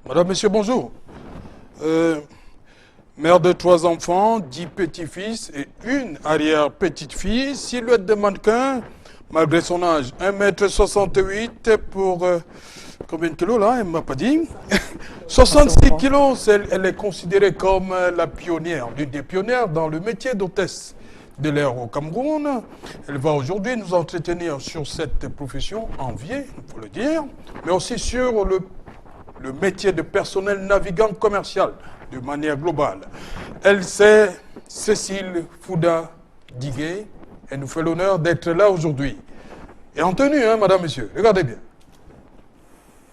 Madame, Monsieur, bonjour. Mère de 3 enfants, 10 petits-fils et une arrière-petite-fille, silhouette de mannequin, malgré son âge, 1,68 m pour... combien de kilos là? Elle ne m'a pas dit. 66 kilos, elle est considérée comme la pionnière, l'une des pionnières dans le métier d'hôtesse de l'air au Cameroun. Elle va aujourd'hui nous entretenir sur cette profession enviée, il faut le dire, mais aussi sur le métier de personnel navigant commercial de manière globale. Elle, c'est Cécile Fouda Digué. Elle nous fait l'honneur d'être là aujourd'hui. Et en tenue, hein, madame, monsieur, regardez bien.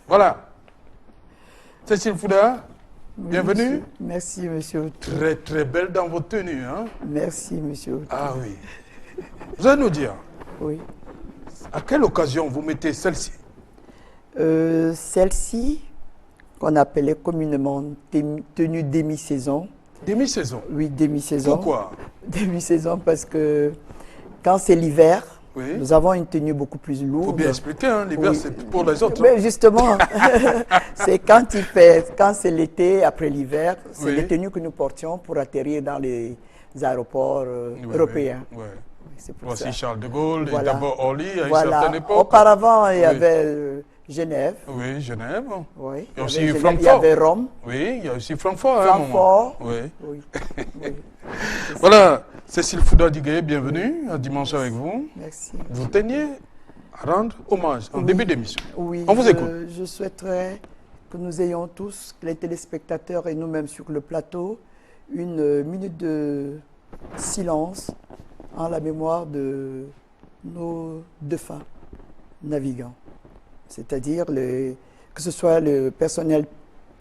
Voilà. Cécile Fouda, bienvenue. Monsieur. Merci, monsieur. Très, très belle dans votre tenue, hein. Merci, monsieur. Ah oui. Vous allez nous dire, Oui. à quelle occasion vous mettez celle-ci? Celle-ci, qu'on appelait communément tenue demi-saison. Demi-saison? Oui, demi-saison. Pourquoi? Demi-saison parce que quand c'est l'hiver, oui, nous avons une tenue beaucoup plus lourde. Il faut bien expliquer, hein, l'hiver Oui. c'est pour les autres. Mais justement, c'est quand c'est l'été, après l'hiver, c'est Oui. les tenues que nous portions pour atterrir dans les aéroports européens. Oui. C'est pour Voici ça. Charles de Gaulle Voilà. et d'abord Orly à une Voilà. certaine époque. Auparavant, il y Oui. avait Genève. Oui, Genève. Oui. Il y a aussi avait Genève, Francfort. il y avait Rome. Oui, il y a aussi Francfort. À un moment. Francfort. Oui. Oui. Oui. Voilà, Cécile Fouda Digué, bienvenue à Dimanche avec vous. Merci. Vous teniez à rendre hommage en Oui. début d'émission. Oui, On vous écoute. Je souhaiterais que nous ayons tous, les téléspectateurs et nous-mêmes sur le plateau, une minute de silence en la mémoire de nos défunts navigants. C'est-à-dire que ce soit le personnel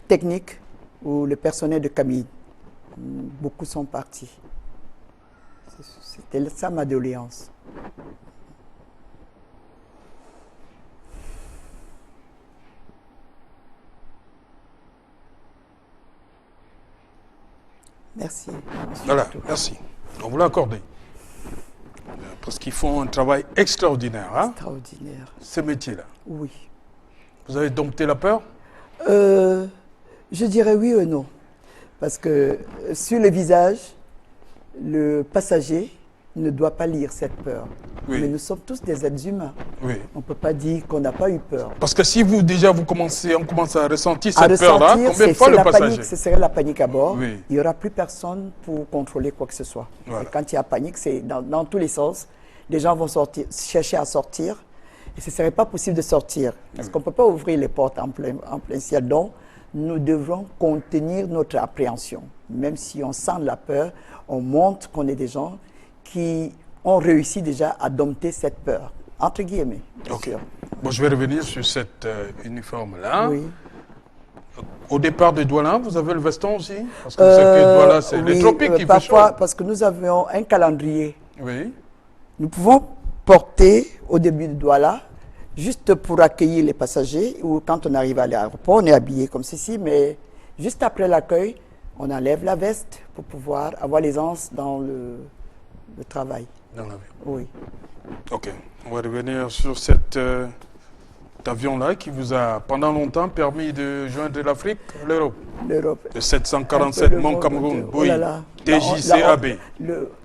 technique ou le personnel de cabine. Beaucoup sont partis. C'était ça ma doléance. Merci. Voilà, merci. On vous l'a accordé. Parce qu'ils font un travail extraordinaire, hein, Extraordinaire. ce métier-là. Oui. Vous avez dompté la peur? Je dirais oui ou non. Parce que sur le visage, le passager ne doit pas lire cette peur. Oui. Mais nous sommes tous des êtres humains. Oui. On ne peut pas dire qu'on n'a pas eu peur. Parce que si on commence à ressentir À cette peur-là, ressentir, combien de c'est fois le la passager? panique, ce serait la panique à bord. Oui. Il n'y aura plus personne pour contrôler quoi que ce soit. Voilà. Et quand il y a panique, c'est dans tous les sens. Les gens vont chercher à sortir. Et ce ne serait pas possible de sortir. Parce qu'on ne peut pas ouvrir les portes en plein ciel. Donc, nous devrons contenir notre appréhension. Même si on sent la peur, on montre qu'on est des gens qui ont réussi déjà à dompter cette peur. Entre guillemets, bien Ok. sûr. Bon, je vais revenir sur cet uniforme-là. Oui. Au départ de Douala, vous avez le veston aussi? Parce que vous savez que Douala, c'est les oui, tropiques qui fait parfois, chaud. parce que nous avions un calendrier. Oui. Nous pouvons porter au début de Douala, juste pour accueillir les passagers, ou quand on arrive à l'aéroport, on est habillé comme ceci, mais juste après l'accueil, on enlève la veste pour pouvoir avoir l'aisance dans le travail. Dans l'avion. Oui. Ok. On va revenir sur cet avion-là qui vous a pendant longtemps permis de joindre l'Afrique à l'Europe. L'Europe. Le 747 Mont Cameroun, Oh là Boeing, là. TJCAB,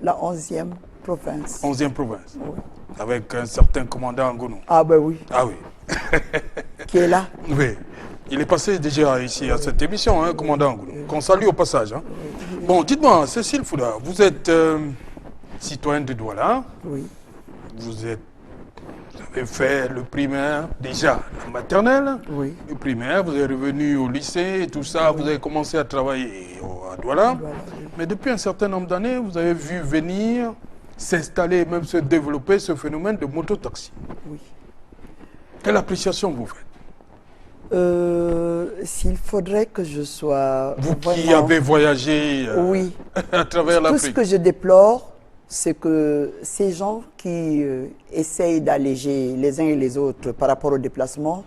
La 11e province. 11e province, Oui. avec un certain commandant Ngono. Ah ben oui, Ah oui. qui est là. Oui. Il est passé déjà ici à cette émission, hein, commandant Ngono, qu'on salue au passage. Hein. Bon, dites-moi, Cécile Fouda, vous êtes citoyenne de Douala. Oui. Vous avez fait le primaire déjà, la maternelle. Oui. Le primaire, vous êtes revenu au lycée et tout ça, vous avez commencé à travailler à Douala. Voilà, oui. Mais depuis un certain nombre d'années, vous avez vu venir s'installer, même se développer ce phénomène de mototaxi. Oui. Quelle appréciation vous faites? S'il faudrait que je sois Vous qui vraiment- avez voyagé Oui. à travers Tout ce l'Afrique. que je déplore, c'est que ces gens qui essayent d'alléger les uns et les autres par rapport au déplacement,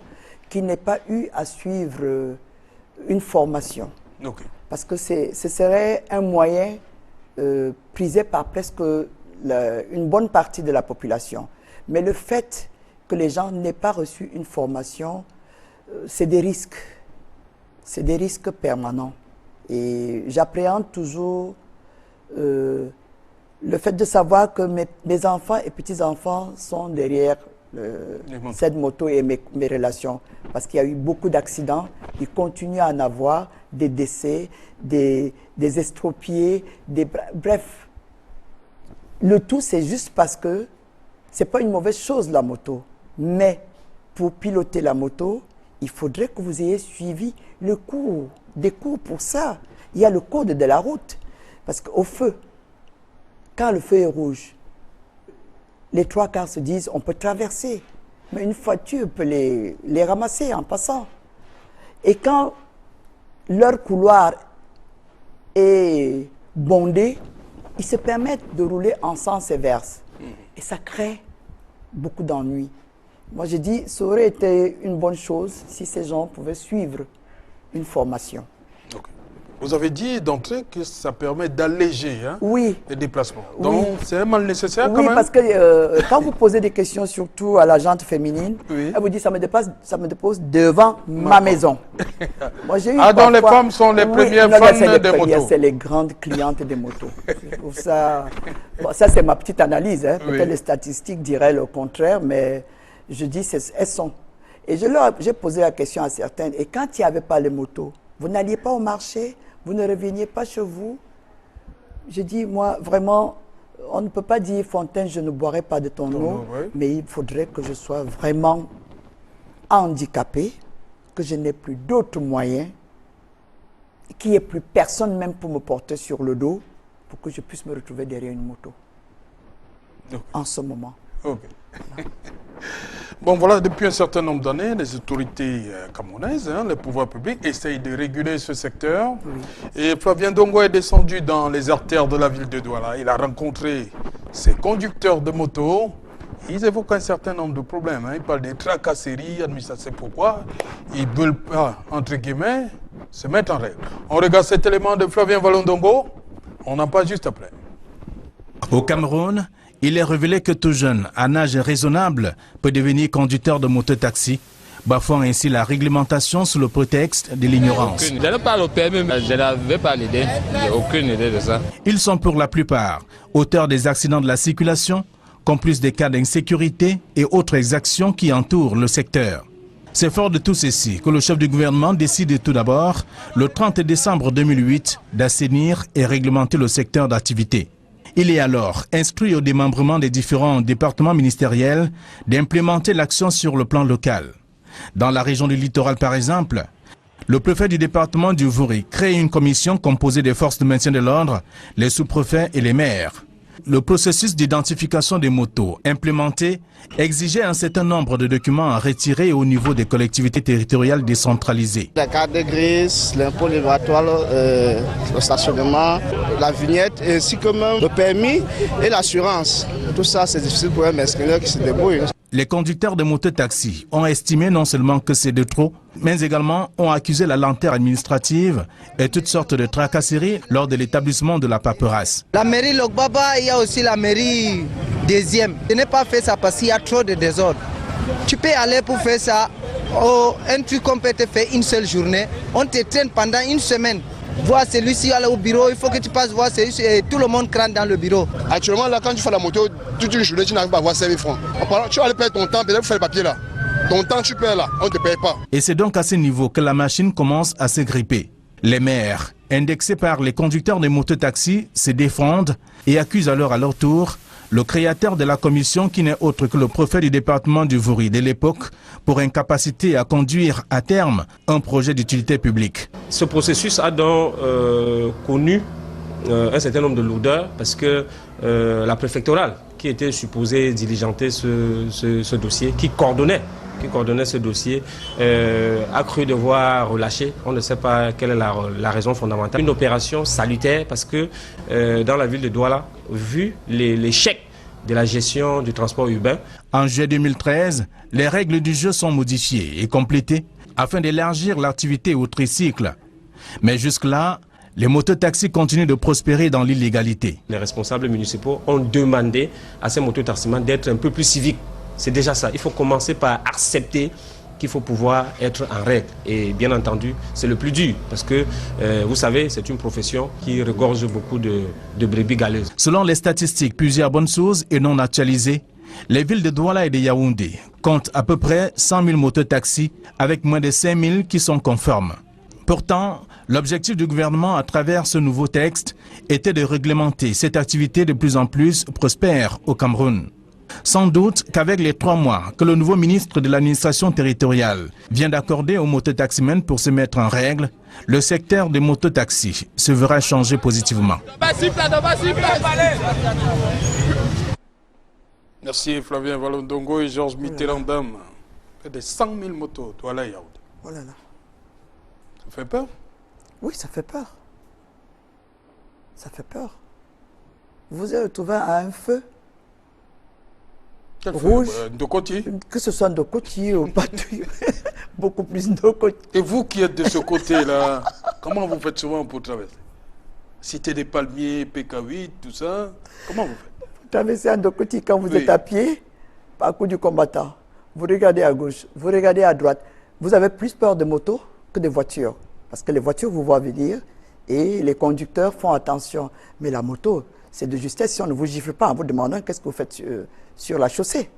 qui n'aient pas eu à suivre une formation. Ok. Parce que ce serait un moyen prisé par presque une bonne partie de la population. Mais le fait que les gens n'aient pas reçu une formation, c'est des risques. c'est des risques permanents. Et j'appréhende toujours le fait de savoir que mes enfants et petits-enfants sont derrière cette moto et mes relations. Parce qu'il y a eu beaucoup d'accidents, il continue à en avoir, des décès, des estropiés, bref. Le tout, c'est juste parce que ce n'est pas une mauvaise chose, la moto. Mais pour piloter la moto, il faudrait que vous ayez suivi le cours, des cours pour ça. Il y a le code de la route. Parce qu'au feu, quand le feu est rouge, les 3/4 se disent on peut traverser. Mais une voiture peut les ramasser en passant. Et quand leur couloir est bondé, ils se permettent de rouler en sens inverse. Et ça crée beaucoup d'ennuis. Moi, je dis, ça aurait été une bonne chose si ces gens pouvaient suivre une formation. Okay. Vous avez dit d'entrée que ça permet d'alléger les déplacements. Donc, c'est un mal nécessaire quand même? Oui, parce que quand vous posez des questions, surtout à la gente féminine, elle vous dit, ça me dépose devant ma maison. Moi, j'ai eu donc les femmes sont les premières fans des motos. C'est les grandes clientes des motos. Je trouve ça... Bon, ça, c'est ma petite analyse. Peut-être les statistiques diraient le contraire, mais je dis, elles sont. Et j'ai posé la question à certaines. Et quand il n'y avait pas les motos, vous n'alliez pas au marché, vous ne reveniez pas chez vous. Je dis, moi, vraiment, on ne peut pas dire, Fontaine, je ne boirai pas de ton eau, mais il faudrait que je sois vraiment handicapé, que je n'ai plus d'autres moyens, qu'il n'y ait plus personne même pour me porter sur le dos, pour que je puisse me retrouver derrière une moto. En ce moment. Bon, voilà, depuis un certain nombre d'années, les autorités camerounaises, les pouvoirs publics, essayent de réguler ce secteur. Et Flavien Ndongo est descendu dans les artères de la ville de Douala. Il a rencontré ses conducteurs de moto. Ils évoquent un certain nombre de problèmes. Ils parlent des tracasseries, administratives. C'est pourquoi ils ne veulent pas, entre guillemets, se mettre en règle. On regarde cet élément de Flavien Ndongo. On en parle juste après. Au Cameroun, il est révélé que tout jeune, à un âge raisonnable, peut devenir conducteur de moto-taxi, bafouant ainsi la réglementation sous le prétexte de l'ignorance. Je ne parle au permis, je n'avais pas l'idée. J'ai aucune idée de ça. Ils sont pour la plupart auteurs des accidents de la circulation, complices des cas d'insécurité et autres exactions qui entourent le secteur. C'est fort de tout ceci que le chef du gouvernement décide tout d'abord, le 30 décembre 2008, d'assainir et réglementer le secteur d'activité. Il est alors instruit au démembrement des différents départements ministériels d'implémenter l'action sur le plan local. Dans la région du littoral par exemple, le préfet du département du Vouri crée une commission composée des forces de maintien de l'ordre, les sous-préfets et les maires. Le processus d'identification des motos implémenté exigeait un certain nombre de documents à retirer au niveau des collectivités territoriales décentralisées. La carte grise, l'impôt libératoire, le stationnement, la vignette, ainsi que même le permis et l'assurance. Tout ça, c'est difficile pour un mesquineur qui se débrouille. Les conducteurs de moto-taxi ont estimé non seulement que c'est de trop, mais également ont accusé la lenteur administrative et toutes sortes de tracasseries lors de l'établissement de la paperasse. La mairie Logbaba, il y a aussi la mairie deuxième. Je n'ai pas fait ça parce qu'il y a trop de désordre. Tu peux aller pour faire ça, un truc qu'on peut te faire une seule journée, on te traîne pendant une semaine. Voir celui-ci aller au bureau, il faut que tu passes voir celui-ci et tout le monde crâne dans le bureau. Actuellement, là, quand tu fais la moto, toute une journée, tu n'arrives pas à avoir 5 000 francs. Tu vas aller perdre ton temps, peut-être pour faire le papier là. Ton temps, tu perds là, on ne te paye pas. Et c'est donc à ce niveau que la machine commence à se gripper. Les maires, indexés par les conducteurs de mototaxis, se défendent et accusent alors à leur tour le créateur de la commission qui n'est autre que le préfet du département du Vouri de l'époque pour incapacité à conduire à terme un projet d'utilité publique. Ce processus a donc connu un certain nombre de lourdeurs parce que la préfectorale qui était supposée diligenter ce dossier, qui coordonnait ce dossier, a cru devoir relâcher. On ne sait pas quelle est la raison fondamentale. Une opération salutaire parce que dans la ville de Douala, vu l'échec de la gestion du transport urbain. En juillet 2013, les règles du jeu sont modifiées et complétées afin d'élargir l'activité au tricycle. Mais jusque-là, les mototaxis continuent de prospérer dans l'illégalité. Les responsables municipaux ont demandé à ces mototaximans d'être un peu plus civiques. C'est déjà ça. Il faut commencer par accepter qu'il faut pouvoir être en règle. Et bien entendu, c'est le plus dur parce que, vous savez, c'est une profession qui regorge beaucoup de brebis galeuses. Selon les statistiques, plusieurs bonnes sources et non actualisées, les villes de Douala et de Yaoundé comptent à peu près 100 000 mototaxis avec moins de 5 000 qui sont conformes. Pourtant, l'objectif du gouvernement à travers ce nouveau texte était de réglementer cette activité de plus en plus prospère au Cameroun. Sans doute qu'avec les 3 mois que le nouveau ministre de l'administration territoriale vient d'accorder aux mototaximens pour se mettre en règle, le secteur des mototaxis se verra changer positivement. Merci Flavien Valondongo et Georges Mitterrand-Dam. Des 100 000 motos, Douala et Yaoundé. Oh là là. Ça fait peur? Oui, ça fait peur. Ça fait peur. Vous vous êtes retrouvé à un feu rouge, de côté. que ce soit de côté ou pas, beaucoup plus de côté. Et vous qui êtes de ce côté-là, comment vous faites souvent pour traverser? Cité des palmiers, PK8, tout ça, comment vous faites? Vous traversez un de côté quand vous êtes à pied, par coup du combattant. Vous regardez à gauche, vous regardez à droite. Vous avez plus peur de motos que de voitures. Parce que les voitures vous voient venir et les conducteurs font attention. Mais la moto, c'est de justesse si on ne vous gifle pas en vous demandant qu'est-ce que vous faites sur la chaussée.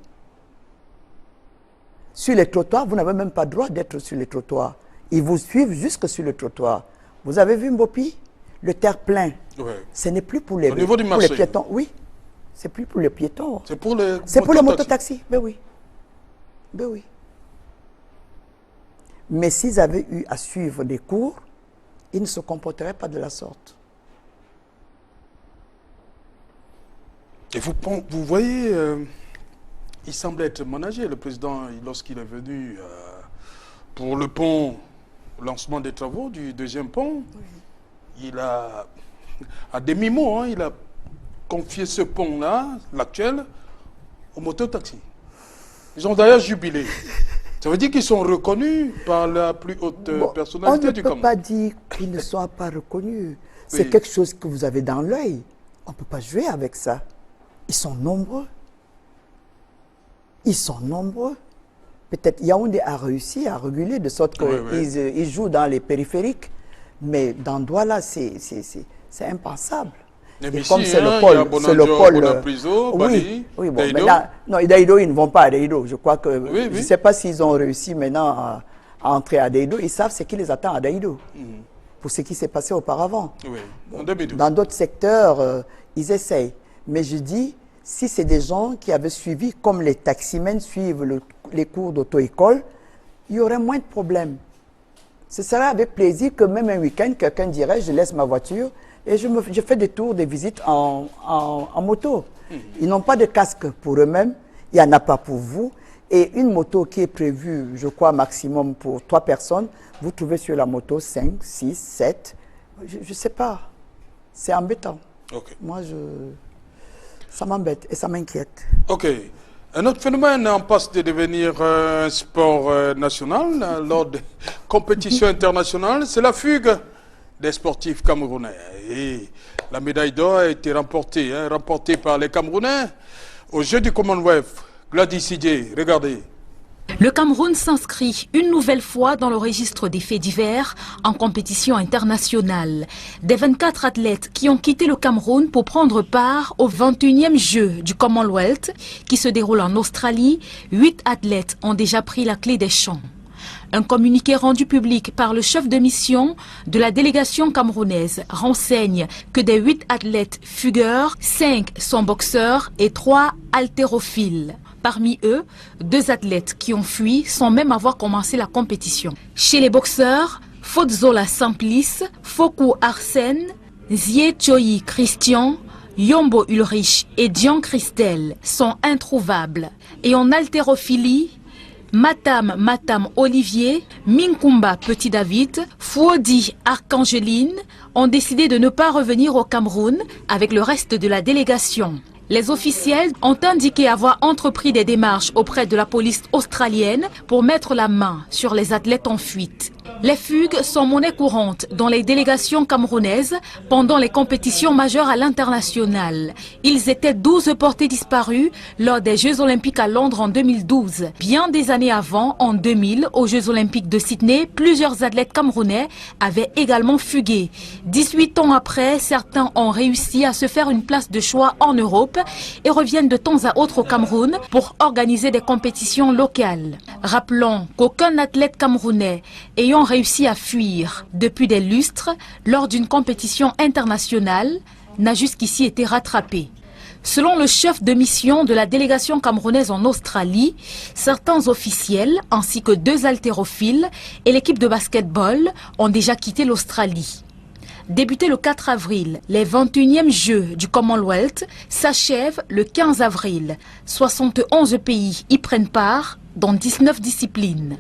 Sur les trottoirs, vous n'avez même pas le droit d'être sur les trottoirs. Ils vous suivent jusque sur le trottoir. Vous avez vu Mbopi? Le terre-plein. Ouais. Ce n'est plus pour les piétons. Oui, c'est plus pour les piétons. C'est pour les mototaxis. Ben oui. Ben oui. Mais s'ils avaient eu à suivre des cours, ils ne se comporteraient pas de la sorte. Et vous voyez, il semble être managé, le président, lorsqu'il est venu pour le pont, le lancement des travaux du deuxième pont, oui. Il a, à demi-mot, hein, il a confié ce pont-là, l'actuel, aux mototaxis. Ils ont d'ailleurs jubilé. Ça veut dire qu'ils sont reconnus par la plus haute personnalité du Cameroun. On ne peut pas dire qu'ils ne sont pas reconnus. C'est quelque chose que vous avez dans l'œil. On ne peut pas jouer avec ça. Ils sont nombreux. Ils sont nombreux. Peut-être Yaoundé a réussi à réguler de sorte qu'ils jouent dans les périphériques. Mais dans Douala, c'est impensable. Et comme c'est le pôle, oui, bon, maintenant, non, Daido, ils ne vont pas à Daido. Je crois que, je ne sais pas s'ils ont réussi maintenant à entrer à Daido. Ils savent ce qui les attend à Daido, pour ce qui s'est passé auparavant. Oui, en 2012. Dans d'autres secteurs, ils essayent. Mais je dis, si c'est des gens qui avaient suivi, comme les taximens suivent les cours d'auto-école, il y aurait moins de problèmes. Ce serait avec plaisir que même un week-end, quelqu'un dirait, je laisse ma voiture et je fais des tours, des visites en moto. Ils n'ont pas de casque pour eux-mêmes, il n'y en a pas pour vous. Et une moto qui est prévue, je crois, maximum pour 3 personnes, vous trouvez sur la moto 5, 6, 7. Je ne sais pas. C'est embêtant. Okay. Moi, ça m'embête et ça m'inquiète. OK. Un autre phénomène en passe de devenir un sport national lors des compétitions internationales, c'est la fugue des sportifs camerounais. Et la médaille d'or a été remportée par les Camerounais aux Jeux du Commonwealth. Gladys Sidje, regardez. Le Cameroun s'inscrit une nouvelle fois dans le registre des faits divers en compétition internationale. Des 24 athlètes qui ont quitté le Cameroun pour prendre part aux 21e Jeux du Commonwealth qui se déroulent en Australie, 8 athlètes ont déjà pris la clé des champs. Un communiqué rendu public par le chef de mission de la délégation camerounaise renseigne que des 8 athlètes fugueurs, 5 sont boxeurs et 3 haltérophiles. Parmi eux, 2 athlètes qui ont fui sans même avoir commencé la compétition. Chez les boxeurs, Fodzola Simplice, Fokou Arsène, Zie Choyi Christian, Yombo Ulrich et Dian Christelle sont introuvables. Et en haltérophilie, Matam Olivier, Minkumba Petit David, Fouodi Archangeline ont décidé de ne pas revenir au Cameroun avec le reste de la délégation. Les officiels ont indiqué avoir entrepris des démarches auprès de la police australienne pour mettre la main sur les athlètes en fuite. Les fugues sont monnaie courante dans les délégations camerounaises pendant les compétitions majeures à l'international. Ils étaient 12 portés disparus lors des Jeux Olympiques à Londres en 2012. Bien des années avant, en 2000, aux Jeux Olympiques de Sydney, plusieurs athlètes camerounais avaient également fugué. 18 ans après, certains ont réussi à se faire une place de choix en Europe et reviennent de temps à autre au Cameroun pour organiser des compétitions locales. Rappelons qu'aucun athlète camerounais ayant réussi à fuir depuis des lustres lors d'une compétition internationale n'a jusqu'ici été rattrapé. Selon le chef de mission de la délégation camerounaise en Australie, certains officiels ainsi que 2 haltérophiles et l'équipe de basketball ont déjà quitté l'Australie. Débutés le 4 avril, les 21e Jeux du Commonwealth s'achèvent le 15 avril. 71 pays y prennent part dans 19 disciplines.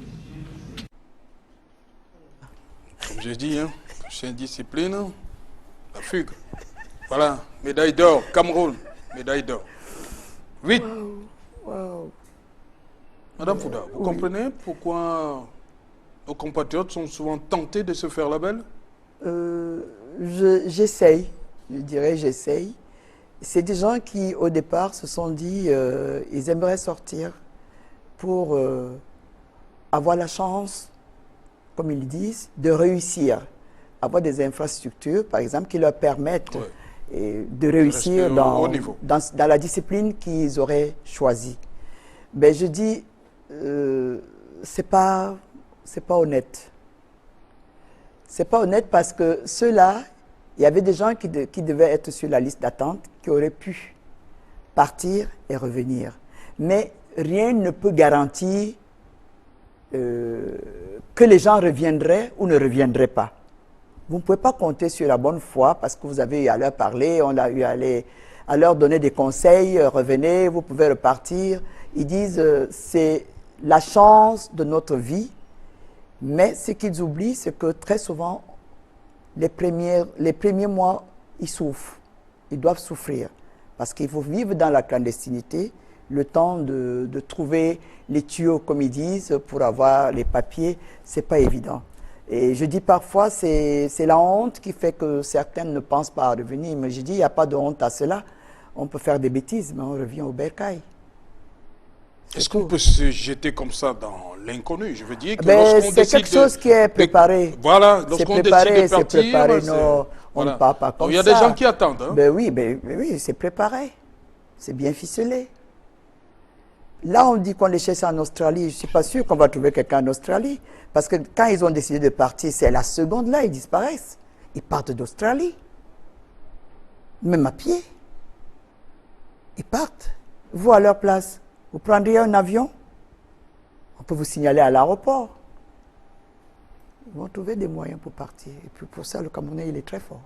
Comme j'ai dit, prochaine discipline, la fugue. Voilà, médaille d'or, Cameroun, médaille d'or. 8. Wow. Madame Fouda, vous comprenez pourquoi nos compatriotes sont souvent tentés de se faire la belle? J'essaye, je dirais j'essaye. C'est des gens qui, au départ, se sont dit ils aimeraient sortir pour avoir la chance, comme ils disent, de réussir, avoir des infrastructures, par exemple, qui leur permettent de réussir dans la discipline qu'ils auraient choisie. Ben, je dis, c'est pas honnête. C'est pas honnête parce que ceux-là, il y avait des gens qui devaient être sur la liste d'attente, qui auraient pu partir et revenir. Mais rien ne peut garantir que les gens reviendraient ou ne reviendraient pas. Vous ne pouvez pas compter sur la bonne foi parce que vous avez eu à leur parler, on a eu à leur donner des conseils, revenez, vous pouvez repartir. Ils disent c'est la chance de notre vie, mais ce qu'ils oublient, c'est que très souvent, les premiers mois, ils souffrent, ils doivent souffrir parce qu'il faut vivre dans la clandestinité, le temps de trouver les tuyaux, comme ils disent, pour avoir les papiers, c'est pas évident. Et je dis parfois, c'est la honte qui fait que certains ne pensent pas à revenir. Mais je dis, il n'y a pas de honte à cela. On peut faire des bêtises, mais on revient au bercail. Est-ce qu'on peut se jeter comme ça dans l'inconnu? Je veux dire que c'est quelque chose qui est préparé. Voilà, lorsqu'on décide de partir, c'est préparé. Non, on ne part pas comme ça. Il y a des gens qui attendent. Hein? Ben oui, c'est préparé. C'est bien ficelé. Là, on dit qu'on les cherche en Australie. Je ne suis pas sûr qu'on va trouver quelqu'un en Australie. Parce que quand ils ont décidé de partir, c'est la seconde là, ils disparaissent. Ils partent d'Australie. Même à pied. Ils partent. Vous, à leur place, vous prendriez un avion? On peut vous signaler à l'aéroport. Ils vont trouver des moyens pour partir. Et puis pour ça, le Camerounais, il est très fort.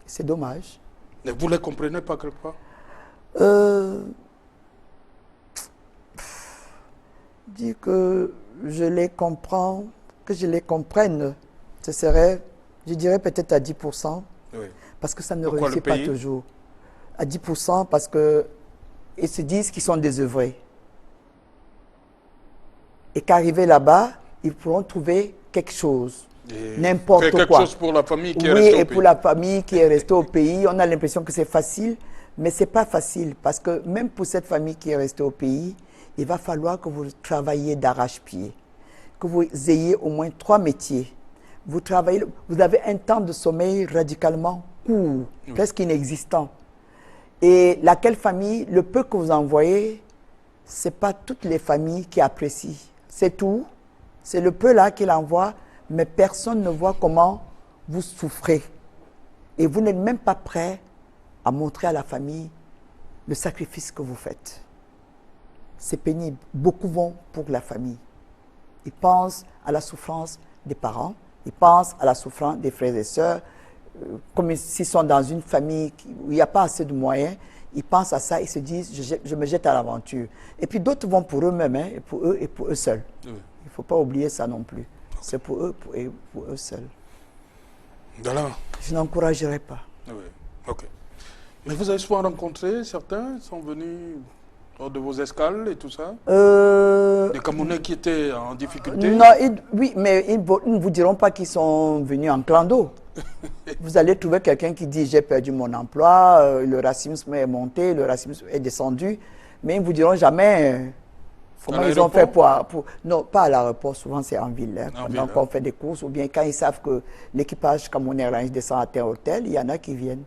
C'est dommage. Mais vous ne les comprenez pas quelque part? Dire que je les comprends, que je les comprenne, ce serait, je dirais peut-être à 10%, oui. Parce que ça ne réussit pas toujours. À 10% parce qu'ils se disent qu'ils sont désœuvrés. Et qu'arrivés là-bas, ils pourront trouver quelque chose, n'importe quoi. Quelque chose pour la famille qui est restée au pays. Oui, et pour la famille qui est restée au pays, on a l'impression que c'est facile, mais ce n'est pas facile parce que même pour cette famille qui est restée au pays, il va falloir que vous travailliez d'arrache-pied, que vous ayez au moins 3 métiers. Vous avez un temps de sommeil radicalement court, presque inexistant. Et laquelle famille, le peu que vous envoyez, ce n'est pas toutes les familles qui apprécient. C'est tout, c'est le peu là qu'il envoie, mais personne ne voit comment vous souffrez. Et vous n'êtes même pas prêt à montrer à la famille le sacrifice que vous faites. C'est pénible. Beaucoup vont pour la famille. Ils pensent à la souffrance des parents, ils pensent à la souffrance des frères et sœurs. Comme s'ils sont dans une famille où il n'y a pas assez de moyens, ils pensent à ça, ils se disent je me jette à l'aventure. Et puis d'autres vont pour eux-mêmes, et pour eux seuls. Oui. Il ne faut pas oublier ça non plus. Okay. C'est pour eux seuls. Voilà. Je n'encouragerai pas. Oui. Ok. Mais vous avez souvent rencontré certains, sont venus Lors de vos escales et tout ça? Des Camerounais qui étaient en difficulté? Non, oui, mais ils ne vous diront pas qu'ils sont venus en clando. Vous allez trouver quelqu'un qui dit j'ai perdu mon emploi, le racisme est monté, le racisme est descendu, mais ils ne vous diront jamais comment ils ont fait pour... Non, pas à l'aéroport, souvent c'est en ville. Hein, pendant qu'on fait des courses, ou bien quand ils savent que l'équipage Cameroun Airlines descend à tel hôtel, il y en a qui viennent.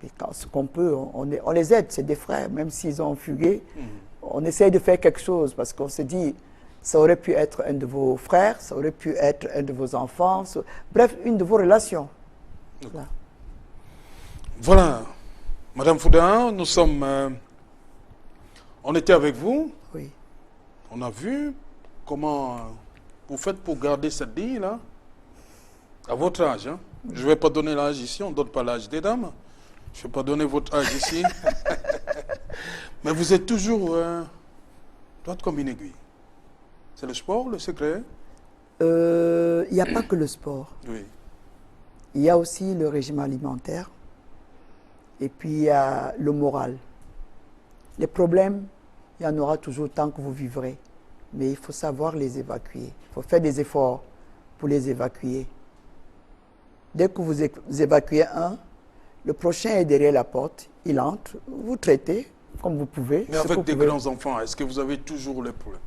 Et quand ce qu'on peut, on les aide, c'est des frères, même s'ils ont fugué, on essaye de faire quelque chose parce qu'on se dit, ça aurait pu être un de vos frères, ça aurait pu être un de vos enfants, bref, une de vos relations. Voilà. Madame Fouda, nous sommes... on était avec vous. Oui. On a vu comment vous faites pour garder cette ligne-là, à votre âge. Hein. Je ne vais pas donner l'âge ici, on ne donne pas l'âge des dames. Je ne vais pas donner votre âge ici. Mais vous êtes toujours droite comme une aiguille. C'est le sport, le secret? Il n'y a pas que le sport. Oui. Il y a aussi le régime alimentaire. Et puis il y a le moral. Les problèmes, il y en aura toujours tant que vous vivrez. Mais il faut savoir les évacuer. Il faut faire des efforts pour les évacuer. Dès que vous évacuez un, le prochain est derrière la porte, il entre, vous traitez comme vous pouvez. Mais avec des grands-enfants, est-ce que vous avez toujours les problèmes?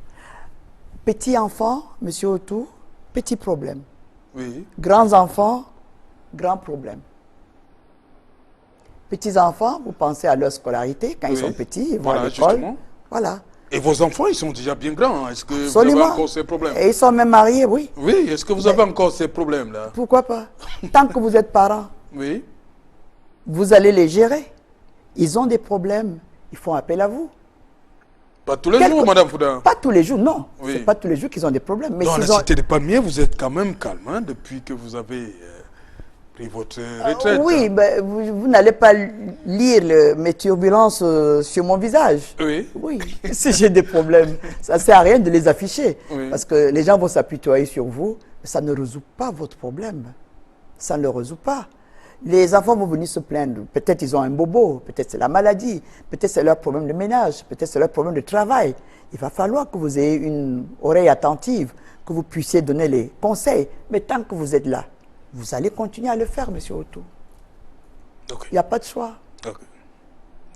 Petits enfants, monsieur Otou, petit problème. Oui. Grands enfants, grand problème. Petits enfants, vous pensez à leur scolarité, quand ils sont petits, ils vont à l'école. Voilà. Et vos enfants, ils sont déjà bien grands. Est-ce que vous avez encore ces problèmes? Et ils sont même mariés, oui. Oui, est-ce que vous avez encore ces problèmes-là? Pourquoi pas? Tant que vous êtes parents. Oui. Vous allez les gérer. Ils ont des problèmes. Ils font appel à vous. Pas tous les jours, Madame Fouda. Pas tous les jours, non. Oui. C'est pas tous les jours qu'ils ont des problèmes. Mais dans la cité des Palmiers, vous êtes quand même calme hein, depuis que vous avez pris votre retraite. Oui, ben, vous n'allez pas lire mes turbulences sur mon visage. Oui. Oui. Si j'ai des problèmes, ça ne sert à rien de les afficher. Oui. Parce que les gens vont s'apitoyer sur vous. Ça ne résout pas votre problème. Ça ne le résout pas. Les enfants vont venir se plaindre. Peut-être ils ont un bobo, peut-être c'est la maladie, peut-être c'est leur problème de ménage, peut-être c'est leur problème de travail. Il va falloir que vous ayez une oreille attentive, que vous puissiez donner les conseils. Mais tant que vous êtes là, vous allez continuer à le faire, monsieur Otou. Okay. Il n'y a pas de choix. Okay.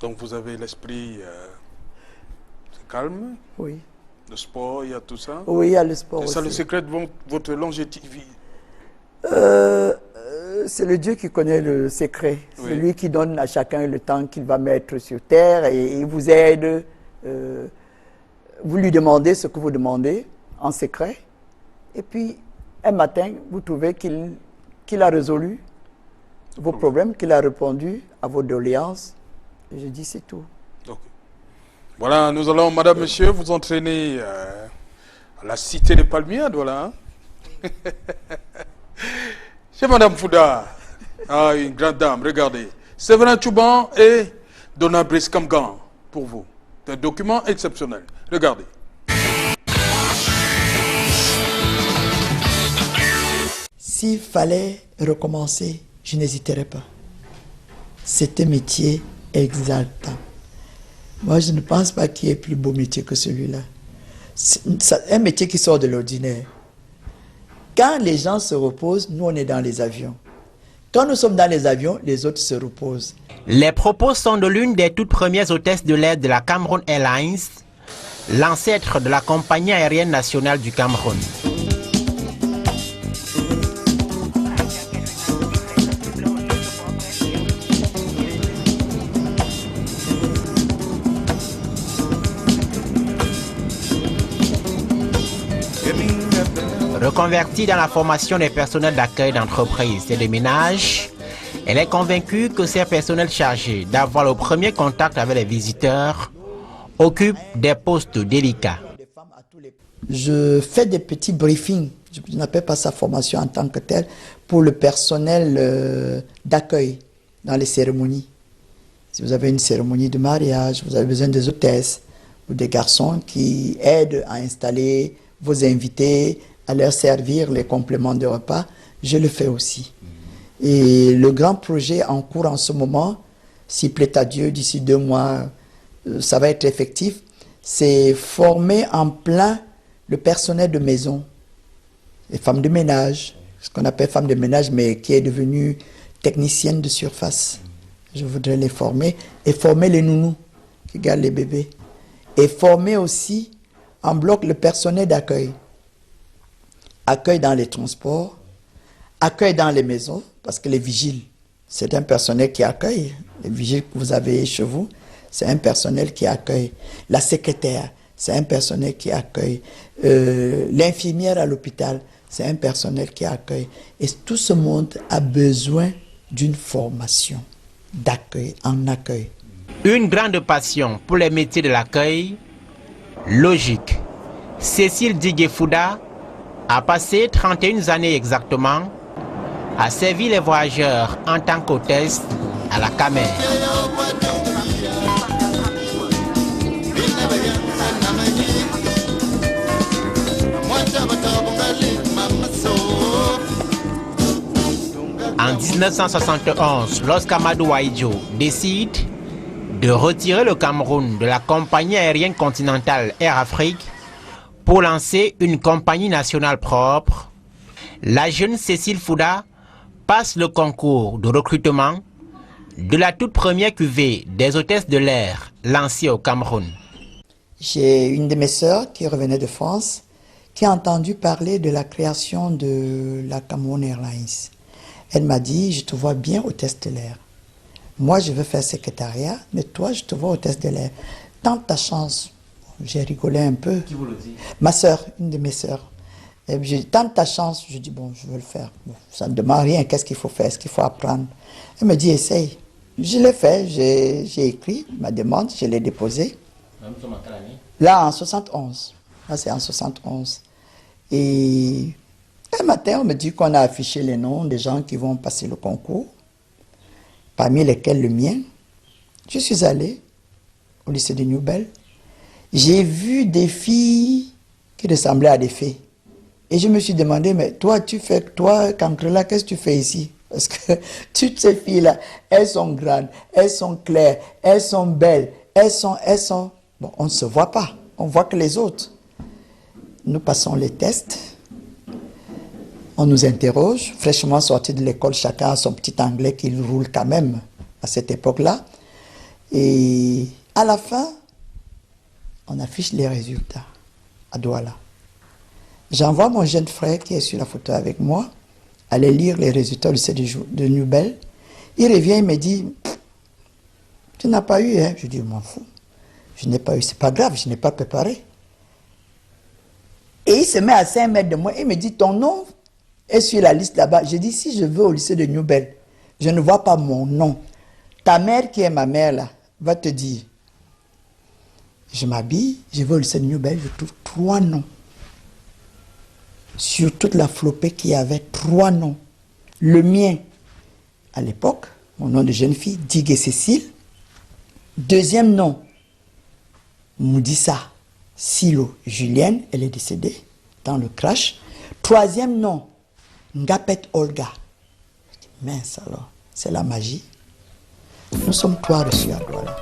Donc vous avez l'esprit calme. Oui. Le sport, il y a tout ça. Oui, il y a le sport aussi. C'est ça le secret de votre longévité. C'est le Dieu qui connaît le secret. Oui. C'est lui qui donne à chacun le temps qu'il va mettre sur terre et il vous aide. Vous lui demandez ce que vous demandez en secret. Et puis, un matin, vous trouvez qu'il a résolu vos problèmes, qu'il a répondu à vos doléances. Et je dis, c'est tout. Okay. Voilà, nous allons, madame, monsieur, vous entraîner à la cité des Palmiers, voilà. C'est Madame Fouda, une grande dame, regardez. Séverin Tchouban et Donna Brice Kamgan, pour vous. C'est un document exceptionnel. Regardez. S'il fallait recommencer, je n'hésiterais pas. C'est un métier exaltant. Moi, je ne pense pas qu'il y ait plus beau métier que celui-là. C'est un métier qui sort de l'ordinaire. Quand les gens se reposent, nous, on est dans les avions. Quand nous sommes dans les avions, les autres se reposent. Les propos sont de l'une des toutes premières hôtesses de l'air de la Cameroun Airlines, l'ancêtre de la compagnie aérienne nationale du Cameroun. Reconvertie dans la formation des personnels d'accueil d'entreprise et de ménage, elle est convaincue que ces personnels chargés d'avoir le premier contact avec les visiteurs occupent des postes délicats. Je fais des petits briefings, je n'appelle pas ça formation en tant que telle, pour le personnel d'accueil dans les cérémonies. Si vous avez une cérémonie de mariage, vous avez besoin des hôtesses ou des garçons qui aident à installer vos invités, à leur servir les compléments de repas, je le fais aussi. Et le grand projet en cours en ce moment, s'il plaît à Dieu, d'ici 2 mois, ça va être effectif, c'est former en plein le personnel de maison, les femmes de ménage, ce qu'on appelle femmes de ménage, mais qui est devenue technicienne de surface. Je voudrais les former et former les nounous qui gardent les bébés. Et former aussi en bloc le personnel d'accueil. Accueil dans les transports, accueil dans les maisons, parce que les vigiles, c'est un personnel qui accueille. Les vigiles que vous avez chez vous, c'est un personnel qui accueille. La secrétaire, c'est un personnel qui accueille. L'infirmière à l'hôpital, c'est un personnel qui accueille. Et tout ce monde a besoin d'une formation d'accueil en accueil. Une grande passion pour les métiers de l'accueil, logique. Cécile Digué-Fouda a passé 31 années exactement à servir les voyageurs en tant qu'hôtesse à la Camer. En 1971, lorsqu'Amadou Ahidjo décide de retirer le Cameroun de la compagnie aérienne continentale Air Afrique pour lancer une compagnie nationale propre, la jeune Cécile Fouda passe le concours de recrutement de la toute première cuvée des hôtesses de l'air lancée au Cameroun. J'ai une de mes sœurs qui revenait de France qui a entendu parler de la création de la Cameroun Airlines. Elle m'a dit, je te vois bien hôtesse de l'air. Moi, je veux faire secrétariat, mais toi, je te vois hôtesse de l'air. Tente ta chance. J'ai rigolé un peu. Qui vous le dit? Ma sœur, une de mes sœurs. Et puis, tente ta chance. Je dis, bon, je veux le faire. Bon, ça ne demande rien. Qu'est-ce qu'il faut faire? Est-ce qu'il faut apprendre? Elle me dit, essaye. Je l'ai fait. J'ai écrit ma demande. Je l'ai déposée. Nous sommes en quelle année? Là, en 71. Là, c'est en 71. Et un matin, on me dit qu'on a affiché les noms des gens qui vont passer le concours, parmi lesquels le mien. Je suis allée au lycée de Newbell. J'ai vu des filles qui ressemblaient à des fées. Et je me suis demandé, mais toi, Cancrela, qu'est-ce que tu fais ici? Parce que toutes ces filles-là, elles sont grandes, elles sont claires, elles sont belles, elles sont... Bon, on ne se voit pas, on voit que les autres. Nous passons les tests. On nous interroge, fraîchement sortis de l'école, chacun a son petit anglais qui roule quand même à cette époque-là. Et à la fin, on affiche les résultats à Douala. J'envoie mon jeune frère qui est sur la photo avec moi aller lire les résultats du lycée de Newbell. Il revient, il me dit, tu n'as pas eu, hein? Je dis, je m'en fous. Je n'ai pas eu, c'est pas grave, je n'ai pas préparé. Et il se met à 5 mètres de moi, il me dit, ton nom est sur la liste là-bas. Je dis, si je vais au lycée de Newbell, je ne vois pas mon nom. Ta mère, qui est ma mère là, va te dire. Je m'habille, je vais au lycée de Newbell, je trouve 3 noms. Sur toute la flopée qu'il y avait, 3 noms. Le mien, à l'époque, mon nom de jeune fille, Digué Cécile. Deuxième nom, Moudissa Silo Julienne, elle est décédée dans le crash. Troisième nom, Ngapet Olga. Mince alors, c'est la magie. Nous sommes 3 reçus à Douala.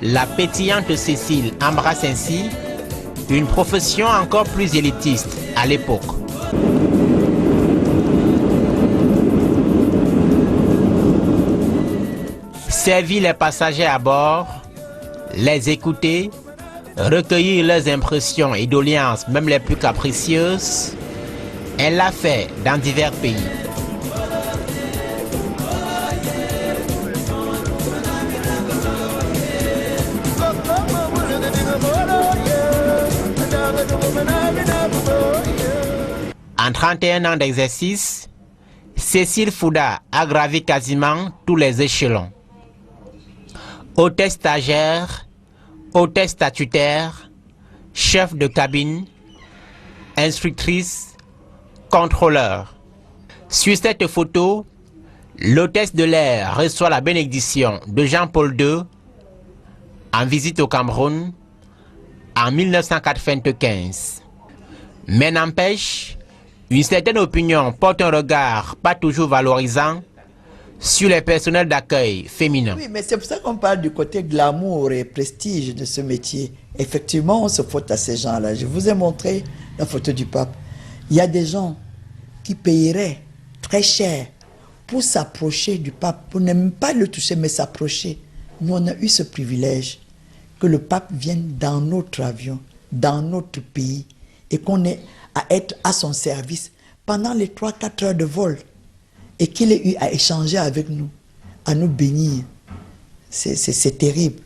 La pétillante Cécile embrasse ainsi une profession encore plus élitiste à l'époque. Servir les passagers à bord, les écouter, recueillir leurs impressions et doléances, même les plus capricieuses, elle l'a fait dans divers pays. En 31 ans d'exercice, Cécile Fouda a gravi quasiment tous les échelons. Hôtesse stagiaire, hôtesse statutaire, chef de cabine, instructrice, contrôleur. Sur cette photo, l'hôtesse de l'air reçoit la bénédiction de Jean-Paul II en visite au Cameroun en 1995. Mais n'empêche, une certaine opinion porte un regard pas toujours valorisant sur les personnels d'accueil féminins. Oui, mais c'est pour ça qu'on parle du côté glamour et prestige de ce métier. Effectivement, on se faute à ces gens-là. Je vous ai montré la photo du pape. Il y a des gens qui paieraient très cher pour s'approcher du pape, pour ne même pas le toucher, mais s'approcher. Nous, on a eu ce privilège que le pape vienne dans notre avion, dans notre pays, et qu'on ait à être à son service pendant les 3-4 heures de vol, et qu'il ait eu à échanger avec nous, à nous bénir. C'est terrible.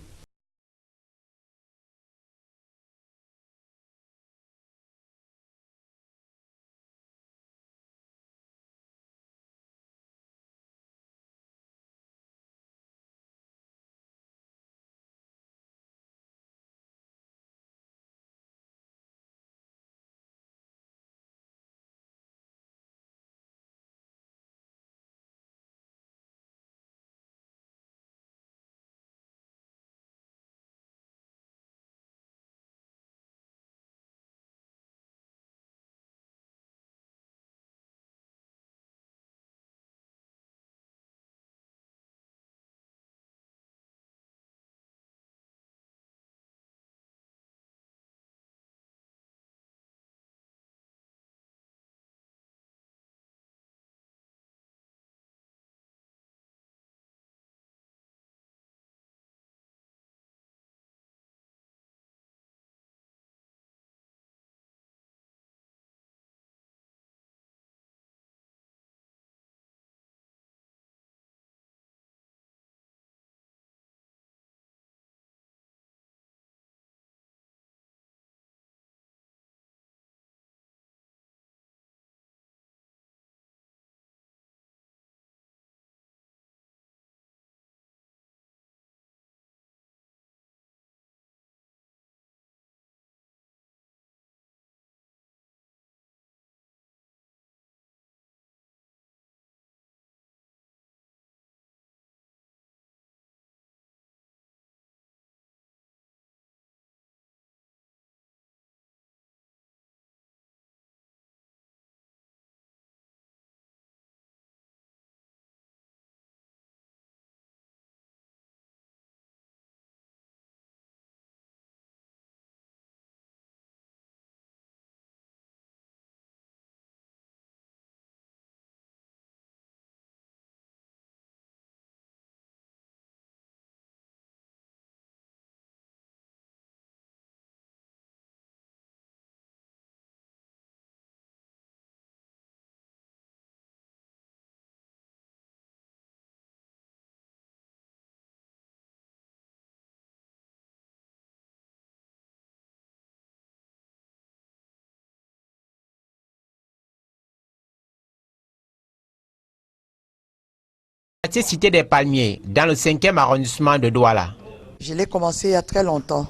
Cité des Palmiers, dans le 5e arrondissement de Douala. Je l'ai commencé il y a très longtemps,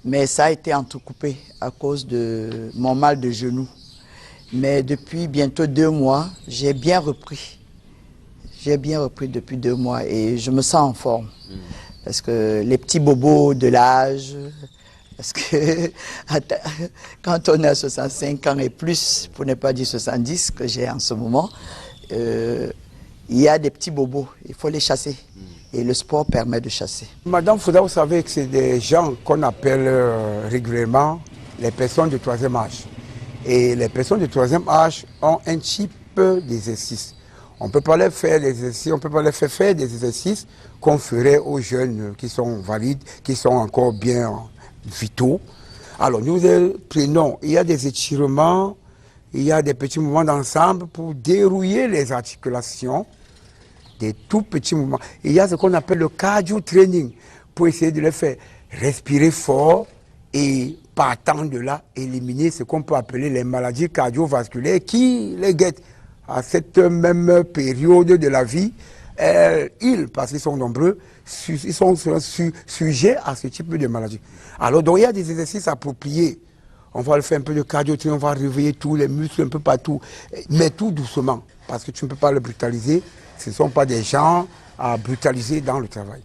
mais ça a été entrecoupé à cause de mon mal de genou. Mais depuis bientôt 2 mois, j'ai bien repris. J'ai bien repris depuis 2 mois et je me sens en forme. Parce que les petits bobos de l'âge, parce que quand on a 65 ans et plus, pour ne pas dire 70 que j'ai en ce moment, il y a des petits bobos, il faut les chasser. Et le sport permet de chasser. Madame Fouda, vous savez que c'est des gens qu'on appelle régulièrement les personnes de 3e âge. Et les personnes de 3e âge ont un type d'exercice. On ne peut pas leur faire des exercices, on peut pas leur faire des exercices qu'on ferait aux jeunes qui sont valides, qui sont encore bien vitaux. Alors nous prenons, il y a des étirements, il y a des petits mouvements d'ensemble pour dérouiller les articulations, des tout petits mouvements. Il y a ce qu'on appelle le cardio training pour essayer de les faire respirer fort et partant de là, éliminer ce qu'on peut appeler les maladies cardiovasculaires qui les guettent à cette même période de la vie. Ils, parce qu'ils sont nombreux, ils sont sujets à ce type de maladie. Alors, donc, il y a des exercices appropriés. On va le faire un peu de cardio, on va réveiller tous les muscles un peu partout, mais tout doucement. parce que tu ne peux pas le brutaliser. Ce ne sont pas des gens à brutaliser dans le travail.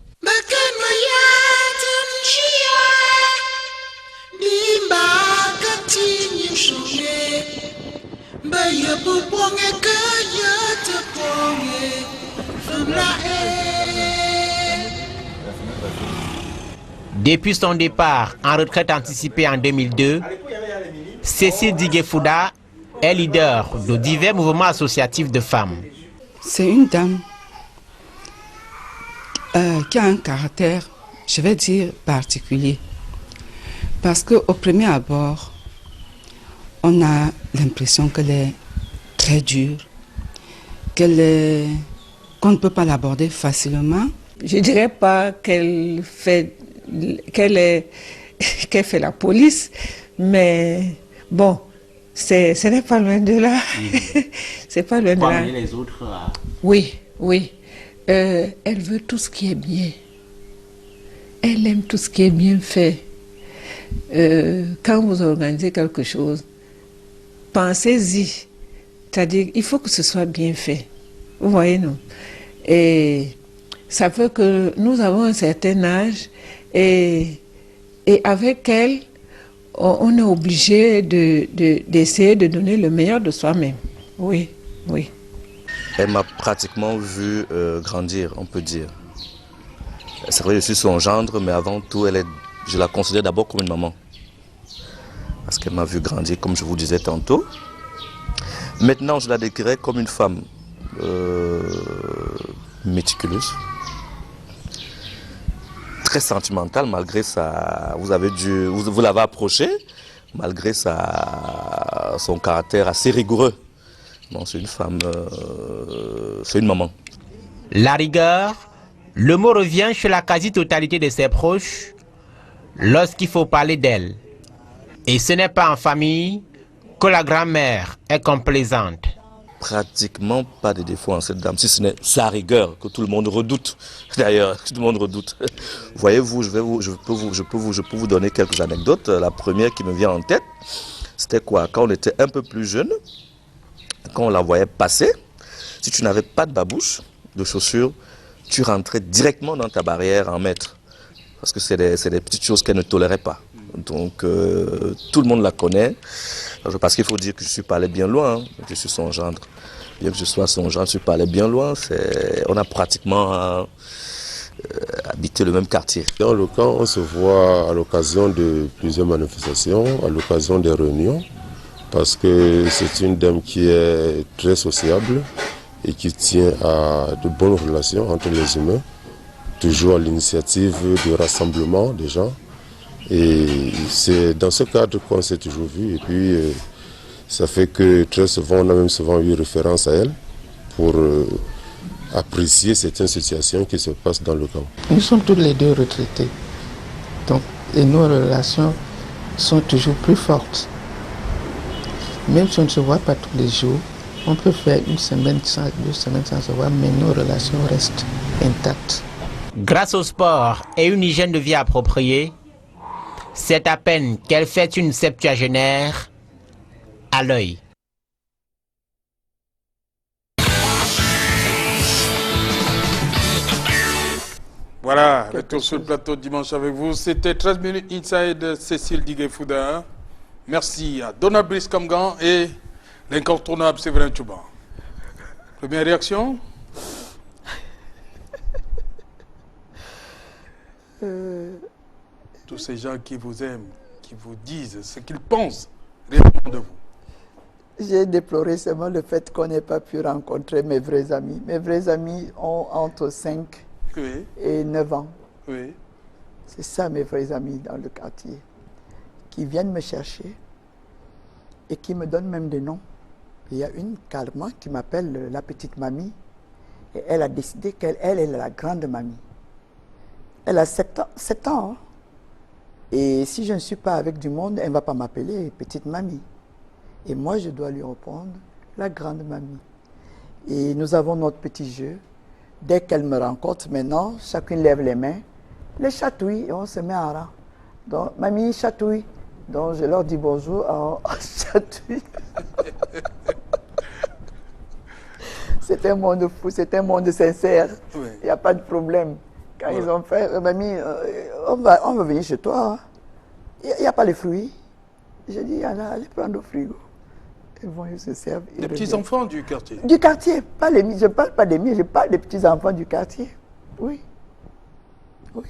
Depuis son départ en retraite anticipée en 2002, Cécile Digué-Fouda est leader de divers mouvements associatifs de femmes. C'est une dame qui a un caractère, je vais dire, particulier. Parce qu'au premier abord, on a l'impression qu'elle est très dure, qu'on ne peut pas l'aborder facilement. Je ne dirais pas qu'elle fait la police, mais bon, ce n'est pas loin de là. C'est pas loin de là. Les autres, Oui, oui. Elle veut tout ce qui est bien. Elle aime tout ce qui est bien fait. Quand vous organisez quelque chose, pensez-y. C'est-à-dire, il faut que ce soit bien fait. Vous voyez, non? Et ça fait que nous avons un certain âge et avec elle, on est obligé d'essayer de donner le meilleur de soi-même. Oui, oui. Elle m'a pratiquement vu grandir, on peut dire. C'est vrai, je suis son gendre, mais avant tout, je la considère d'abord comme une maman. Parce qu'elle m'a vu grandir, comme je vous disais tantôt. Maintenant, je la décrirais comme une femme méticuleuse, très sentimentale, malgré sa... Vous l'avez approchée, malgré son caractère assez rigoureux. Non, c'est une femme, c'est une maman. La rigueur, le mot revient chez la quasi-totalité de ses proches lorsqu'il faut parler d'elle. Et ce n'est pas en famille que la grand-mère est complaisante. Pratiquement pas de défaut en cette dame, si ce n'est sa rigueur, que tout le monde redoute. D'ailleurs, tout le monde redoute. Voyez-vous, je peux vous donner quelques anecdotes. La première qui me vient en tête, c'était quoi? Quand on était un peu plus jeune, quand on la voyait passer, si tu n'avais pas de babouche, de chaussures, tu rentrais directement dans ta barrière en mètre. Parce que c'est des petites choses qu'elle ne tolérait pas. Donc tout le monde la connaît. Parce qu'il faut dire que je suis pas allé bien loin. Hein. Je suis son gendre. Bien que je sois son gendre, je suis pas allé bien loin. On a pratiquement habité le même quartier. Dans le camp, on se voit à l'occasion de plusieurs manifestations, à l'occasion des réunions. Parce que c'est une dame qui est très sociable et qui tient à de bonnes relations entre les humains, toujours à l'initiative de rassemblement des gens. Et c'est dans ce cadre qu'on s'est toujours vu. Et puis, ça fait que très souvent, on a même souvent eu référence à elle pour apprécier certaines situations qui se passent dans le camp. Nous sommes tous les deux retraités. Donc, et nos relations sont toujours plus fortes. Même si on ne se voit pas tous les jours, on peut faire une semaine, 2 semaines sans se voir, mais nos relations restent intactes. Grâce au sport et une hygiène de vie appropriée, c'est à peine qu'elle fait une septuagénaire à l'œil. Voilà, retour sur le plateau dimanche avec vous. C'était 13 minutes inside Cécile Digué-Fouda. Merci à Donna Brice Kamgan et l'incontournable Séverin Tchouba. Première réaction? Tous ces gens qui vous aiment, qui vous disent ce qu'ils pensent réellement de vous. J'ai déploré seulement le fait qu'on n'ait pas pu rencontrer mes vrais amis. Mes vrais amis ont entre 5 et 9 ans. Oui. C'est ça mes vrais amis dans le quartier, qui viennent me chercher et qui me donnent même des noms. Il y a une carrément qui m'appelle la petite mamie et elle a décidé qu'elle est la grande mamie. Elle a 7 ans. Hein? Et si je ne suis pas avec du monde, elle ne va pas m'appeler petite mamie. Et moi, je dois lui répondre la grande mamie. Et nous avons notre petit jeu. Dès qu'elle me rencontre maintenant, chacune lève les mains, les chatouille et on se met en rang. Donc, mamie chatouille. Donc, je leur dis bonjour en chatouille. C'est un monde fou, c'est un monde sincère. Oui. Il n'y a pas de problème. Quand Voilà. ils ont fait, mamie, on va venir chez toi. Hein. Il n'y a pas les fruits. J'ai dit, allez prendre au frigo. Ils vont, ils se servent. Les petits-enfants du quartier. Du quartier, pas les miens. Je ne parle pas des miens, je parle des petits-enfants du quartier. Oui. Oui.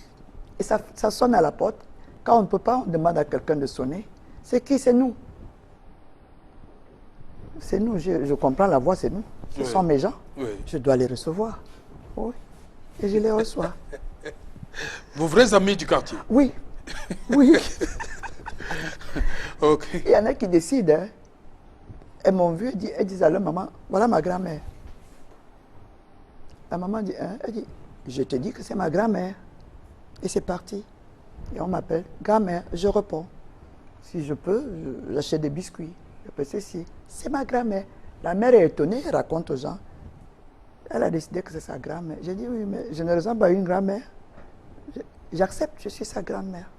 Et ça sonne à la porte. Quand on ne peut pas, on demande à quelqu'un de sonner. C'est qui? C'est nous. C'est nous. Je comprends la voix, c'est nous. Ce Oui. sont mes gens. Oui. Je dois les recevoir. Oui. Et je les reçois. Vos vrais amis du quartier. Oui. Oui. Ok. Il y en a qui décident. Hein. Elles m'ont vu, elles disent à leur maman, voilà ma grand-mère. La maman dit, hein? Elle dit, je te dis que c'est ma grand-mère. Et c'est parti. Et on m'appelle grand-mère, je réponds. Si je peux, j'achète des biscuits. Je peux ceci. C'est ma grand-mère. La mère est étonnée, elle raconte aux gens. Elle a décidé que c'est sa grand-mère. J'ai dit, oui, mais je ne ressemble pas à une grand-mère. J'accepte, je suis sa grand-mère.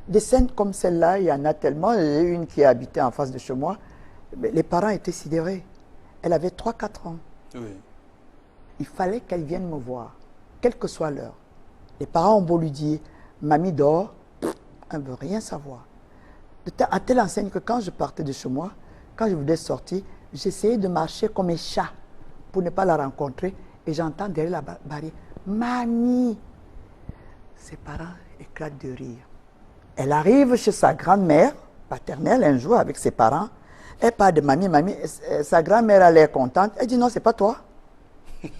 Des scènes comme celle-là, il y en a tellement. J'ai une qui habitait en face de chez moi. Les parents étaient sidérés. Elle avait 3-4 ans. Oui. Il fallait qu'elle vienne me voir, quelle que soit l'heure. Les parents ont beau lui dire, mamie dort, elle ne veut rien savoir. À telle enseigne que quand je partais de chez moi, quand je voulais sortir, j'essayais de marcher comme un chat pour ne pas la rencontrer. Et j'entends derrière la barrière, mamie. Ses parents éclatent de rire. Elle arrive chez sa grand-mère paternelle un jour avec ses parents. Elle parle de mamie, mamie. Sa grand-mère a l'air contente. Elle dit non, c'est pas toi.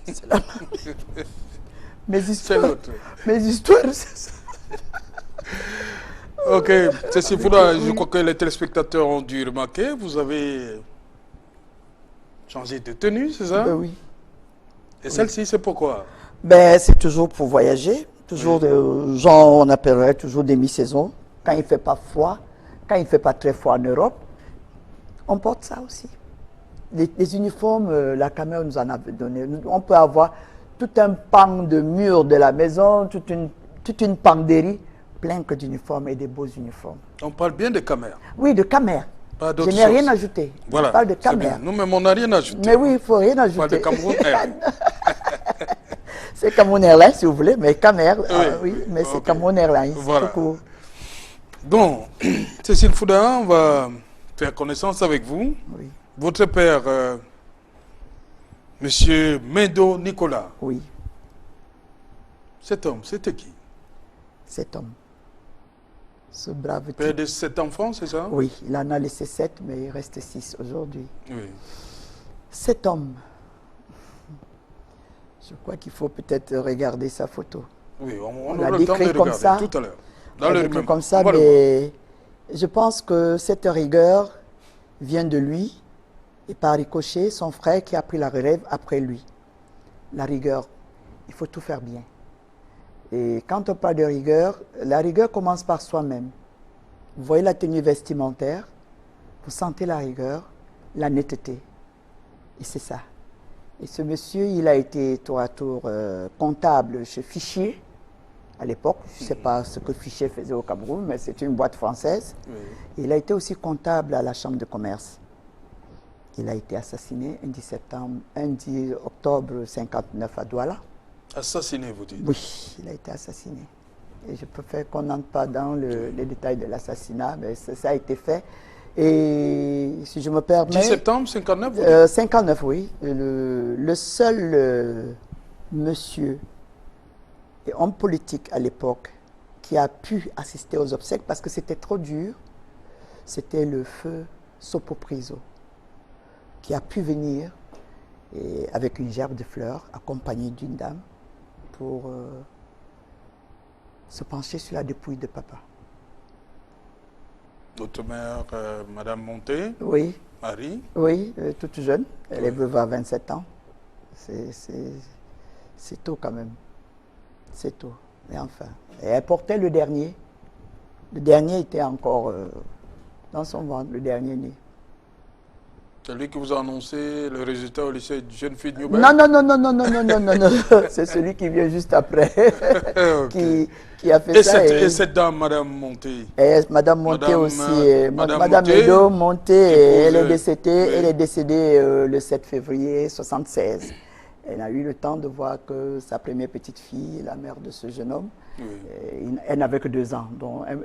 C'est la mamie. Mes histoires. Mes histoires, c'est ça. Ok, Cécile Fouda, je crois que les téléspectateurs ont dû remarquer. Vous avez changé de tenue, c'est ça? Oui. Et celle-ci, c'est pourquoi? Ben, c'est toujours pour voyager. Toujours, genre, on appellerait toujours demi-saison. Quand il ne fait pas froid, quand il ne fait pas très froid en Europe, on porte ça aussi. Les uniformes, la caméra nous en avait donné. On peut avoir tout un pan de mur de la maison, toute une panderie, plein que d'uniformes et des beaux uniformes. On parle bien de caméra. Oui, de caméra. Pas Je d'autre n'ai rien chose. ajouté. Voilà. On parle de C'est caméra. bien. Nous-mêmes, on n'a rien ajouté. Mais oui, il ne faut rien On parle de ajouter. Cameroun Air. C'est Cameroun Airlines, si vous voulez, mais caméra, oui, mais c'est Ok. Cameroun Airlines. Voilà. Tout court. Donc, Cécile Fouda, on va faire connaissance avec vous. Oui. Votre père, Monsieur Mendo Nicolas. Oui. Cet homme, c'était qui? Cet homme. Ce brave type. Père de 7 enfants, c'est ça? Oui, il en a laissé 7, mais il reste 6 aujourd'hui. Oui. Cet homme, je crois qu'il faut peut-être regarder sa photo. Oui, on l'a aura le temps de décrit comme regarder ça. tout à l'heure. On Dans l'a le décrit même. comme ça, On va le mais je pense que cette rigueur vient de lui et par ricochet, son frère qui a pris la relève après lui. La rigueur, il faut tout faire bien. Et quand on parle de rigueur, la rigueur commence par soi-même. Vous voyez la tenue vestimentaire, vous sentez la rigueur, la netteté. Et c'est ça. Et ce monsieur, il a été tour à tour comptable chez Fichier à l'époque. Je ne sais pas ce que Fichier faisait au Cameroun, mais c'est une boîte française. Oui. Il a été aussi comptable à la Chambre de commerce. Il a été assassiné un 10 octobre 1959 à Douala. Assassiné, vous dites? Oui, il a été assassiné. Et je préfère qu'on n'entre pas dans les détails de l'assassinat, mais ça a été fait. Et si je me permets... 10 septembre 59, vous dites? 59, oui. Le seul monsieur et homme politique à l'époque qui a pu assister aux obsèques, parce que c'était trop dur, c'était le feu Sopopriso, qui a pu venir et, avec une gerbe de fleurs, accompagné d'une dame, pour se pencher sur la dépouille de papa. Votre mère, Madame Monté? Oui. Marie? Oui, toute jeune. Elle est veuve à 27 ans. C'est tôt quand même. C'est tôt. Mais enfin. Et elle portait le dernier. Le dernier était encore dans son ventre, le dernier né. C'est lui qui vous a annoncé le résultat au lycée de jeune fille de Newbel? Non, non, non, non, non, non, non, non, non, non. C'est celui qui vient juste après, Okay. qui a fait ça. Et cette dame, Madame Monté? Et Madame Monté aussi. Madame Monté, Edo Monté, elle est décédée le 7 février 1976. Elle a eu le temps de voir que sa première petite fille, la mère de ce jeune homme, elle n'avait que 2 ans. Donc elle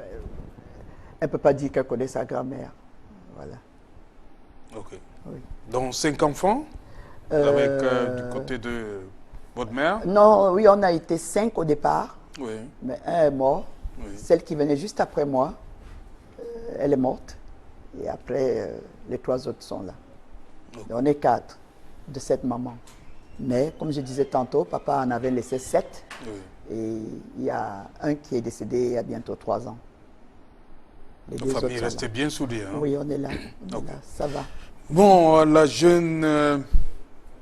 ne peut pas dire qu'elle connaît sa grand-mère. Voilà. Ok. Oui. Donc 5 enfants avec du côté de votre mère? Non, oui, on a été 5 au départ, Oui. mais un est mort. Oui. Celle qui venait juste après moi, elle est morte. Et après, les 3 autres sont là. Okay. On est 4 de cette maman. Mais comme je disais tantôt, papa en avait laissé 7. Oui. Et il y a un qui est décédé il y a bientôt 3 ans. Les La 2 famille autres sont restait là. bien soudée. Hein? Oui, on est là. On est Okay. là. Ça va. Bon, la jeune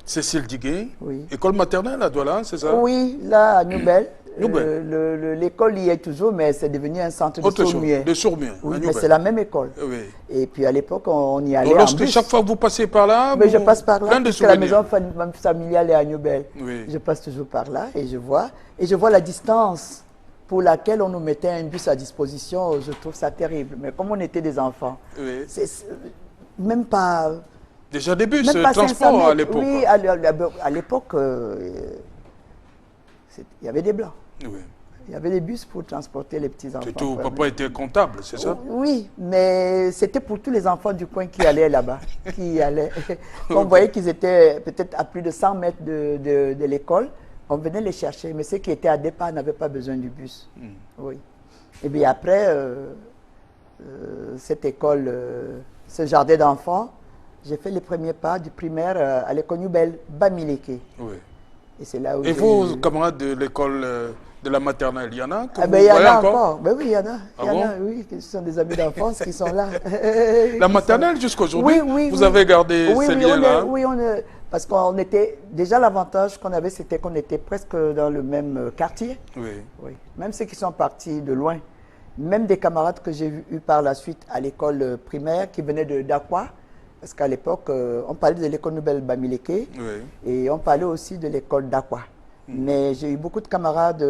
Cécile Diguet, Oui. école maternelle à Douala, c'est ça? Oui, là à Newbel. Newbel. L'école y est toujours, mais c'est devenu un centre de sourds-muets. De sourds-muets. Oui, mais c'est la même école. Oui. Et puis à l'époque, on y allait Donc, en lorsque bus. chaque fois que vous passez par là, Mais je passe par là, plein de parce que la souvenirs. maison familiale est à Newbel. Oui. Je passe toujours par là et je vois la distance pour laquelle on nous mettait un bus à disposition. Je trouve ça terrible. Mais comme on était des enfants, Oui. même pas... Déjà des bus, même pas 500 transport mètres. à l'époque. Oui, à l'époque, il y avait des blancs. Oui. Il y avait des bus pour transporter les petits-enfants. Surtout, papa était comptable, c'est ça? Oui, mais c'était pour tous les enfants du coin qui allaient là-bas. On voyait qu'ils étaient peut-être à plus de 100 mètres de l'école. On venait les chercher, mais ceux qui étaient à départ n'avaient pas besoin du bus. Oui. Et bien après, cette école, ce jardin d'enfants, j'ai fait les premiers pas du primaire à l'école Newbel, Bamileke. Oui. Et c'est là où et vos camarades de l'école de la maternelle, il y en a que vous ben, il y en voyez a encore? Ben oui, il y en a. Ah Il y en bon? a, oui, ce sont des amis d'enfance qui sont là. La maternelle jusqu'aujourd'hui? Oui, vous avez gardé ces liens-là? Oui, parce qu'on était... Déjà, l'avantage qu'on avait, c'était qu'on était presque dans le même quartier. Oui. Même ceux qui sont partis de loin. Même des camarades que j'ai eu par la suite à l'école primaire qui venaient de Dakwa. Parce qu'à l'époque, on parlait de l'école Newbel Bamileke et on parlait aussi de l'école Dakwa. Mais j'ai eu beaucoup de camarades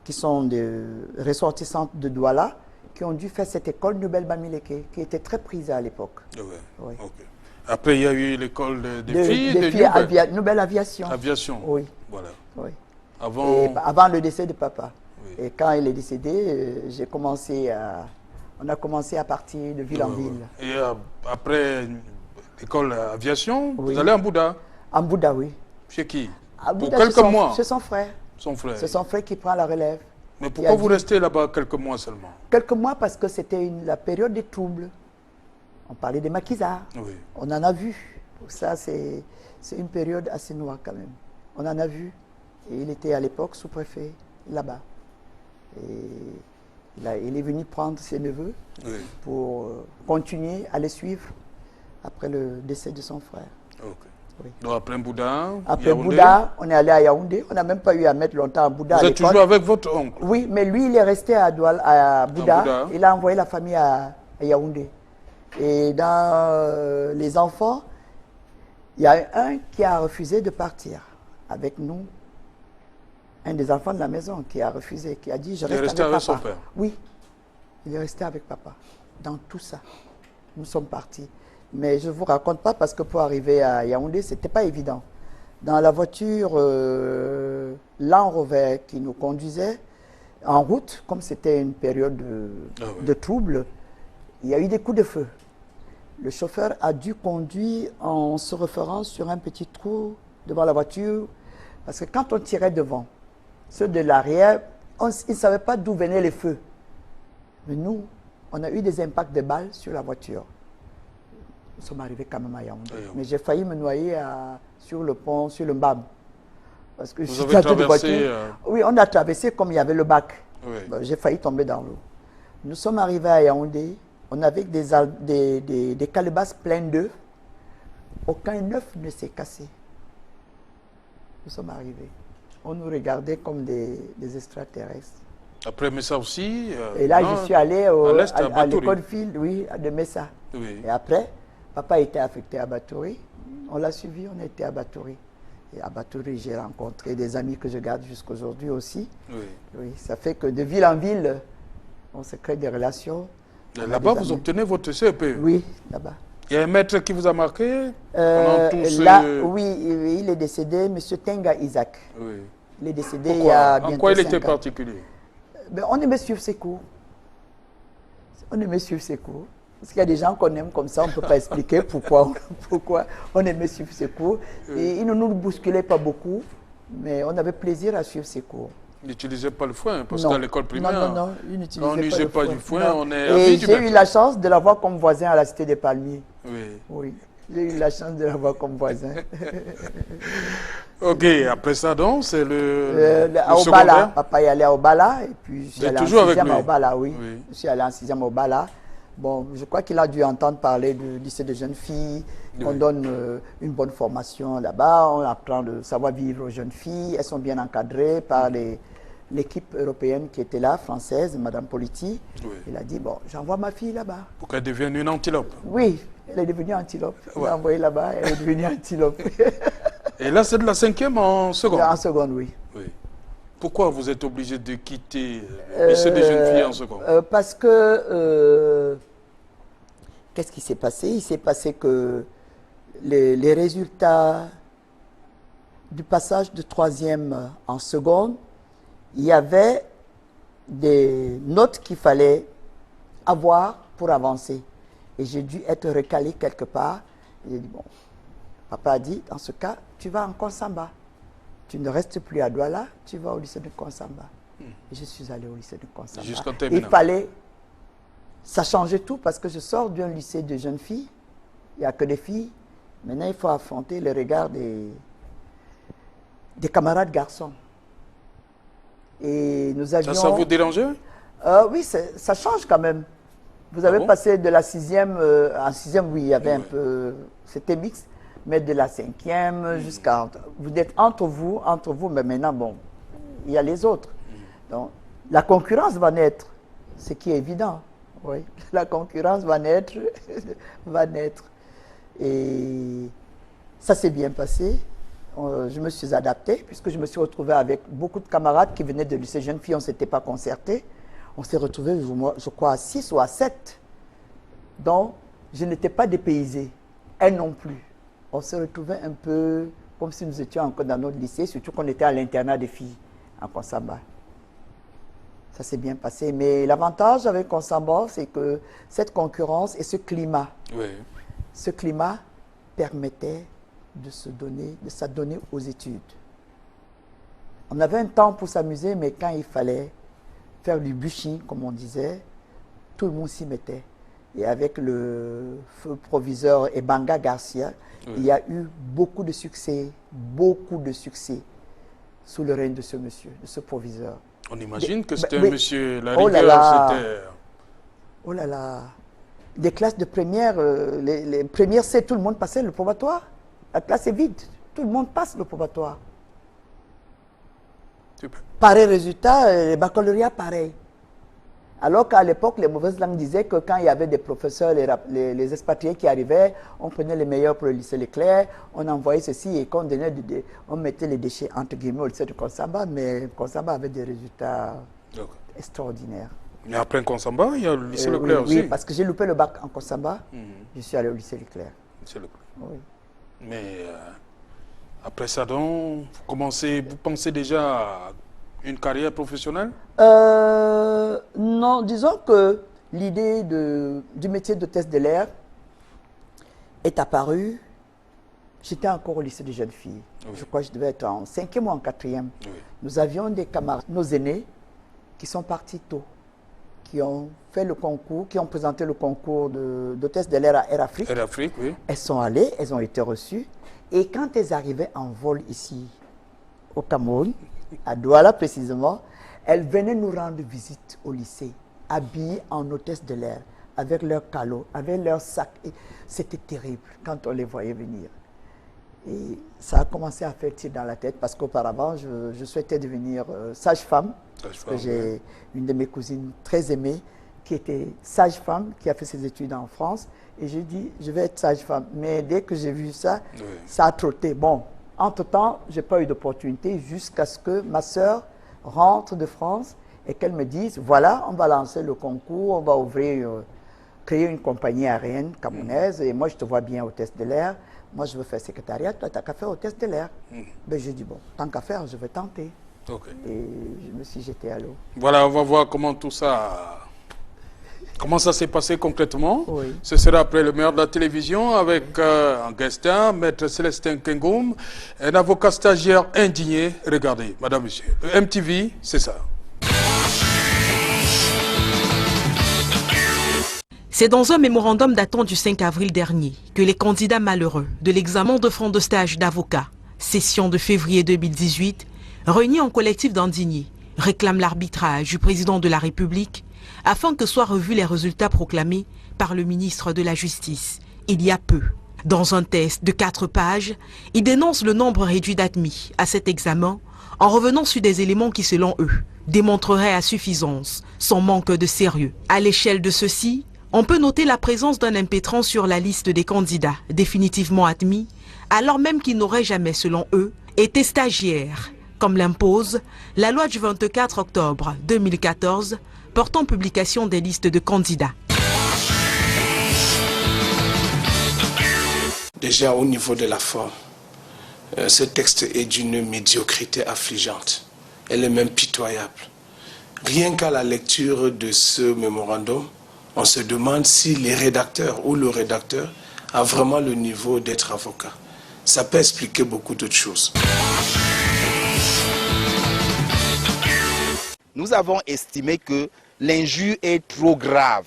qui sont des ressortissantes de Douala qui ont dû faire cette école Newbel Bamileke, qui était très prisée à l'époque. Oui. Okay. Après, il y a eu l'école des filles de Newbel Aviation. Aviation. Oui. Voilà. Oui. Avant le décès de papa. Oui. Et quand il est décédé, on a commencé à partir de ville en ville. Et après l'école aviation, oui. Vous allez en Bouddha? En Bouddha, oui. Chez qui? Pour quelques mois? C'est son frère. Son frère. C'est son frère qui prend la relève. Mais pourquoi vous restez là-bas quelques mois seulement? Quelques mois parce que c'était la période des troubles. On parlait des maquisards. Oui. On en a vu. Ça, c'est une période assez noire quand même. On en a vu. Et il était à l'époque sous-préfet là-bas. Et il est venu prendre ses neveux pour continuer à les suivre après le décès de son frère. Okay. Oui. Donc après Bouddha, après Bouddha, on est allé à Yaoundé. On n'a même pas eu à mettre longtemps à Bouddha. Vous êtes toujours avec votre oncle? Oui, mais lui, il est resté à Bouddha. Il a envoyé la famille à Yaoundé. Et dans les enfants, il y a un qui a refusé de partir avec nous. Un des enfants de la maison qui a refusé, qui a dit je reste avec papa. Son père. Oui, il est resté avec papa. Dans tout ça, nous sommes partis. Mais je ne vous raconte pas parce que pour arriver à Yaoundé, ce n'était pas évident. Dans la voiture Land Rover qui nous conduisait, en route, comme c'était une période de trouble, il y a eu des coups de feu. Le chauffeur a dû conduire en se référant sur un petit trou devant la voiture, parce que quand on tirait devant, ceux de l'arrière, ils ne savaient pas d'où venaient les feux. Mais nous, on a eu des impacts de balles sur la voiture. Nous sommes arrivés quand même à Yaoundé. Mais j'ai failli me noyer sur le pont, sur le Mbam. Parce que vous avez traversé Oui, on a traversé comme il y avait le bac. Oui. Bon, j'ai failli tomber dans l'eau. Nous sommes arrivés à Yaoundé. On avait des calebasses pleines d'œufs. Aucun œuf ne s'est cassé. Nous sommes arrivés. On nous regardait comme des extraterrestres. Après Messa aussi et là, je suis allé à l'école Field, de Messa. Oui. Et après, Papa était affecté à Batouri. On l'a suivi, on était à Batouri. Et à Batouri, j'ai rencontré des amis que je garde jusqu'aujourd'hui aussi. Oui. Oui, ça fait que de ville en ville, on se crée des relations. Là-bas, vous obtenez votre CEP? Oui, là-bas. Il y a un maître qui vous a marqué Là, oui, il est décédé, M. Tenga Isaac. Oui. Il est décédé Pourquoi? il y a bientôt En quoi il 5 était ans. particulier? Ben, on aimait suivre ses cours. On aimait suivre ses cours. Parce qu'il y a des gens qu'on aime comme ça, on ne peut pas expliquer pourquoi on aimait suivre ses cours. Et il ne nous bousculait pas beaucoup, mais on avait plaisir à suivre ses cours. Il n'utilisait pas le foin, parce Non. qu'à l'école primaire, Non, il n'utilisait quand on n'usait pas du foin, Non. on est Et ravis du j'ai eu maître. la chance de l'avoir comme voisin à la Cité des Palmiers. Oui. Oui, j'ai eu la chance de l'avoir comme voisin. Ok, après ça donc, c'est à Obala, secondaire. papa est allé à Obala, et puis je suis allé en toujours avec 6e lui? à Obala, oui. Oui. Je suis allé en 6e à Obala. Bon, je crois qu'il a dû entendre parler du lycée de jeunes filles. On donne une bonne formation là-bas, on apprend le savoir-vivre aux jeunes filles. Elles sont bien encadrées par l'équipe européenne qui était là, française, Madame Politi. Oui. Il a dit, bon, j'envoie ma fille là-bas. Pour qu'elle devienne une antilope. Oui, elle est devenue antilope. Je l'ai Ouais. envoyée là-bas, elle est devenue antilope. Et là, c'est de la 5e en seconde? En seconde, oui. Oui. Pourquoi vous êtes obligé de quitter le lycée des jeunes filles en seconde? Parce que, qu'est-ce qui s'est passé? Il s'est passé que les résultats du passage de 3e en seconde, il y avait des notes qu'il fallait avoir pour avancer. Et j'ai dû être recalé quelque part. J'ai dit, bon, papa a dit, dans ce cas, tu vas en Konsamba. Tu ne restes plus à Douala, tu vas au lycée de Konsamba. Et je suis allé au lycée de Konsamba. Jusqu'en Il terminale. fallait, ça changeait tout parce que je sors d'un lycée de jeunes filles, il n'y a que des filles. Maintenant, il faut affronter le regard des camarades garçons. Et nous avions... Ça vous dérangeait? Oui, ça change quand même. Vous avez passé de la 6e, en 6e, oui, il y avait un peu, c'était mixte, mais de la 5e jusqu'à... Vous êtes entre vous, mais maintenant, bon, il y a les autres. Donc, la concurrence va naître, ce qui est évident. Oui, la concurrence va naître, Et ça s'est bien passé. Je me suis adapté, puisque je me suis retrouvé avec beaucoup de camarades qui venaient de lycée jeunes filles, on ne s'était pas concerté. On s'est retrouvés, je crois, à 6 ou à 7. Donc, je n'étais pas dépaysé. Elle non plus. On se retrouvait un peu comme si nous étions encore dans notre lycée, surtout qu'on était à l'internat des filles, en Konsamba. Ça s'est bien passé. Mais l'avantage avec Konsamba, c'est que cette concurrence et ce climat permettait de s'adonner aux études. On avait un temps pour s'amuser, mais quand il fallait faire du bûching, comme on disait, tout le monde s'y mettait. Et avec le feu proviseur Ebanga Garcia, il y a eu beaucoup de succès sous le règne de ce monsieur, de ce proviseur. On imagine que c'était un monsieur, la oh là rigueur, là, c'était... oh là là, des classes de première, les premières C, tout le monde passait le probatoire. La classe est vide, tout le monde passe le probatoire. Super. Pareil résultat, le baccalauréat pareil. Alors qu'à l'époque, les mauvaises langues disaient que quand il y avait des professeurs, les expatriés qui arrivaient, on prenait les meilleurs pour le lycée Leclerc, on envoyait ceci et qu'on on mettait les déchets entre guillemets au lycée de Konsamba, mais Konsamba avait des résultats extraordinaires. Mais après Konsamba, il y a le lycée Leclerc aussi. Oui, parce que j'ai loupé le bac en Konsamba, je suis allé au lycée Leclerc. Oui. Mais après ça, donc, vous pensez déjà à une carrière professionnelle? Non, disons que l'idée du métier d'hôtesse de l'air est apparue. J'étais encore au lycée des jeunes filles. Oui. Je crois que je devais être en 5e ou en 4e. Oui. Nous avions des camarades, nos aînés, qui sont partis tôt, qui ont fait le concours, qui ont présenté le concours d'hôtesse de l'air à Air Afrique. Air Afrique, oui. Elles sont allées, elles ont été reçues. Et quand elles arrivaient en vol ici, au Cameroun, à Douala précisément, elles venaient nous rendre visite au lycée, habillées en hôtesse de l'air, avec leurs calots, avec leurs sacs. C'était terrible quand on les voyait venir. Et ça a commencé à faire tirer dans la tête parce qu'auparavant, je souhaitais devenir sage-femme. J'ai une de mes cousines très aimée, qui était sage-femme, qui a fait ses études en France. Et j'ai dit, je vais être sage-femme. Mais dès que j'ai vu ça, ça a trotté. Bon, entre-temps, je n'ai pas eu d'opportunité jusqu'à ce que ma sœur rentre de France et qu'elle me dise, voilà, on va lancer le concours, on va ouvrir, créer une compagnie aérienne camerounaise et moi, je te vois bien hôtesse de l'air. Moi, je veux faire secrétariat, toi, tu n'as qu'à faire hôtesse de l'air. Ben, j'ai dit, bon, tant qu'à faire, je vais tenter. Et je me suis jeté à l'eau. Voilà, on va voir comment tout ça... Comment ça s'est passé concrètement? Ce sera après le meilleur de la télévision avec un guest star, Maître Célestin Kengoum, un avocat stagiaire indigné. Regardez, madame, monsieur. MTV, c'est ça. C'est dans un mémorandum datant du 5 avril dernier que les candidats malheureux de l'examen de fonds de stage d'avocat, session de février 2018, réunis en collectif d'indignés, réclament l'arbitrage du président de la République afin que soient revus les résultats proclamés par le ministre de la Justice il y a peu. Dans un test de 4 pages, il dénonce le nombre réduit d'admis à cet examen en revenant sur des éléments qui, selon eux, démontreraient à suffisance son manque de sérieux. À l'échelle de ceci, on peut noter la présence d'un impétrant sur la liste des candidats définitivement admis, alors même qu'ils n'auraient jamais, selon eux, été stagiaires, comme l'impose la loi du 24 octobre 2014 portant publication des listes de candidats. Déjà au niveau de la forme, ce texte est d'une médiocrité affligeante. Elle est même pitoyable. Rien qu'à la lecture de ce mémorandum, on se demande si les rédacteurs ou le rédacteur a vraiment le niveau d'être avocat. Ça peut expliquer beaucoup d'autres choses. Nous avons estimé que l'injure est trop grave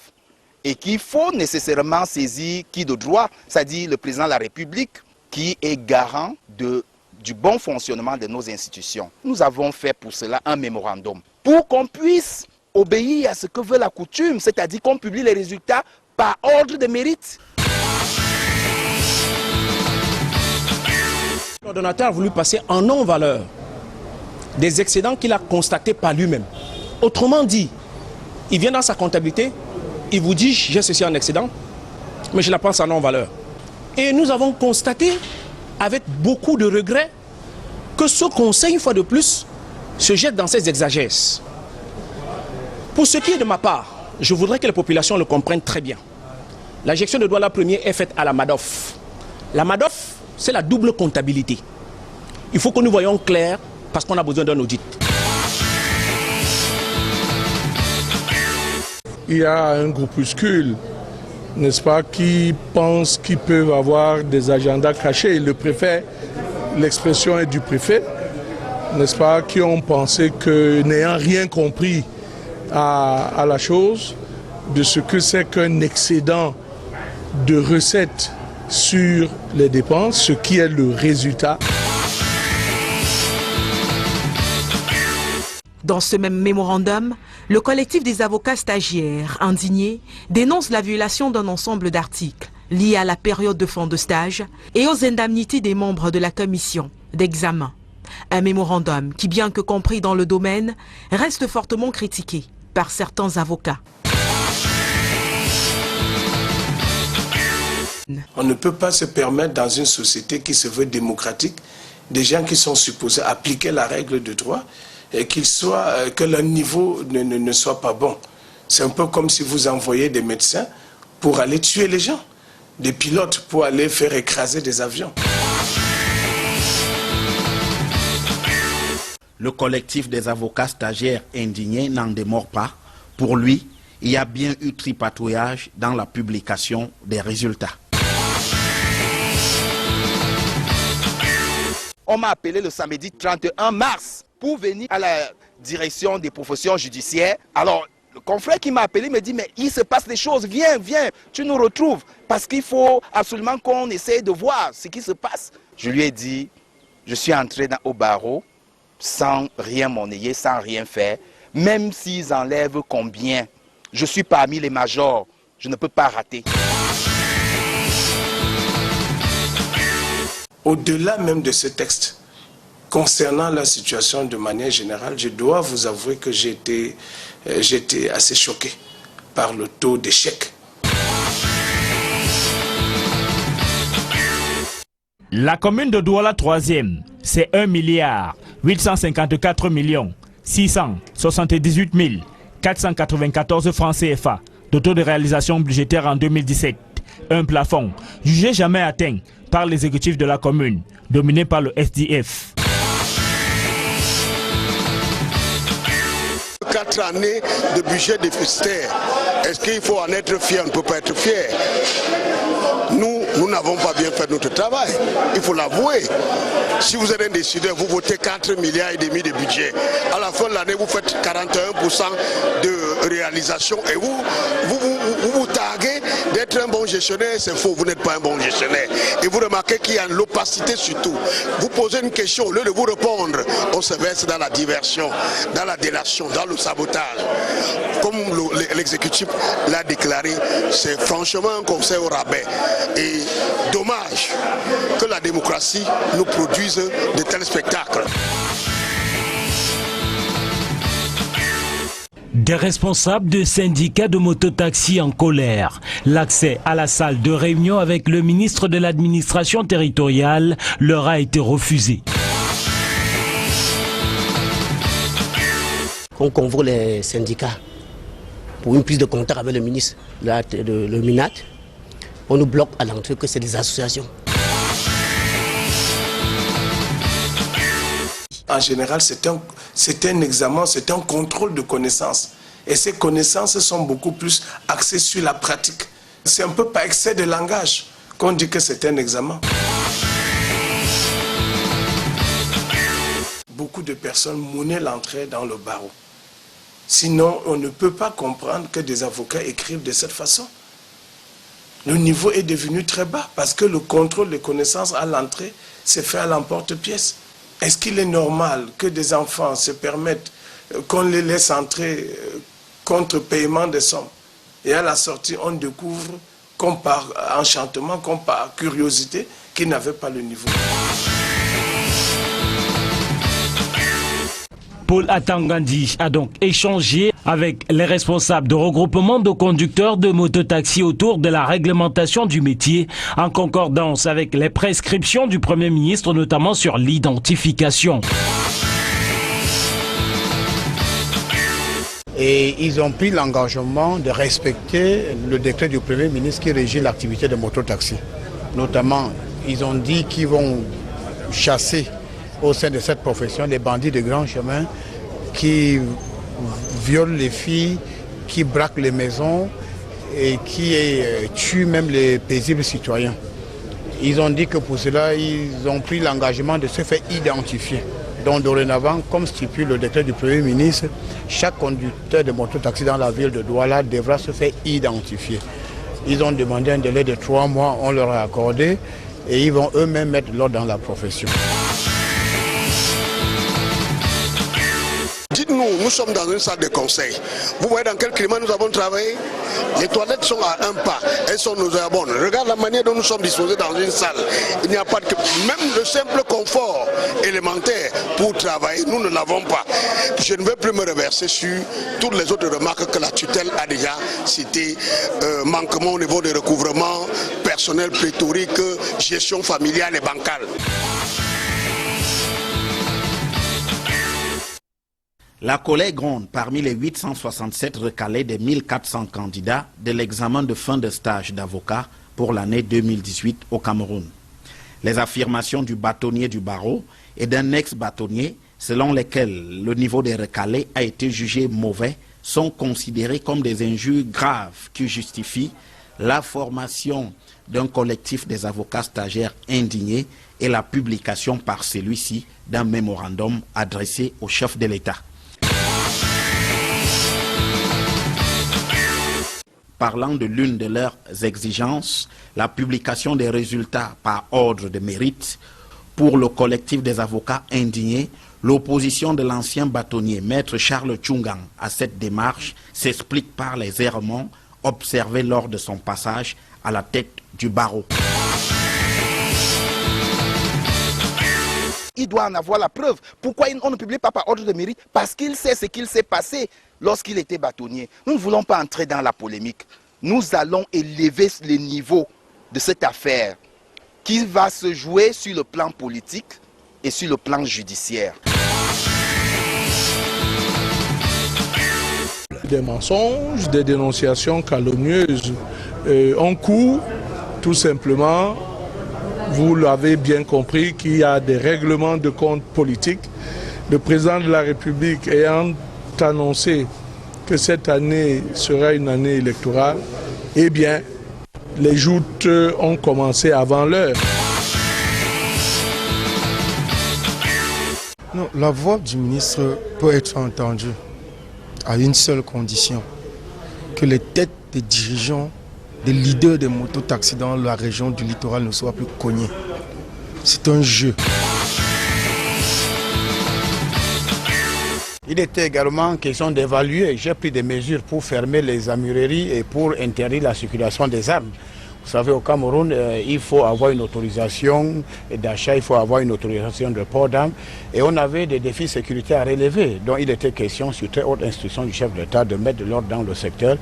et qu'il faut nécessairement saisir qui de droit, c'est-à-dire le président de la République, qui est garant du bon fonctionnement de nos institutions. Nous avons fait pour cela un mémorandum pour qu'on puisse obéir à ce que veut la coutume, c'est-à-dire qu'on publie les résultats par ordre de mérite. L'ordonnateur a voulu passer en non-valeur des excédents qu'il a constatés par lui-même. Autrement dit, il vient dans sa comptabilité, il vous dit j'ai ceci en excédent, mais je la pense en non-valeur. Et nous avons constaté avec beaucoup de regrets que ce conseil, une fois de plus, se jette dans ces exagèses. Pour ce qui est de ma part, je voudrais que les populations le comprennent très bien. La gestion de douane première est faite à la MADOF. La MADOF, c'est la double comptabilité. Il faut que nous voyons clair parce qu'on a besoin d'un audit. Il y a un groupuscule, n'est-ce pas, qui pense qu'ils peuvent avoir des agendas cachés. Le préfet, l'expression est du préfet, n'est-ce pas, qui ont pensé que, n'ayant rien compris à la chose, de ce que c'est qu'un excédent de recettes sur les dépenses, ce qui est le résultat. Dans ce même mémorandum, le collectif des avocats stagiaires indignés dénonce la violation d'un ensemble d'articles liés à la période de fin de stage et aux indemnités des membres de la commission d'examen. Un mémorandum qui, bien que compris dans le domaine, reste fortement critiqué par certains avocats. On ne peut pas se permettre dans une société qui se veut démocratique, des gens qui sont supposés appliquer la règle de droit et que leur niveau ne soit pas bon. C'est un peu comme si vous envoyez des médecins pour aller tuer les gens, des pilotes pour aller faire écraser des avions. Le collectif des avocats stagiaires indignés n'en démord pas. Pour lui, il y a bien eu tripatouillage dans la publication des résultats. On m'a appelé le samedi 31 mars pour venir à la direction des professions judiciaires. Alors, le confrère qui m'a appelé me dit, mais il se passe des choses, viens, tu nous retrouves. Parce qu'il faut absolument qu'on essaye de voir ce qui se passe. Je lui ai dit, je suis entré au barreau sans rien monnayer, sans rien faire. Même s'ils enlèvent combien, je suis parmi les majors, je ne peux pas rater. Au-delà même de ce texte, concernant la situation de manière générale, je dois vous avouer que j'étais assez choqué par le taux d'échec. La commune de Douala 3e, c'est 1 milliard 854 millions 678 494 francs CFA de taux de réalisation budgétaire en 2017. Un plafond jugé jamais atteint par l'exécutif de la commune, dominé par le SDF. 4 années de budget déficitaire. Est-ce qu'il faut en être fier? On ne peut pas être fier. Nous n'avons pas bien fait notre travail. Il faut l'avouer. Si vous êtes un décideur, vous votez 4,5 milliards de budget. À la fin de l'année, vous faites 41% de réalisation et vous taguez d'être un bon gestionnaire. C'est faux, vous n'êtes pas un bon gestionnaire. Et vous remarquez qu'il y a l'opacité surtout. Vous posez une question, au lieu de vous répondre, on se verse dans la diversion, dans la délation, dans le sabotage. Comme l'exécutif l'a déclaré, c'est franchement un conseil au rabais. Et dommage que la démocratie nous produise de tels spectacles. Des responsables de syndicats de mototaxi en colère. L'accès à la salle de réunion avec le ministre de l'administration territoriale leur a été refusé. On convoque les syndicats pour une prise de contact avec le ministre, le MINAT. On nous bloque à l'entrée que c'est des associations. En général, c'est un examen, c'est un contrôle de connaissances. Et ces connaissances sont beaucoup plus axées sur la pratique. C'est un peu par excès de langage qu'on dit que c'est un examen. Beaucoup de personnes monnaient l'entrée dans le barreau. Sinon, on ne peut pas comprendre que des avocats écrivent de cette façon. Le niveau est devenu très bas parce que le contrôle des connaissances à l'entrée s'est fait à l'emporte-pièce. Est-ce qu'il est normal que des enfants se permettent qu'on les laisse entrer contre paiement des sommes et à la sortie on découvre comme par enchantement, comme par curiosité, qu'ils n'avaient pas le niveau? Paul Atangandi a donc échangé avec les responsables de regroupement de conducteurs de mototaxi autour de la réglementation du métier, en concordance avec les prescriptions du Premier ministre, notamment sur l'identification. Et ils ont pris l'engagement de respecter le décret du Premier ministre qui régit l'activité de mototaxi. Notamment, ils ont dit qu'ils vont chasser au sein de cette profession les bandits de grand chemin qui violent les filles, qui braquent les maisons et qui tuent même les paisibles citoyens. Ils ont dit que pour cela, ils ont pris l'engagement de se faire identifier. Donc dorénavant, comme stipule le décret du Premier ministre, chaque conducteur de mototaxi dans la ville de Douala devra se faire identifier. Ils ont demandé un délai de 3 mois, on leur a accordé et ils vont eux-mêmes mettre l'ordre dans la profession. Dites-nous, nous sommes dans une salle de conseil. Vous voyez dans quel climat nous avons travaillé? Les toilettes sont à un pas, elles sont nauséabondes. Regarde la manière dont nous sommes disposés dans une salle. Il n'y a pas de... Même le simple confort élémentaire pour travailler, nous ne l'avons pas. Je ne vais plus me reverser sur toutes les autres remarques que la tutelle a déjà citées. Manquement au niveau des recouvrements, personnel pléthorique, gestion familiale et bancale. La colère gronde parmi les 867 recalés des 1400 candidats de l'examen de fin de stage d'avocat pour l'année 2018 au Cameroun. Les affirmations du bâtonnier du barreau et d'un ex-bâtonnier selon lesquelles le niveau des recalés a été jugé mauvais sont considérées comme des injures graves qui justifient la formation d'un collectif des avocats stagiaires indignés et la publication par celui-ci d'un mémorandum adressé au chef de l'État. Parlant de l'une de leurs exigences, la publication des résultats par ordre de mérite, pour le collectif des avocats indignés, l'opposition de l'ancien bâtonnier, maître Charles Tchungang, à cette démarche s'explique par les errements observés lors de son passage à la tête du barreau. Il doit en avoir la preuve. Pourquoi on ne publie pas par ordre de mérite? Parce qu'il sait ce qu'il s'est passé lorsqu'il était bâtonnier. Nous ne voulons pas entrer dans la polémique. Nous allons élever les niveaux de cette affaire qui va se jouer sur le plan politique et sur le plan judiciaire. Des mensonges, des dénonciations calomnieuses en cours, tout simplement. Vous l'avez bien compris qu'il y a des règlements de compte politiques. Le président de la République ayant annoncé que cette année sera une année électorale, eh bien, les joutes ont commencé avant l'heure. Non, la voix du ministre peut être entendue à une seule condition, que les têtes des dirigeants, des leaders des mototaxis dans la région du littoral ne soient plus cognés. C'est un jeu. Il était également question d'évaluer, j'ai pris des mesures pour fermer les amureries et pour interdire la circulation des armes. Vous savez, au Cameroun, il faut avoir une autorisation d'achat, il faut avoir une autorisation de port d'armes. Et on avait des défis sécuritaires à relever. Donc il était question, sur très haute instruction du chef de l'État, de mettre de l'ordre dans le secteur.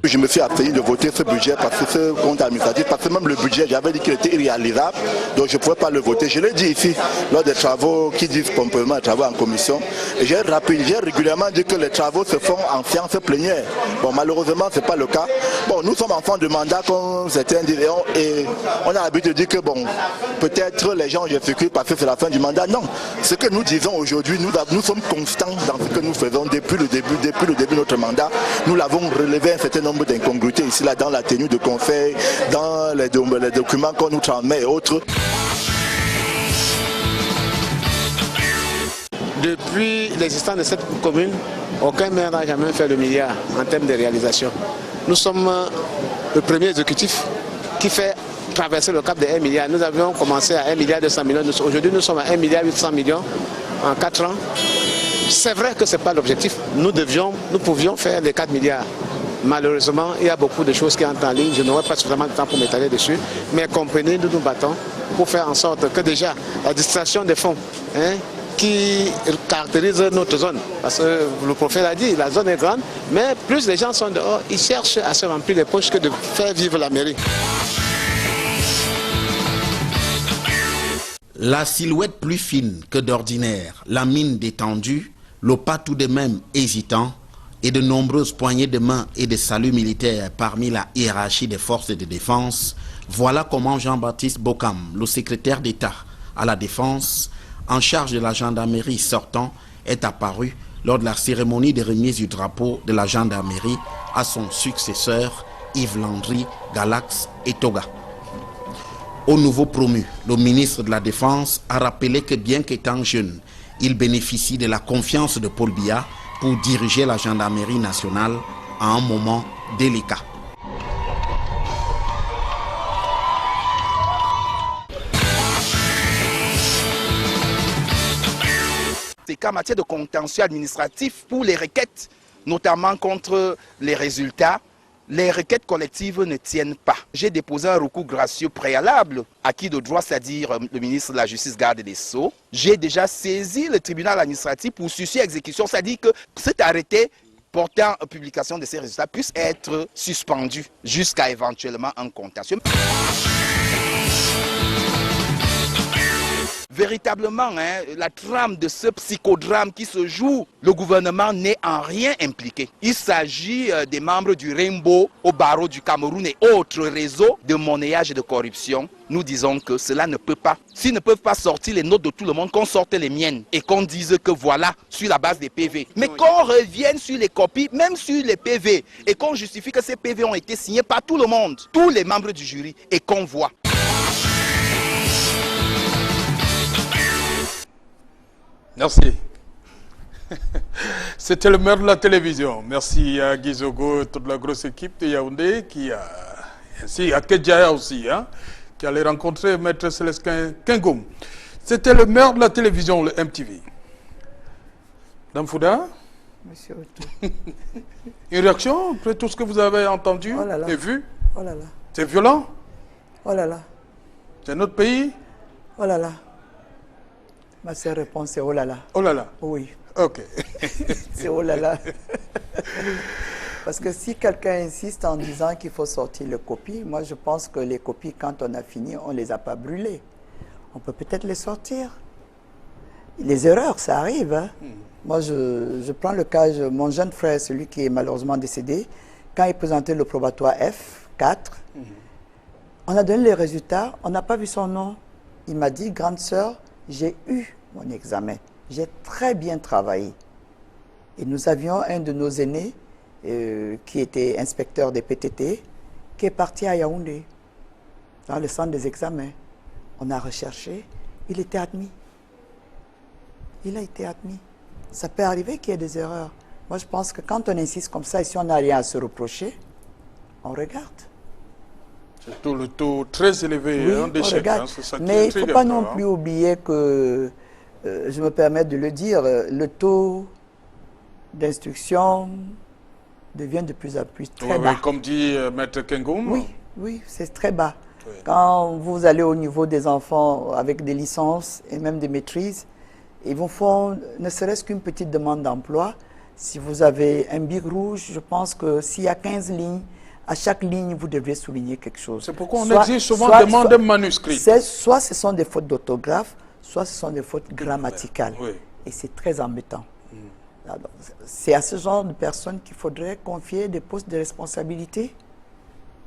Je me suis abstenu de voter ce budget parce que ce compte administratif, parce que même le budget, j'avais dit qu'il était irréalisable, donc je ne pouvais pas le voter. Je l'ai dit ici, lors des travaux qui disent pompément les travaux en commission. Et j'ai régulièrement dit que les travaux se font en séance plénière. Bon, malheureusement, ce n'est pas le cas. Bon, nous sommes en fin de mandat, comme certains disent, et on a l'habitude de dire que, bon, peut-être les gens gesticulent parce que c'est la fin du mandat. Non, ce que nous disons aujourd'hui, nous sommes constants dans ce que nous faisons depuis le début de notre mandat. Nous l'avons relevé un certain nombre d'incongruités ici, là, dans la tenue de conseil, dans les documents qu'on nous transmet et autres. Depuis l'existence de cette commune, aucun maire n'a jamais fait le milliard en termes de réalisation. Nous sommes le premier exécutif qui fait traverser le cap de 1 milliard. Nous avions commencé à 1 milliard 200 millions. Aujourd'hui, nous sommes à 1 milliard 800 millions en 4 ans. C'est vrai que ce n'est pas l'objectif. Nous pouvions faire les 4 milliards. Malheureusement, il y a beaucoup de choses qui entrent en ligne. Je n'aurai pas suffisamment de temps pour m'étaler dessus. Mais comprenez, nous nous battons pour faire en sorte que déjà la distribution des fonds qui caractérise notre zone, parce que le prophète a dit, la zone est grande, mais plus les gens sont dehors, ils cherchent à se remplir les poches que de faire vivre la mairie. La silhouette plus fine que d'ordinaire, la mine détendue, le pas tout de même hésitant, et de nombreuses poignées de main et de saluts militaires parmi la hiérarchie des forces de défense, voilà comment Jean-Baptiste Bokam, le secrétaire d'État à la Défense, en charge de la gendarmerie sortant, est apparu lors de la cérémonie de remise du drapeau de la gendarmerie à son successeur Yves Landry, Galax et Toga. Au nouveau promu, le ministre de la Défense a rappelé que bien qu'étant jeune, il bénéficie de la confiance de Paul Biya pour diriger la gendarmerie nationale à un moment délicat. C'est qu'en matière de contentieux administratif pour les requêtes, notamment contre les résultats, les requêtes collectives ne tiennent pas. J'ai déposé un recours gracieux préalable, acquis de droit, c'est-à-dire le ministre de la Justice, garde des Sceaux. J'ai déjà saisi le tribunal administratif pour sursis exécution, c'est-à-dire que cet arrêté portant publication de ces résultats puisse être suspendu jusqu'à éventuellement un contentieux. Véritablement, la trame de ce psychodrame qui se joue, le gouvernement n'est en rien impliqué. Il s'agit des membres du Rainbow au barreau du Cameroun et autres réseaux de monnayage et de corruption. Nous disons que cela ne peut pas. S'ils ne peuvent pas sortir les notes de tout le monde, qu'on sorte les miennes et qu'on dise que voilà, sur la base des PV. Mais qu'on revienne sur les copies, même sur les PV, et qu'on justifie que ces PV ont été signés par tout le monde, tous les membres du jury, et qu'on voit. Merci. C'était le maire de la télévision. Merci à Gizogo et toute la grosse équipe de Yaoundé ainsi à Kedjaya aussi, qui allait rencontrer Maître Célestin Kengoum. C'était le maire de la télévision, le MTV. Dame Fouda, Monsieur une réaction après tout ce que vous avez entendu et vu? Oh là là. C'est violent? Oh là là. C'est notre pays? Oh là là. Ma seule réponse, c'est oh là là. Oh là là. Oui. Ok. C'est oh là là. Parce que si quelqu'un insiste en disant qu'il faut sortir les copies, moi je pense que les copies, quand on a fini, on ne les a pas brûlées. On peut peut-être les sortir. Les erreurs, ça arrive. Hein. Moi, je prends le cas, mon jeune frère, celui qui est malheureusement décédé, quand il présentait le probatoire F4, on a donné les résultats, on n'a pas vu son nom. Il m'a dit, grande sœur, j'ai eu mon examen. J'ai très bien travaillé. Et nous avions un de nos aînés, qui était inspecteur des PTT, qui est parti à Yaoundé, dans le centre des examens. On a recherché, il était admis. Il a été admis. Ça peut arriver qu'il y ait des erreurs. Moi, je pense que quand on insiste comme ça, et si on n'a rien à se reprocher, on regarde. C'est le taux très élevé Oui, d'échec. Hein, mais il ne faut pas non plus oublier que, je me permets de le dire, le taux d'instruction devient de plus en plus très bas. Oui, comme dit Maître Kengoum. Oui, oui, c'est très bas. Oui. Quand vous allez au niveau des enfants avec des licences et même des maîtrises, ils vous font ne serait-ce qu'une petite demande d'emploi. Si vous avez un bic rouge, je pense que s'il y a 15 lignes, à chaque ligne, vous devez souligner quelque chose. C'est pourquoi on exige souvent demande de manuscrit. Soit ce sont des fautes d'orthographe, soit ce sont des fautes grammaticales. Oui. Et c'est très embêtant. C'est à ce genre de personnes qu'il faudrait confier des postes de responsabilité.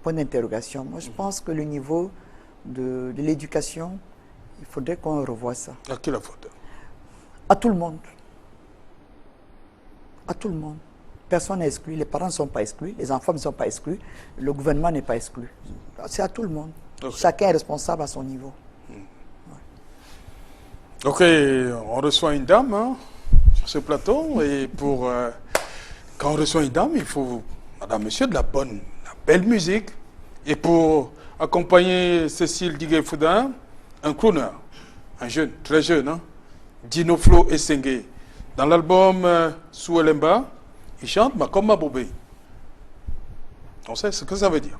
Point d'interrogation. Moi, je pense que le niveau de l'éducation, il faudrait qu'on revoie ça. À qui la faute? À tout le monde. À tout le monde. Personne n'est exclu. Les parents ne sont pas exclus. Les enfants ne sont pas exclus. Le gouvernement n'est pas exclu. C'est à tout le monde. Okay. Chacun est responsable à son niveau. Ok, on reçoit une dame hein, sur ce plateau. Et pour quand on reçoit une dame, il faut, madame, monsieur, de la belle musique. Et pour accompagner Cécile Digué-Foudin, un crooner, un jeune, très jeune, hein, Dino Flo Essengue. Dans l'album Souelemba, il chante Makoma Bobé. On sait ce que ça veut dire,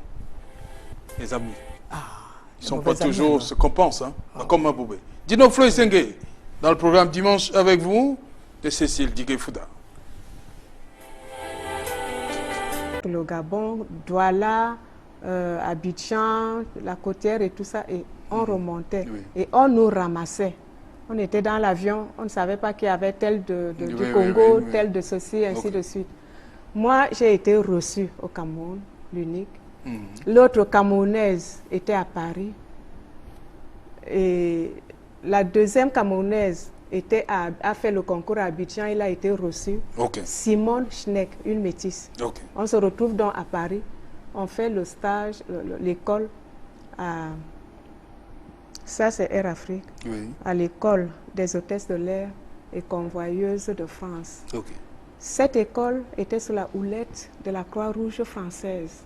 les amis. Ils ne sont pas toujours ce qu'on pense, hein. Makoma Bobé. Dino Flo Essengue, dans le programme Dimanche avec vous, de Cécile Digué-Foudin. Le Gabon, Douala, Abidjan, la côtière et tout ça, et on remontait. Oui. Et on nous ramassait. On était dans l'avion, on ne savait pas qu'il y avait tel du Congo, tel de ceci, ainsi de suite. Moi, j'ai été reçue au Cameroun, l'unique. L'autre Camerounaise était à Paris. Et la deuxième Camerounaise a fait le concours à Abidjan, il a été reçu. Simone Schneck, une métisse. On se retrouve donc à Paris. On fait le stage, l'école à... Ça, c'est Air Afrique, à l'école des hôtesses de l'air et convoyeuses de France. Cette école était sous la houlette de la Croix-Rouge française.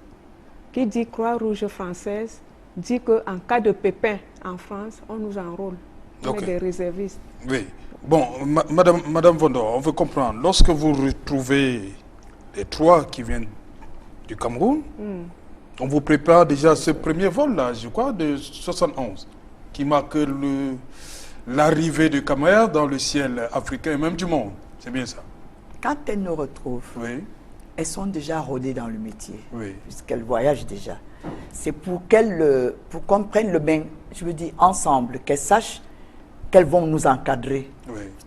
Qui dit Croix-Rouge française dit qu'en cas de pépin en France, on nous enrôle. On est des réservistes. Oui. Bon, Madame Vondor, on veut comprendre. Lorsque vous retrouvez les trois qui viennent du Cameroun, on vous prépare déjà ce premier vol-là, je crois, de 71. Qui marque l'arrivée du Cameroun dans le ciel africain et même du monde. C'est bien ça. Quand elles nous retrouvent, elles sont déjà rodées dans le métier, puisqu'elles voyagent déjà. C'est pour qu'on prenne le bain, je veux dire, ensemble, qu'elles sachent qu'elles vont nous encadrer.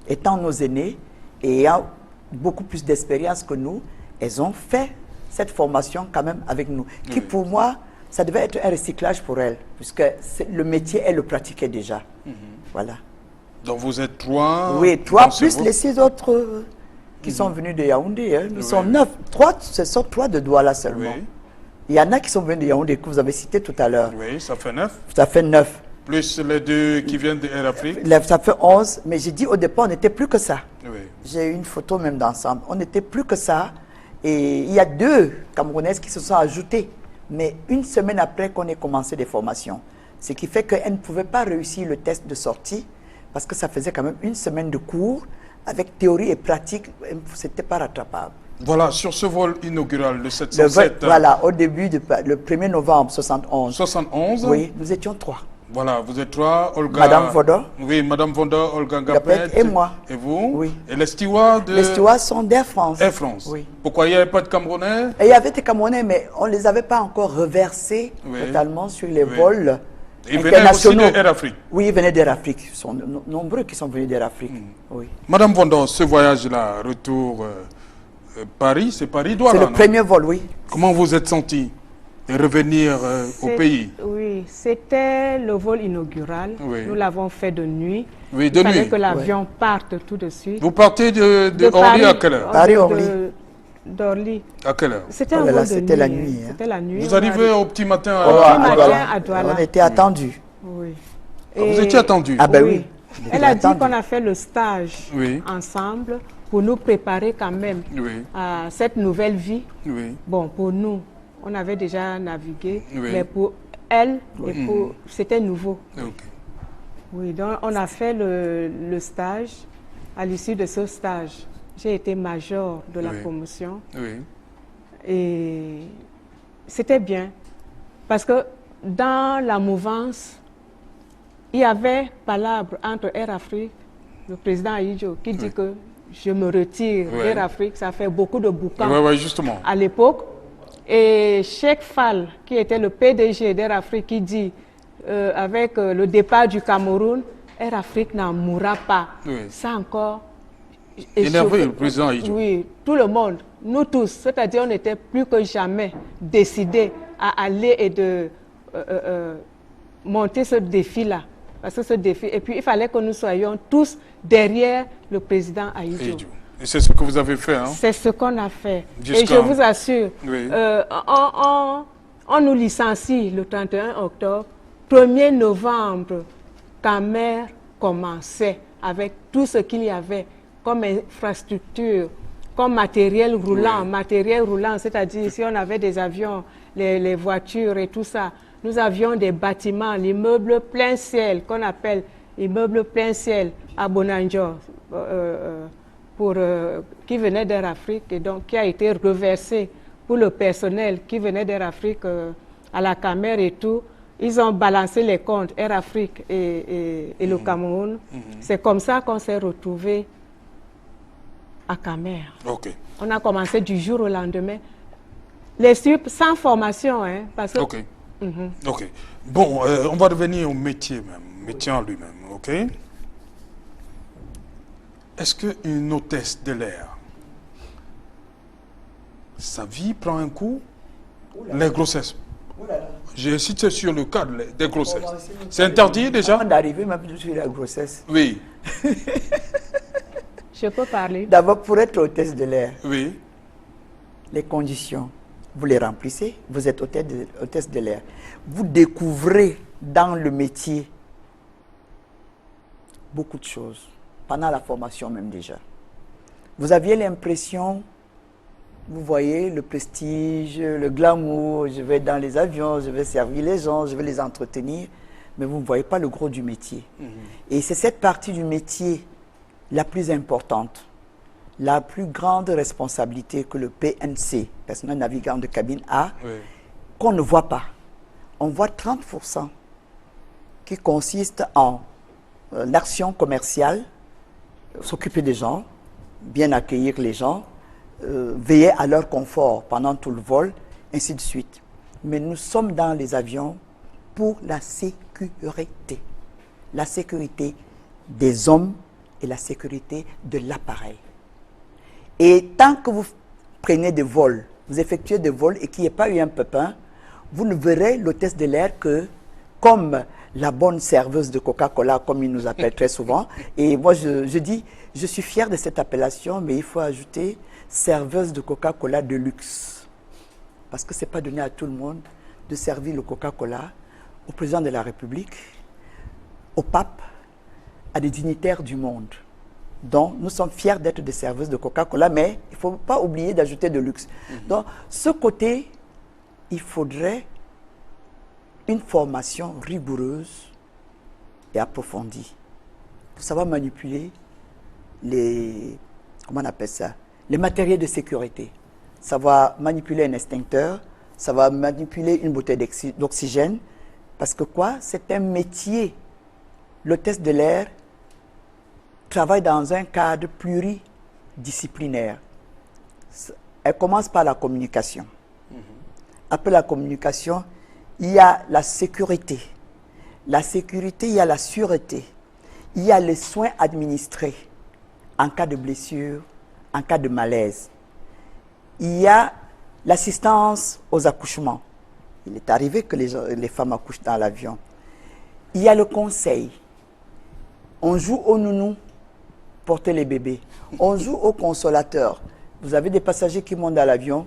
Étant nos aînés et ayant beaucoup plus d'expérience que nous, elles ont fait cette formation quand même avec nous, qui pour moi, ça devait être un recyclage pour elles, puisque le métier, elles le pratiquaient déjà. Voilà. Donc vous êtes trois? Oui, trois plus les 6 autres qui sont venus de Yaoundé. Hein. Nous sommes 9. Ce sont 3 de Douala seulement. Il y en a qui sont venus de Yaoundé, que vous avez cité tout à l'heure. Oui, ça fait 9. Ça fait 9. Plus les 2 qui viennent de Air Afrique. Ça fait 11, mais j'ai dit au départ, on n'était plus que ça. J'ai une photo même d'ensemble. On n'était plus que ça. Et il y a 2 Camerounaises qui se sont ajoutées. Mais une semaine après qu'on ait commencé des formations. Ce qui fait qu'elles ne pouvaient pas réussir le test de sortie parce que ça faisait quand même une semaine de cours avec théorie et pratique. Ce n'était pas rattrapable. Voilà, sur ce vol inaugural, le 707. Voilà, au début, le 1er novembre 71. 71. Oui, nous étions 3. Voilà, vous êtes trois, Olga... Madame Vondo. Oui, Madame Vondo, Olga Gapet. Et moi. Et vous? Oui. Et les stewards Les stewards sont d'Air France. Air France. Oui. Pourquoi il n'y avait pas de Camerounais? Et il y avait des Camerounais, mais on ne les avait pas encore reversés totalement sur les vols Ils venaient aussi d'Air Afrique? Oui, ils venaient d'Air Afrique. Ils sont nombreux qui sont venus d'Air Afrique. Oui. Madame Vondo, ce voyage-là, retour Paris, c'est Paris-Douala, c'est le premier vol, oui. Comment vous êtes senti de revenir au pays? Oui, c'était le vol inaugural. Oui. Nous l'avons fait de nuit. Oui, de Il fallait nuit. que l'avion parte tout de suite. Vous partez de Paris, Orly à quelle heure? Paris-Orly. D'Orly. À quelle heure? C'était un vol de nuit. C'était la nuit. C'était la nuit. Vous arrivez au petit matin à Douala. On était attendus. Oui. Vous étiez attendus? Ah ben oui. Elle a dit qu'on a fait le stage ensemble pour nous préparer quand même à cette nouvelle vie. Oui. Bon, pour nous, on avait déjà navigué, mais pour elle, c'était nouveau. Oui, donc on a fait le stage. À l'issue de ce stage, j'ai été major de la promotion. Et c'était bien, parce que dans la mouvance, il y avait palabre entre Air Afrique, le président Ahidjo, qui dit que je me retire d'Air Afrique. Ça fait beaucoup de bouquins justement. À l'époque. Et Cheikh Fall, qui était le PDG d'Air Afrique, qui dit, avec le départ du Cameroun, Air Afrique n'en mourra pas. Ça encore... Énervé, le président Ahidjo. Oui, tout le monde, nous tous, c'est-à-dire on était plus que jamais décidés à aller et de monter ce défi-là. Parce que ce défi, et puis il fallait que nous soyons tous derrière le président Ahidjo. Et c'est ce que vous avez fait, hein? C'est ce qu'on a fait. Et je vous assure, on nous licencie le 31 octobre. 1er novembre, Camer commençait avec tout ce qu'il y avait comme infrastructure, comme matériel roulant, c'est-à-dire si on avait des avions, les voitures et tout ça. Nous avions des bâtiments, l'immeuble plein ciel, qu'on appelle immeuble plein ciel à Bonanjo, qui venait d'Air Afrique et donc qui a été reversé pour le personnel qui venait d'Air Afrique à la Camer et tout. Ils ont balancé les comptes, Air Afrique et le Cameroun. C'est comme ça qu'on s'est retrouvés à Camer. On a commencé du jour au lendemain. Les SUP sans formation, hein, parce que... Ok. Bon, on va revenir au métier même, métier en lui-même, ok? Est-ce qu'une hôtesse de l'air, sa vie prend un coup? Les grossesses. J'ai cité sur le cadre des grossesses. C'est interdit déjà? Avant d'arriver même sur la grossesse. Oui. Je peux parler? D'abord, pour être hôtesse de l'air, les conditions, vous les remplissez, vous êtes hôtesse de l'air. Vous découvrez dans le métier beaucoup de choses, pendant la formation même déjà. Vous aviez l'impression, vous voyez, le prestige, le glamour, je vais dans les avions, je vais servir les gens, je vais les entretenir, mais vous ne voyez pas le gros du métier. Et c'est cette partie du métier la plus importante, la plus grande responsabilité que le PNC, personnel navigant de cabine, a, qu'on ne voit pas. On voit 30% qui consiste en l'action commerciale, s'occuper des gens, bien accueillir les gens, veiller à leur confort pendant tout le vol, ainsi de suite. Mais nous sommes dans les avions pour la sécurité. La sécurité des hommes et la sécurité de l'appareil. Et tant que vous prenez des vols, vous effectuez des vols et qu'il n'y ait pas eu un pépin, vous ne verrez l'hôtesse de l'air que comme la bonne serveuse de Coca-Cola, comme ils nous appellent très souvent. Et moi, je dis, je suis fier de cette appellation, mais il faut ajouter serveuse de Coca-Cola de luxe. Parce que ce n'est pas donné à tout le monde de servir le Coca-Cola au président de la République, au pape, à des dignitaires du monde. Donc, nous sommes fiers d'être des serveuses de Coca-Cola, mais il ne faut pas oublier d'ajouter de luxe. Donc, ce côté, il faudrait une formation rigoureuse et approfondie pour savoir manipuler les, comment on appelle ça, les matériels de sécurité, savoir manipuler un extincteur, savoir manipuler une bouteille d'oxygène, Parce que quoi? C'est un métier. L'hôtesse de l'air travaille dans un cadre pluridisciplinaire. Elle commence par la communication. Après la communication, il y a la sécurité. La sécurité, il y a la sûreté. Il y a les soins administrés en cas de blessure, en cas de malaise. Il y a l'assistance aux accouchements. Il est arrivé que les femmes accouchent dans l'avion. Il y a le conseil. On joue au nounou, porter les bébés. On joue au consolateur. Vous avez des passagers qui montent dans l'avion,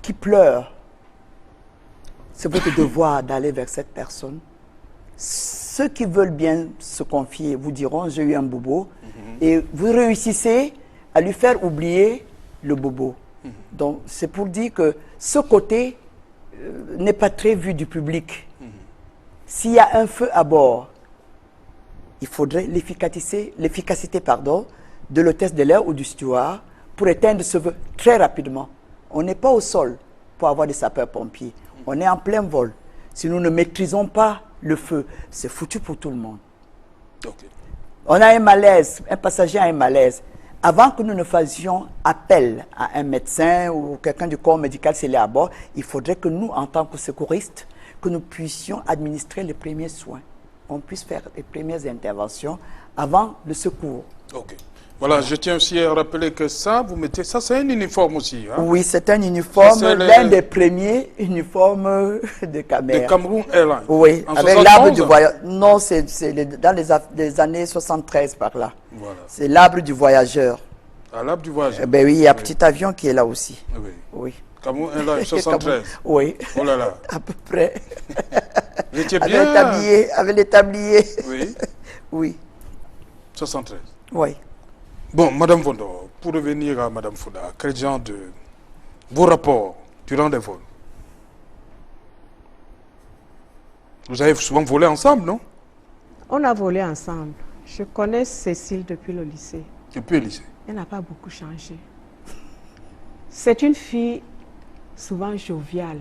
qui pleurent. C'est votre devoir d'aller vers cette personne. Ceux qui veulent bien se confier vous diront, j'ai eu un bobo. Et vous réussissez à lui faire oublier le bobo. Donc, c'est pour dire que ce côté n'est pas très vu du public. S'il y a un feu à bord, il faudrait l'efficacité de l'hôtesse de l'air ou du steward pour éteindre ce feu très rapidement. On n'est pas au sol pour avoir des sapeurs-pompiers. On est en plein vol. Si nous ne maîtrisons pas le feu, c'est foutu pour tout le monde. On a un malaise, un passager a un malaise. Avant que nous ne fassions appel à un médecin ou quelqu'un du corps médical s'il est à bord, il faudrait que nous, en tant que secouristes, que nous puissions administrer les premiers soins. On puisse faire les premières interventions avant le secours. Ok. Voilà, je tiens aussi à rappeler que ça, vous mettez ça, c'est un uniforme aussi. Hein? Oui, c'est un uniforme, l'un des premiers uniformes de Camer. De Cameroun Airlines. Oui, en avec l'arbre du voyageur. Non, c'est dans les années 73 par là. Voilà. C'est l'arbre du voyageur. Ah, l'arbre du voyageur. Ben oui, il y a un petit avion qui est là aussi. Oui. Oui. Cameroun Airlines 73. Oui. Oh là là. À peu près. Vous étiez bien. Avec les tabliers. Oui. Oui. 73. Oui. Bon, Madame Vondo, pour revenir à Madame Fouda, quel genre de vos rapports durant les vols? Vous avez souvent volé ensemble, non? On a volé ensemble. Je connais Cécile depuis le lycée. Depuis le lycée? Elle n'a pas beaucoup changé. C'est une fille souvent joviale.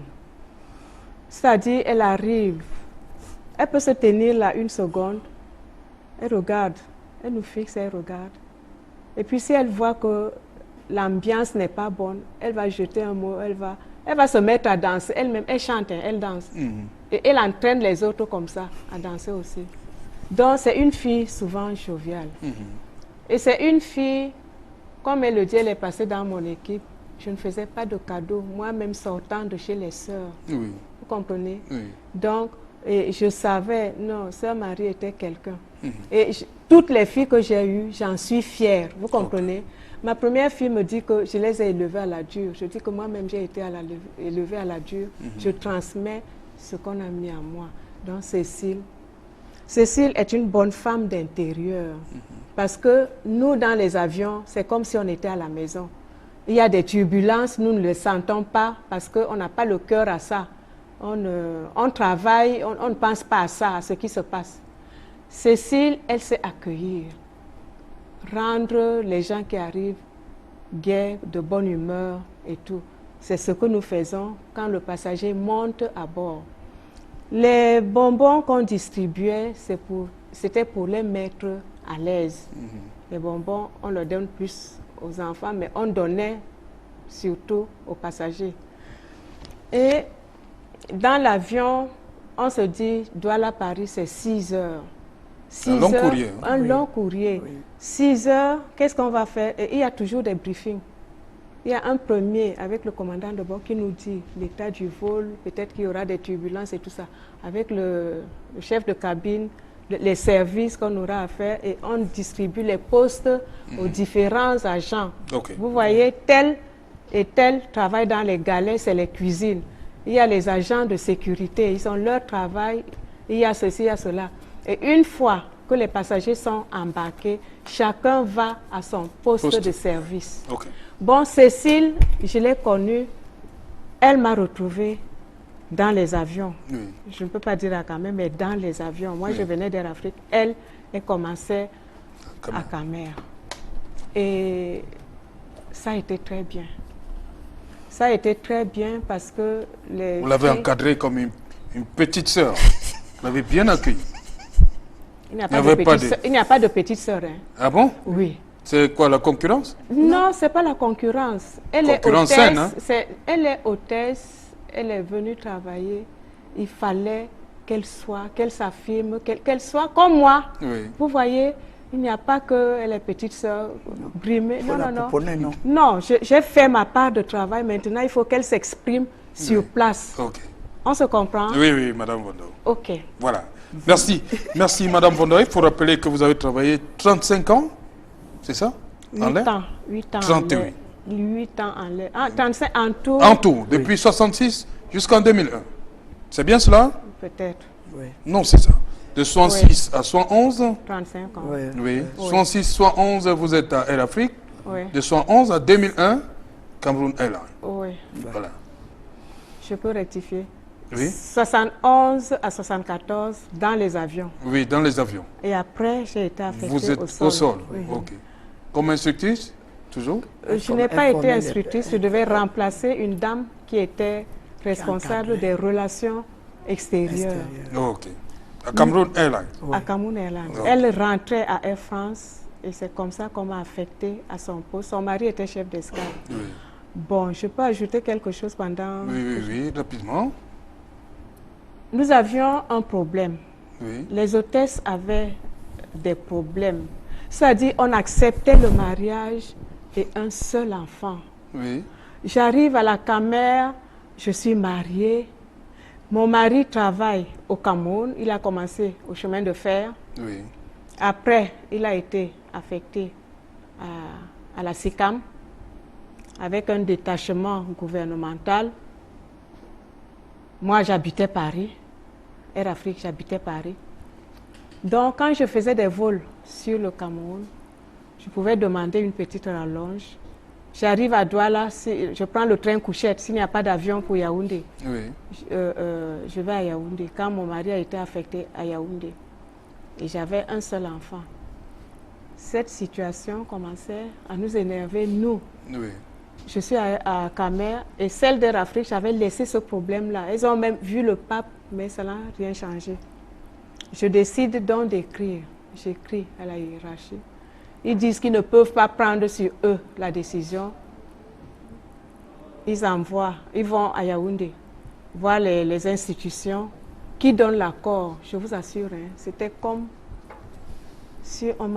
C'est-à-dire, elle arrive, elle peut se tenir là une seconde, elle regarde, elle nous fixe, elle regarde. Et puis si elle voit que l'ambiance n'est pas bonne, elle va jeter un mot, elle va se mettre à danser. Elle-même, elle chante, elle danse. Et elle entraîne les autres comme ça, à danser aussi. Donc c'est une fille souvent joviale. Et c'est une fille, comme elle le dit, elle est passée dans mon équipe. Je ne faisais pas de cadeaux, moi-même sortant de chez les sœurs. Oui. Vous comprenez? Oui. Donc, je savais, non, sœur Marie était quelqu'un. Et toutes les filles que j'ai eues, j'en suis fière. Vous comprenez? Ma première fille me dit que je les ai élevées à la dure. Je dis que moi-même, j'ai été élevée à la dure. Je transmets ce qu'on a mis en moi. Donc, Cécile est une bonne femme d'intérieur. Parce que nous, dans les avions, c'est comme si on était à la maison. Il y a des turbulences, nous ne les sentons pas parce qu'on n'a pas le cœur à ça. On travaille, on ne pense pas à ça, à ce qui se passe. Cécile, elle sait accueillir, rendre les gens qui arrivent gais, de bonne humeur et tout. C'est ce que nous faisons quand le passager monte à bord. Les bonbons qu'on distribuait, c'était pour les mettre à l'aise. Les bonbons, on leur donne plus aux enfants, mais on donnait surtout aux passagers. Et dans l'avion, on se dit, Douala-Paris, c'est 6 heures. Un long courrier. Un long courrier. 6 heures, qu'est-ce qu'on va faire? Et il y a toujours des briefings. Il y a un premier avec le commandant de bord qui nous dit l'état du vol, peut-être qu'il y aura des turbulences et tout ça. Avec le chef de cabine, les services qu'on aura à faire, et on distribue les postes aux différents agents. Vous voyez, tel et tel travail dans les galets, c'est les cuisines. Il y a les agents de sécurité, ils ont leur travail, il y a ceci, il y a cela. Et une fois que les passagers sont embarqués, chacun va à son poste de service. Bon, Cécile, je l'ai connue, elle m'a retrouvée dans les avions. Je ne peux pas dire à Camer, mais dans les avions. Moi, je venais d'Air Afrique. Elle commençait à Camer. Et ça a été très bien. Ça a été très bien parce que vous l'avez encadrée comme Une petite sœur. Vous l'avez bien accueillie. Il n'y a pas de petite sœur. Hein. Ah bon? Oui. C'est quoi, la concurrence? Non, c'est pas la concurrence. Elle est hôtesse. Saine, hein? Elle est hôtesse. Elle est venue travailler. Il fallait qu'elle s'affirme, qu'elle soit comme moi. Oui. Vous voyez, il n'y a pas que les petites sœurs brimées. Non. Non, j'ai fait ma part de travail. Maintenant, il faut qu'elle s'exprime sur place. Okay. On se comprend? Oui, Madame Vondo. Ok. Voilà. Merci. Merci, Madame Vondo. Il faut rappeler que vous avez travaillé 35 ans, c'est ça? 8 ans. 38. 8 ans en l'air. 35 en tout. En tout, depuis 66 jusqu'en 2001. C'est bien cela? Peut-être. Oui. Non, c'est ça. De 66 à 71. 35 ans. Oui. 66, 71, vous êtes à Air Afrique. Oui. De 71 à 2001, Cameroun Airlines. Oui. Voilà. Je peux rectifier. Oui. 71 à 74 dans les avions. Oui, dans les avions. Et après, j'ai été affectée vous êtes au sol. Oui. Ok. Comme instructrice, toujours? Je n'ai pas été instructrice. Je devais remplacer une dame qui était responsable des relations extérieures. Ok. À Cameroun Airlines? À Cameroun Airlines. Elle rentrait à Air France et c'est comme ça qu'on m'a affectée à son poste. Son mari était chef d'escale. Oui. Bon, je peux ajouter quelque chose pendant... Oui, rapidement. Nous avions un problème. Oui. Les hôtesses avaient des problèmes. C'est-à-dire, on acceptait le mariage et un seul enfant. Oui. J'arrive à la Camer, je suis mariée. Mon mari travaille au Cameroun. Il a commencé au chemin de fer. Oui. Après, il a été affecté à la SICAM avec un détachement gouvernemental. Moi, j'habitais Paris. Air Afrique, j'habitais Paris. Donc, quand je faisais des vols sur le Cameroun, je pouvais demander une petite rallonge. J'arrive à Douala, je prends le train couchette. S'il n'y a pas d'avion pour Yaoundé, je vais à Yaoundé. Quand mon mari a été affecté à Yaoundé, et j'avais un seul enfant. Cette situation commençait à nous énerver, nous. Oui. Je suis à Camer et celle d'Air Afrique, j'avais laissé ce problème-là. Ils ont même vu le pape, mais ça n'a rien changé. Je décide donc d'écrire. J'écris à la hiérarchie. Ils disent qu'ils ne peuvent pas prendre sur eux la décision. Ils vont à Yaoundé, voir les institutions qui donnent l'accord. Je vous assure, hein, c'était comme si on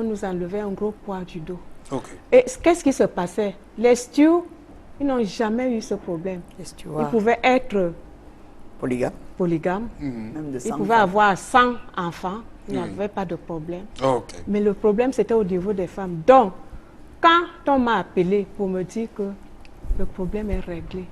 nous enlevait un gros poids du dos. Okay. Et qu'est-ce qui se passait? Les stewards, ils n'ont jamais eu ce problème. Ils pouvaient être polygames. Ils pouvaient avoir 100 enfants. Il n'y avait pas de problème. Okay. Mais le problème, c'était au niveau des femmes. Donc, quand on m'a appelé pour me dire que le problème est réglé,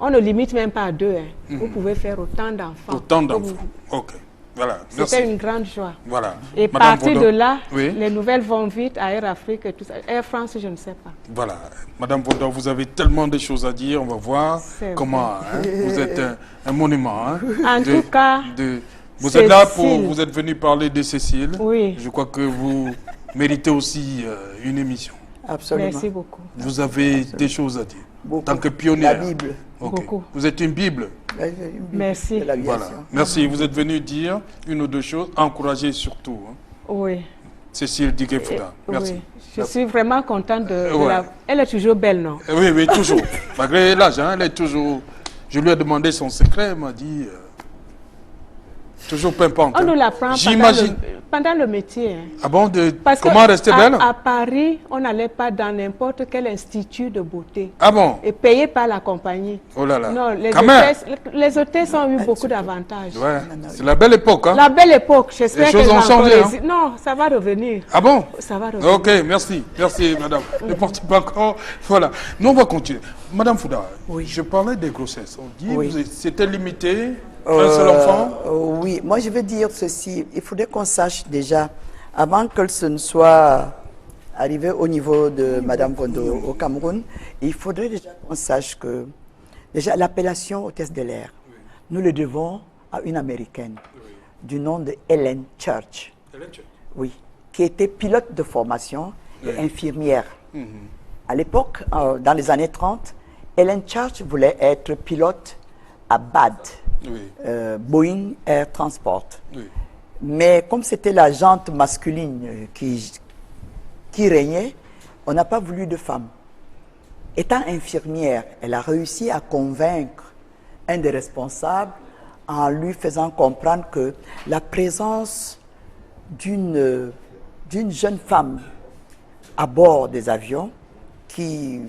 on ne limite même pas à 2. Hein. Vous pouvez faire autant d'enfants. Autant d'enfants. OK. Voilà. C'était une grande joie. Voilà. Et à partir de là, les nouvelles vont vite à Air Afrique et tout ça. Air France, je ne sais pas. Voilà. Madame Vaudor, vous avez tellement de choses à dire. On va voir comment vous êtes un monument. Hein, en tout cas, vous êtes là vous êtes venu parler de Cécile. Oui. Je crois que vous méritez aussi une émission. Absolument. Merci beaucoup. Vous avez des choses à dire. Beaucoup. En tant que pionnière. La Bible. Okay. Beaucoup. Vous êtes une Bible. Merci. Voilà. Merci. Vous êtes venu dire une ou deux choses, encourager surtout. Hein. Oui. Cécile Digué-Fouda. Merci. Oui. Je suis vraiment contente de la... Elle est toujours belle, non? Oui, toujours. Malgré l'âge, hein, elle est toujours... Je lui ai demandé son secret, elle m'a dit... Toujours pimpante. On nous l'apprend pendant le métier. Hein. Ah bon, comment rester belle? À Paris, on n'allait pas dans n'importe quel institut de beauté. Ah bon? Et payé par la compagnie. Oh là là. Non, les hôtesses ont eu beaucoup d'avantages. Ouais. C'est la belle époque. Hein? La belle époque. J'espère que les choses ont changé. Hein? Non, ça va revenir. Ah bon? Ça va revenir. Ok, merci. Merci, madame. Ne partez pas encore. Voilà. Nous, on va continuer. Madame Fouda, je parlais des grossesses. On dit c'était limité. Un seul enfant? Oui, moi je veux dire ceci. Il faudrait qu'on sache déjà, avant que ce ne soit arrivé au niveau de Madame Vondo au Cameroun, il faudrait déjà qu'on sache que déjà l'appellation hôtesse de l'air, nous le devons à une Américaine du nom de Helen Church. Oui, qui était pilote de formation et infirmière. À l'époque, dans les années 30, Helen Church voulait être pilote à Bad. Boeing Air Transport. Oui. Mais comme c'était la jante masculine qui régnait, on n'a pas voulu de femme. Étant infirmière, elle a réussi à convaincre un des responsables en lui faisant comprendre que la présence d'une jeune femme à bord des avions qui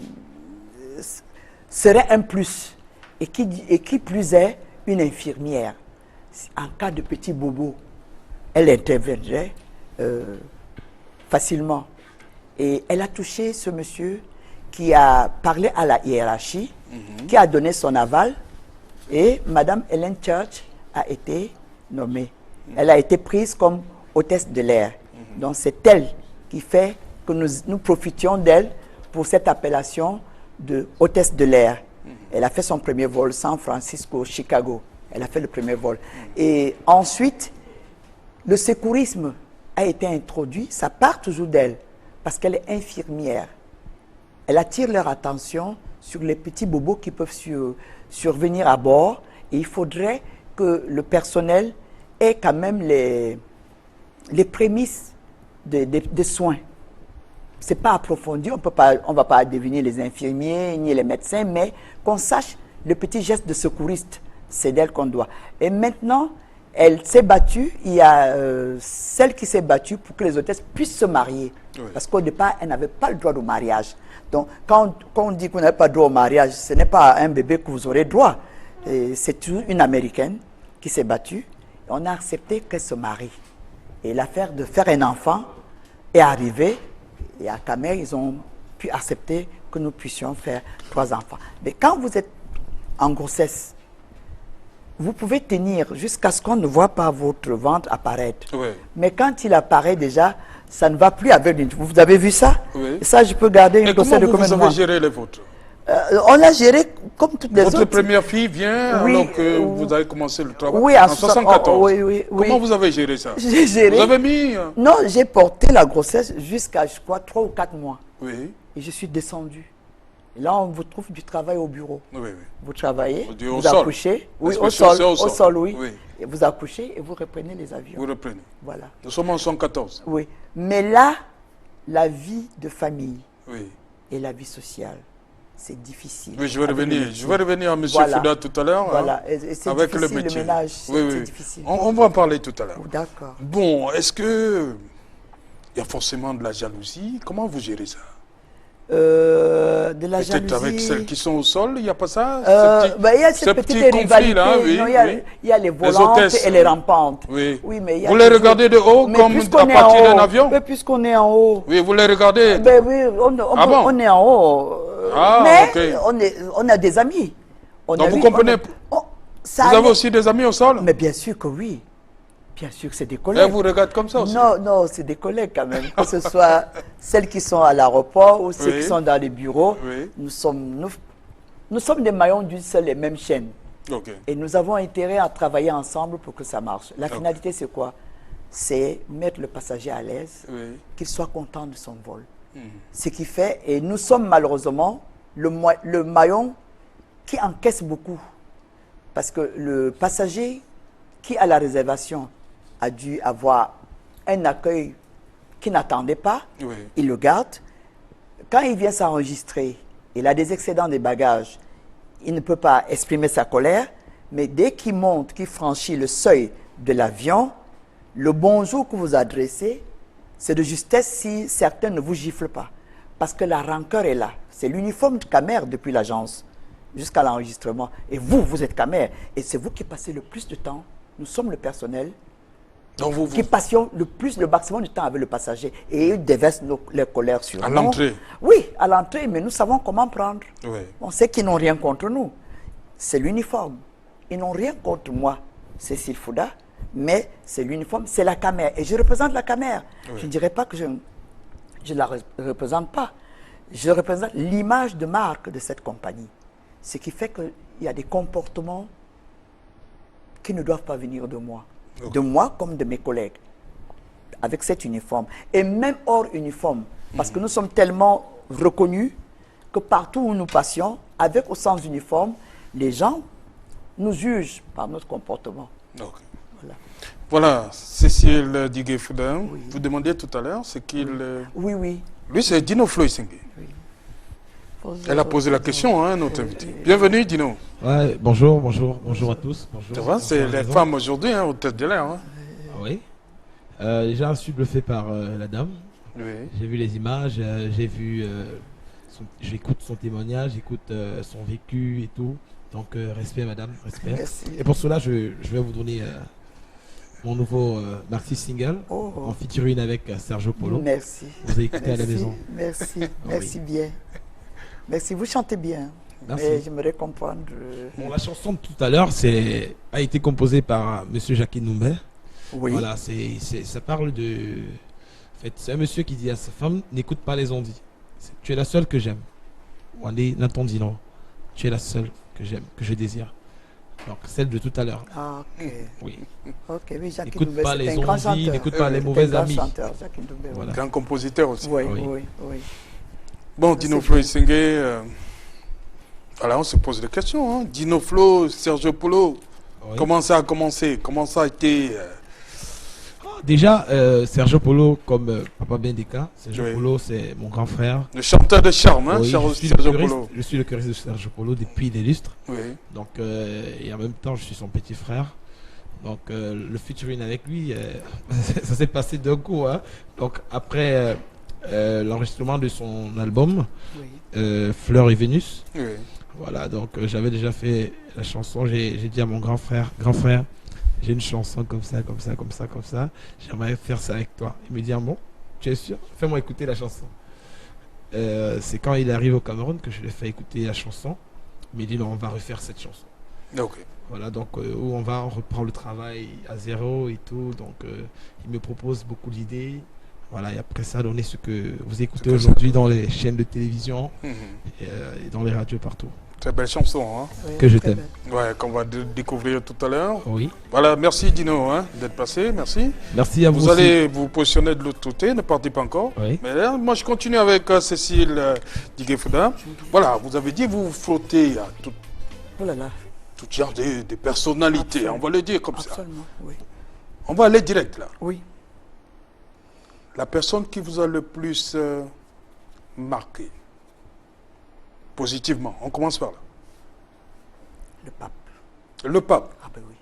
serait un plus et qui plus est une infirmière. En cas de petit bobo, elle interviendrait facilement. Et elle a touché ce monsieur qui a parlé à la hiérarchie, qui a donné son aval, et Madame Helen Church a été nommée. Elle a été prise comme hôtesse de l'air. Donc c'est elle qui fait que nous profitions d'elle pour cette appellation de hôtesse de l'air. Elle a fait son premier vol San Francisco, Chicago. Elle a fait le premier vol. Et ensuite, le secourisme a été introduit. Ça part toujours d'elle parce qu'elle est infirmière. Elle attire leur attention sur les petits bobos qui peuvent survenir à bord. Et il faudrait que le personnel ait quand même les prémices des soins. Ce n'est pas approfondi, on ne va pas deviner les infirmiers ni les médecins, mais qu'on sache le petit geste de secouriste, c'est d'elle qu'on doit. Et maintenant, elle s'est battue, il y a celle qui s'est battue pour que les hôtesses puissent se marier. Oui. Parce qu'au départ, elle n'avait pas le droit au mariage. Donc, quand on dit qu'on n'a pas le droit au mariage, ce n'est pas un bébé que vous aurez droit. C'est une Américaine qui s'est battue. Et on a accepté qu'elle se marie. Et l'affaire de faire un enfant est arrivée. Et à Camer, ils ont pu accepter que nous puissions faire 3 enfants. Mais quand vous êtes en grossesse, vous pouvez tenir jusqu'à ce qu'on ne voit pas votre ventre apparaître. Oui. Mais quand il apparaît déjà, ça ne va plus avec une... Vous avez vu ça? Oui. Et ça, je peux garder une grossesse de combien de mois? Comment vous avez géré les vôtres? On a géré comme toutes les autres. Votre première fille vient, oui, alors que vous avez commencé le travail oui, en 1974. Oui. Comment vous avez géré ça? J'ai géré. Vous avez mis... Non, j'ai porté la grossesse jusqu'à, je crois, 3 ou 4 mois. Oui. Et je suis descendue. Et là, on vous trouve du travail au bureau. Oui. Vous travaillez, vous accouchez. Oui, au sol, oui. Et vous accouchez et vous reprenez les avions. Vous reprenez. Voilà. Nous sommes en 1914. Oui. Mais là, la vie de famille et la vie sociale, c'est difficile. Oui, je vais revenir à M. Fouda tout à l'heure. Voilà. Hein, et avec le métier. Le ménage, c'est difficile. On va en parler tout à l'heure. D'accord. Bon, est-ce que il y a forcément de la jalousie? Comment vous gérez ça? De la jalousie. Peut-être avec celles qui sont au sol, il n'y a pas ça? Il y a cette petite rivalité. Là, il y a les volantes et les rampantes. Oui. Mais vous les regardez de haut comme à partir d'un avion? Mais puisqu'on est en haut. Oui, vous les regardez? Oui, on est en haut. Mais on a des amis. Donc vous comprenez? Vous avez aussi des amis au sol? Mais bien sûr que oui. Bien sûr que c'est des collègues. Elle vous regarde comme ça aussi? Non, c'est des collègues quand même. Que ce soit celles qui sont à l'aéroport ou ceux qui sont dans les bureaux. Nous sommes des maillons d'une seule et même chaîne. Et nous avons intérêt à travailler ensemble pour que ça marche. La finalité, c'est quoi? C'est mettre le passager à l'aise, qu'il soit content de son vol. Ce qui fait, et nous sommes malheureusement le maillon qui encaisse beaucoup. Parce que le passager qui a la réservation a dû avoir un accueil qu'il n'attendait pas, il le garde. Quand il vient s'enregistrer, il a des excédents de bagages, il ne peut pas exprimer sa colère, mais dès qu'il monte, qu'il franchit le seuil de l'avion, le bonjour que vous adressez, c'est de justesse si certains ne vous giflent pas. Parce que la rancœur est là. C'est l'uniforme de Camer depuis l'agence jusqu'à l'enregistrement. Et vous êtes Camer. Et c'est vous qui passez le plus de temps. Nous sommes le personnel qui passions le maximum de temps avec le passager. Et ils déversent les colères sur nous. À l'entrée? Oui, à l'entrée, mais nous savons comment prendre. On sait qu'ils n'ont rien contre nous. C'est l'uniforme. Ils n'ont rien contre moi, Cécile Fouda, mais c'est l'uniforme, c'est la Camer. Et je représente la Camer. Je ne dirais pas que je ne la représente pas. Je représente l'image de marque de cette compagnie. Ce qui fait qu'il y a des comportements qui ne doivent pas venir de moi. De moi comme de mes collègues. Avec cet uniforme. Et même hors uniforme. Parce que nous sommes tellement reconnus que partout où nous passions, avec ou sans uniforme, les gens nous juge par notre comportement. Okay. Voilà. Voilà, Cécile Digué-Foudin, vous demandiez tout à l'heure, c'est qu'il... Oui, oui. Lui, c'est Dino Floyd-Singé. Oui. Elle a posé la question, hein, notre invité. Bienvenue, Dino. Ouais, bonjour à tous. Bonjour, ça va, c'est les femmes aujourd'hui, hein, au tête de l'air. Hein. Oui. Déjà, je suis bluffé par la dame. Oui. J'ai vu les images, j'écoute son témoignage, j'écoute son vécu et tout. Donc, respect, madame, respect. Merci. Et pour cela, je vais vous donner mon nouveau maxi single en featuring avec Sergio Polo. Merci. Vous avez écouté à la maison. Merci, merci bien. Merci, vous chantez bien. Merci. Mais j'aimerais comprendre. Bon, la chanson de tout à l'heure a été composée par Monsieur Jackie Noumbé. Oui. Voilà, ça parle de. En fait, c'est un monsieur qui dit à sa femme, n'écoute pas les ondits. Tu es la seule que j'aime. Wandé Nathan non. Tu es la seule que j'aime, que je désire. Donc celle de tout à l'heure. Ah, ok. Oui. Ok, oui, Jackie n'écoute Noumbé, pas c'est les un grand ondits, chanteur. n'écoute pas les mauvais amis. Chanteur, Jackie Noumbé, Voilà. Grand compositeur aussi. Oui, oui, oui. Bon, Dino Floyd-Singé, voilà, on se pose des questions. Hein. Dino Flo, Sergio Polo, comment ça a commencé? Comment ça a été Déjà, Sergio Polo, comme Papa Bendeka, Sergio Polo, c'est mon grand frère. Le chanteur de charme, hein, Sergio Polo. Je suis le choriste de Sergio Polo depuis l'illustre. Oui. Donc, et en même temps, je suis son petit frère. Donc, le featuring avec lui, ça s'est passé d'un coup. Hein. Donc, après l'enregistrement de son album, Fleurs et Vénus, voilà, donc j'avais déjà fait la chanson. J'ai dit à mon grand frère, j'ai une chanson comme ça. J'aimerais faire ça avec toi. Il me dit, ah bon, tu es sûr? Fais-moi écouter la chanson. C'est quand il arrive au Cameroun que je lui ai fait écouter la chanson. Il me dit, non, on va refaire cette chanson. Ok. Voilà, donc où on reprend le travail à zéro et tout. Donc il me propose beaucoup d'idées. Voilà, et après ça, donner ce que vous écoutez aujourd'hui dans les chaînes de télévision et dans les radios partout. Très belle chanson, hein. Oui, que je t'aime. Ouais, qu'on va découvrir tout à l'heure. Oui. Voilà, merci Dino hein, d'être passé, merci. Merci à vous. Vous allez vous positionner de l'autre côté, ne partez pas encore. Oui. Mais là, moi je continue avec Cécile Digué-Foudin. Voilà, vous avez dit vous flottez à tout genre de personnalités, absolument. On va le dire comme absolument, ça. Oui. On va aller direct là. Oui. La personne qui vous a le plus marqué positivement, on commence par là. Le pape. Le pape? Ah ben oui.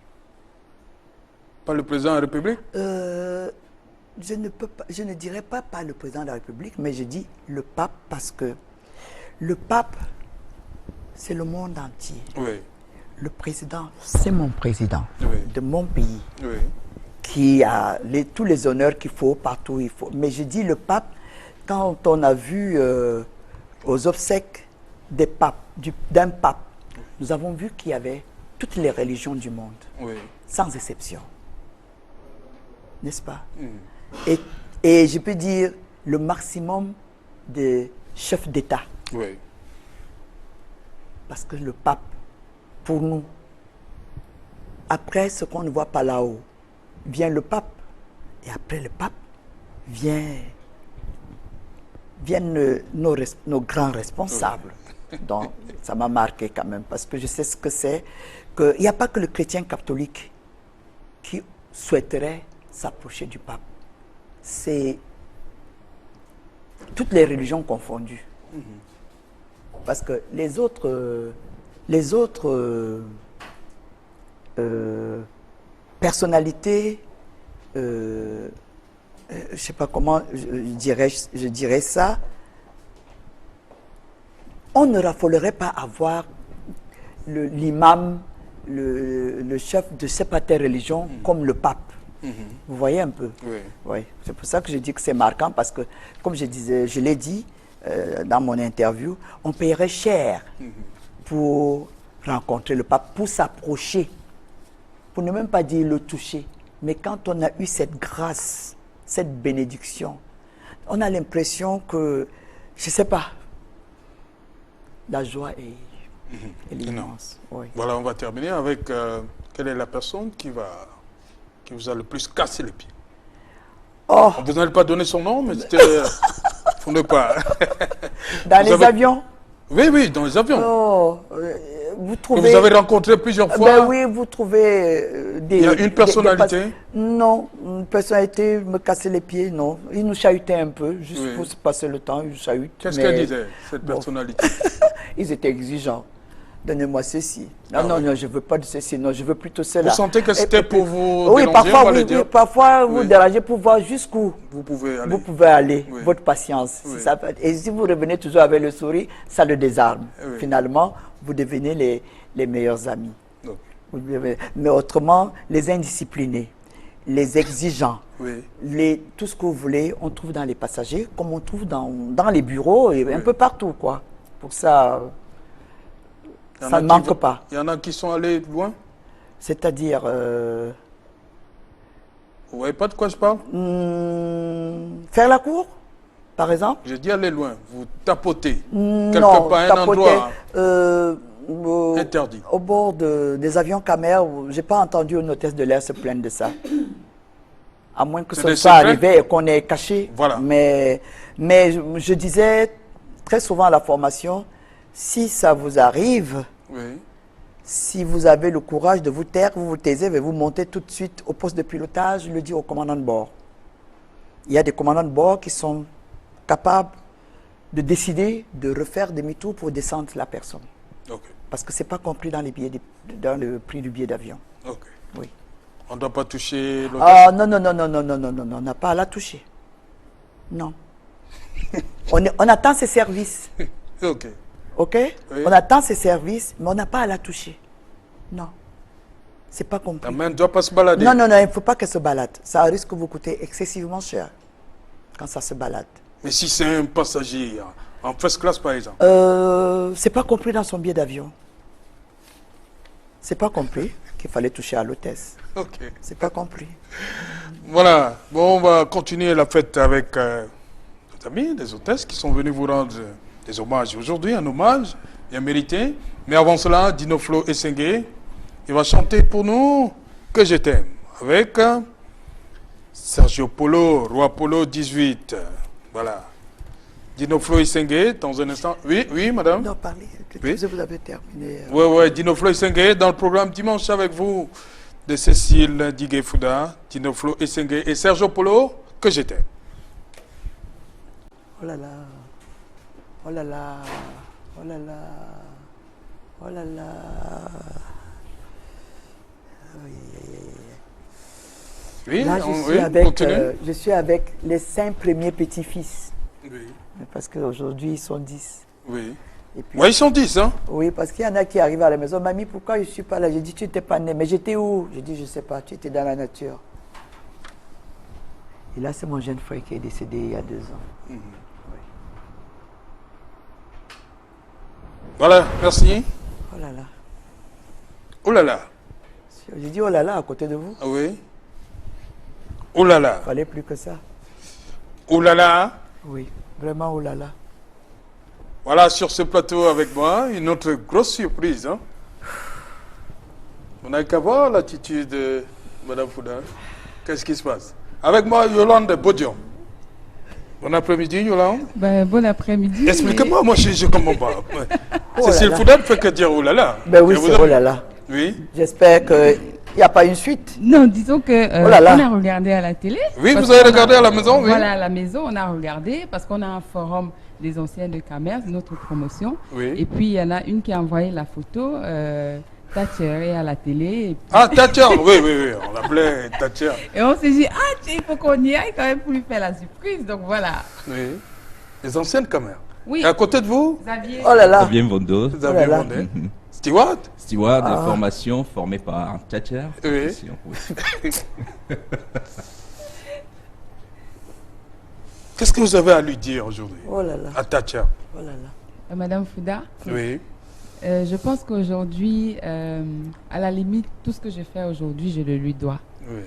Pas le président de la République? Je ne dirais pas le président de la République, mais je dis le pape parce que le pape, c'est le monde entier. Oui. Le président, c'est mon président de mon pays, qui a tous les honneurs qu'il faut, partout où il faut. Mais je dis le pape, quand on a vu aux obsèques d'un pape, nous avons vu qu'il y avait toutes les religions du monde, sans exception. N'est-ce pas? Et je peux dire le maximum de chefs d'État. Oui. Parce que le pape, pour nous, après ce qu'on ne voit pas là-haut, vient le pape. Et après le pape, viennent nos grands responsables. Donc, ça m'a marqué quand même, parce que je sais ce que c'est. Il n'y a pas que le chrétien catholique qui souhaiterait s'approcher du pape. C'est toutes les religions confondues. Parce que les autres personnalités, je ne sais pas comment je dirais ça, on ne raffolerait pas à voir l'imam, le chef de cette religion comme le pape. Vous voyez un peu? Oui. C'est pour ça que je dis que c'est marquant, parce que, comme je l'ai dit dans mon interview, on paierait cher pour rencontrer le pape, pour s'approcher, pour ne même pas dire le toucher. Mais quand on a eu cette grâce, cette bénédiction, on a l'impression que, je ne sais pas, la joie est immense. Oui. Voilà, on va terminer avec quelle est la personne qui vous a le plus cassé les pieds? Oh. Vous n'allez pas donner son nom, mais c'était... faut ne pas... Dans les avions? Oui, dans les avions. Oh, vous trouvez... Que vous avez rencontré plusieurs fois. Ben oui, vous trouvez des... Il y a une personnalité? Non, une personnalité me cassait les pieds, non. Il nous chahutait un peu, juste Oui. pour se passer le temps, il nous chahute. Qu'est-ce qu'elle disait, cette personnalité? Ils étaient exigeants. Donnez-moi ceci. Non, non, non, je ne veux pas de ceci, non, je veux plutôt cela. Vous sentez que c'était pour vous oui, déranger, parfois, on va le oui, dire? oui, parfois vous Oui. dérangez pour voir jusqu'où vous pouvez aller. Vous pouvez aller, Oui. votre patience. Oui. Ça, et si vous revenez toujours avec le sourire, ça le désarme. Oui. Finalement, vous devenez les meilleurs amis. Ok. Mais autrement, les indisciplinés, les exigeants, Oui. tout ce que vous voulez, on trouve dans les passagers, comme on trouve dans les bureaux et un peu partout, quoi. Pour ça, ça ne manque pas. Il y en a qui sont allés loin? C'est-à-dire... Vous voyez pas de quoi je parle? Faire la cour, par exemple. J'ai dit aller loin. Vous tapotez. Non, Quelque part, un tapoter, endroit interdit. Au bord des avions Camer, je n'ai pas entendu une hôtesse de l'air se plaindre de ça. À moins que C'est ce des soit secrets? arrivé et qu'on ait caché. Voilà. Mais je disais très souvent à la formation, si ça vous arrive, Oui. si vous avez le courage de vous taire, vous vous taisez et vous montez tout de suite au poste de pilotage, le dire au commandant de bord. Il y a des commandants de bord qui sont capables de décider de refaire demi-tour pour descendre la personne. Ok. Parce que ce n'est pas compris dans le prix du billet d'avion. Ok. Oui. On ne doit pas toucher l'hôtesse? Ah non, non, non, non, non, non, non, non, non, on n'a pas à la toucher. Non. On attend ses services. Ok. Ok? Oui. On attend ses services, mais on n'a pas à la toucher. Non. C'est pas compris. La main ne doit pas se balader? Non, non, non, il ne faut pas qu'elle se balade. Ça risque de vous coûter excessivement cher quand ça se balade. Mais si c'est un passager en first class, par exemple? C'est pas compris dans son billet d'avion. C'est pas compris qu'il fallait toucher à l'hôtesse. Ok. C'est pas compris. Voilà. Bon, on va continuer la fête avec nos amis, les hôtesses qui sont venus vous rendre des hommages aujourd'hui, un hommage bien mérité. Mais avant cela, Dinoflo Essengue, il va chanter pour nous Que je t'aime avec Sergio Polo, Roi Polo 18. Voilà. Dinoflo Essengue, dans un instant. Oui, oui, madame? Non, parlez. Oui. Vous avez terminé. Oui, oui, Dinoflo Essengue dans le programme Dimanche avec vous de Cécile Digué-Fouda, Dinoflo Essengue et Sergio Polo, Que je t'aime. Oh là là. Oh là là. Oh là là. Oh là là. Oui, là, je suis avec les 5 premiers petits-fils. Oui. Parce qu'aujourd'hui, ils sont 10. Oui. Et puis, Ouais, ils sont 10, hein? Oui, parce qu'il y en a qui arrivent à la maison. Mamie, pourquoi je ne suis pas là? J'ai dit, tu n'étais pas né. Mais j'étais où? J'ai dit, je ne sais pas. Tu étais dans la nature. Et là, c'est mon jeune frère qui est décédé il y a 2 ans. Oui. Voilà, merci. Oh là là. Oh là là. J'ai dit, oh là là, à côté de vous. Ah oui. Oh là là. Il fallait plus que ça. Oh là là. Oui, vraiment, oh là là. Voilà, sur ce plateau avec moi, une autre grosse surprise. Hein? On n'a qu'à voir l'attitude de Mme Fouda. Qu'est-ce qui se passe? Avec moi, Yolande Bodion. Bon après-midi, Yolande. Ben, bon après-midi. Expliquez-moi, moi je ne comprends pas. Cécile Fouda ne fait que dire oh là là. Ben oui, c'est oh là là. Oui. J'espère qu'il n'y a pas une suite. Non, disons que oh là là. on a regardé à la télé. Oui, vous avez regardé à la maison, oui. Voilà, à la maison, on a regardé parce qu'on a un forum des anciens de Camer, notre promotion. Oui. Et puis, il y en a une qui a envoyé la photo. Thatcher est à la télé. Et puis... Ah, Thatcher, oui, oui, oui, on l'appelait Thatcher. Et on s'est dit, il faut qu'on y aille quand même pour lui faire la surprise. Donc voilà. Oui. Les anciennes caméras. Oui. Et à côté de vous? Xavier. Oh là là. Xavier Mvondo. Xavier Mvondo. Steward? Steward de formation formé par Thatcher. Oui. Qu'est-ce que vous avez à lui dire aujourd'hui? Oh là là. À Thatcher. Oh là là. Madame Fouda? Oui. Je pense qu'aujourd'hui, à la limite, tout ce que je fais aujourd'hui, je le lui dois. Oui.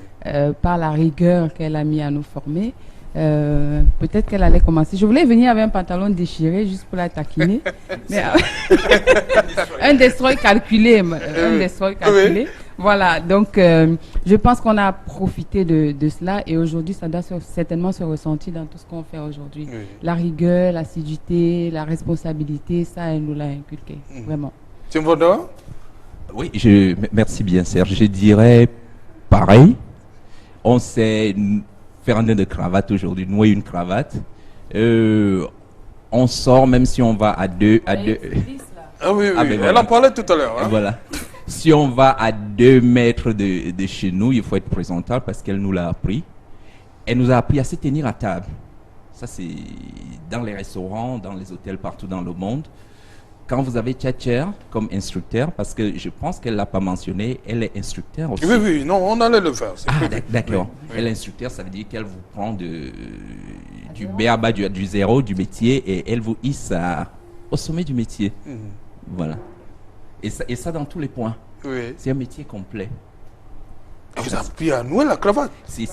Par la rigueur qu'elle a mis à nous former. Peut-être qu'elle allait commencer. Je voulais venir avec un pantalon déchiré juste pour la taquiner. Mais, un destroy calculé. Un destroy calculé. Oui. Voilà, donc je pense qu'on a profité de cela et aujourd'hui, ça doit certainement se ressentir dans tout ce qu'on fait aujourd'hui. Oui. La rigueur, l'assiduité, la responsabilité, ça, elle nous l'a inculqué, vraiment. Tim Vodo? Oui, merci bien Serge. Je dirais pareil. On sait faire un nœud de cravate aujourd'hui, nouer une cravate. On sort même si on va à deux. Ah oui, oui. Ben elle en parlait tout à l'heure. Hein. Voilà. Si on va à 2 mètres de chez nous, il faut être présentable parce qu'elle nous l'a appris. Elle nous a appris à se tenir à table. Ça, c'est dans les restaurants, dans les hôtels, partout dans le monde. Quand vous avez Tchatcher comme instructeur, parce que je pense qu'elle ne l'a pas mentionné, elle est instructeur aussi. Oui, oui, non, on allait le faire. Ah, d'accord. Oui, oui. Elle est instructeur, ça veut dire qu'elle vous prend du B.A.B.A. du zéro, du métier, et elle vous hisse au sommet du métier. Voilà. Et ça dans tous les points. Oui. C'est un métier complet. Et vous avez appris à nouer la cravate? Si.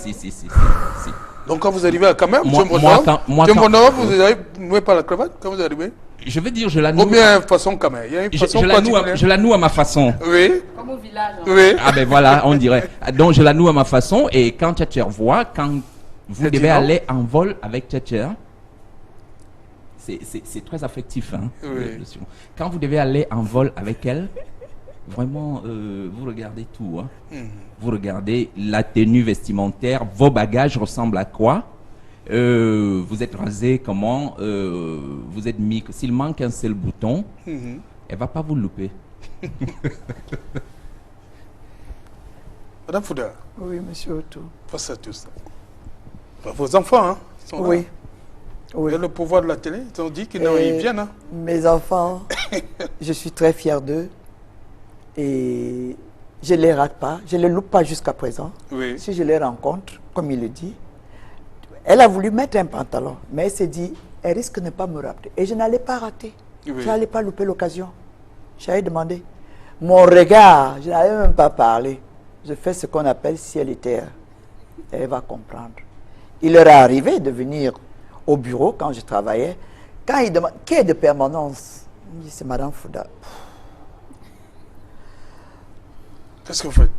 Donc quand vous arrivez à Kamer, moi, vous avez noué pas la cravate quand vous arrivez? Je veux dire, je la noue. Ou bien façon Kamer? Il y a une façon je la noue à ma façon. Oui. Comme au village. Hein. Oui. Ah ben voilà, on dirait. Donc je la noue à ma façon, et quand Tchatcher voit, quand vous devez aller en vol avec Tchatcher, c'est très affectif. Hein, oui. Quand vous devez aller en vol avec elle, vraiment, vous regardez tout. Hein. Vous regardez la tenue vestimentaire, vos bagages ressemblent à quoi, vous êtes rasé comment, vous êtes mis. S'il manque un seul bouton, elle ne va pas vous louper. Madame Fouda. Oui, monsieur Otto. Face à tout ça. Vos enfants, hein, ils sont oui. Là. Oui. Et le pouvoir de la télé, ils ont dit qu'ils viennent. Hein. Mes enfants, je suis très fier d'eux. Et je ne les rate pas, je ne les loupe pas jusqu'à présent. Oui. Si je les rencontre, comme il le dit, elle a voulu mettre un pantalon, mais elle s'est dit, elle risque de ne pas me rater. Et je n'allais pas rater. Oui. Je n'allais pas louper l'occasion. J'avais demandé. Mon regard, je n'avais même pas parlé. Je fais ce qu'on appelle ciel et terre. Elle va comprendre. Il leur est arrivé de venir au bureau quand je travaillais. Quand ils demandent, qui est de permanence? Il dit, c'est Madame Fouda. Qu'est-ce que vous faites?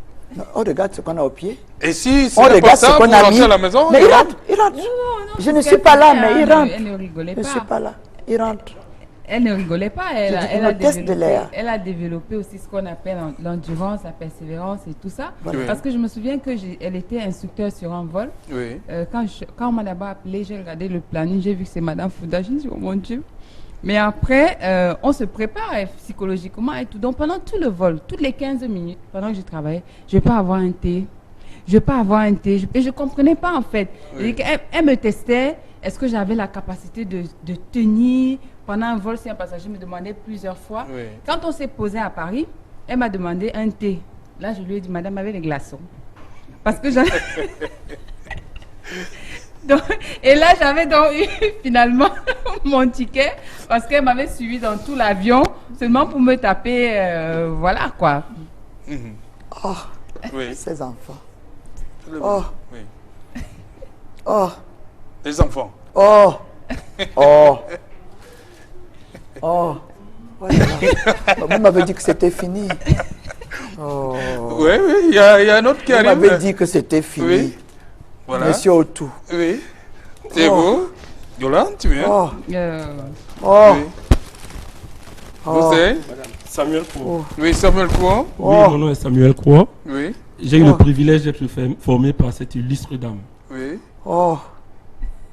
On regarde ce qu'on a au pied. Et si on regarde ce qu'on a mis à la maison, mais il rentre, il rentre. Non, je ne suis pas là, mais il rentre. Elle ne rigolait pas. Je ne suis pas là, il rentre. Elle ne rigolait pas. Elle a développé aussi ce qu'on appelle l'endurance, la persévérance et tout ça. Oui. Parce que je me souviens qu'elle était instructeur sur un vol. Oui. Quand on m'a d'abord appelé, j'ai regardé le planning, j'ai vu que c'est Madame Fouda. Je me suis dit, oh mon Dieu. Mais après, on se prépare psychologiquement et tout. Donc pendant tout le vol, toutes les 15 minutes, pendant que je travaillais, je ne vais pas avoir un thé. Je ne vais pas avoir un thé. Et je ne comprenais pas en fait. Oui. Elle me testait. Est-ce que j'avais la capacité de tenir pendant un vol? Si un passager me demandait plusieurs fois. Oui. Quand on s'est posé à Paris, elle m'a demandé un thé. Là, je lui ai dit, madame, avec les glaçons. Parce que j'avais... et là, j'avais donc eu finalement mon ticket parce qu'elle m'avait suivi dans tout l'avion seulement pour me taper, voilà quoi. Oh, oui. Ces enfants. Oh. Oui. Oh. Les enfants. Oh. Oh. Oh. Voilà. Vous m'avez dit que c'était fini. Oh. Oui, oui, il y a un autre qui arrive. Vous m'avez dit que c'était fini. Oui. Voilà. Monsieur Otto. Oui. C'est vous? Yolande, tu viens? Oh. Oh. Oui. Oh. Vous êtes? Samuel Kouan. Oh. Oui, Samuel Kouan. Oui, mon nom est Samuel Kouan. Oui. J'ai eu le privilège d'être formé par cette illustre dame. Oui. Oh.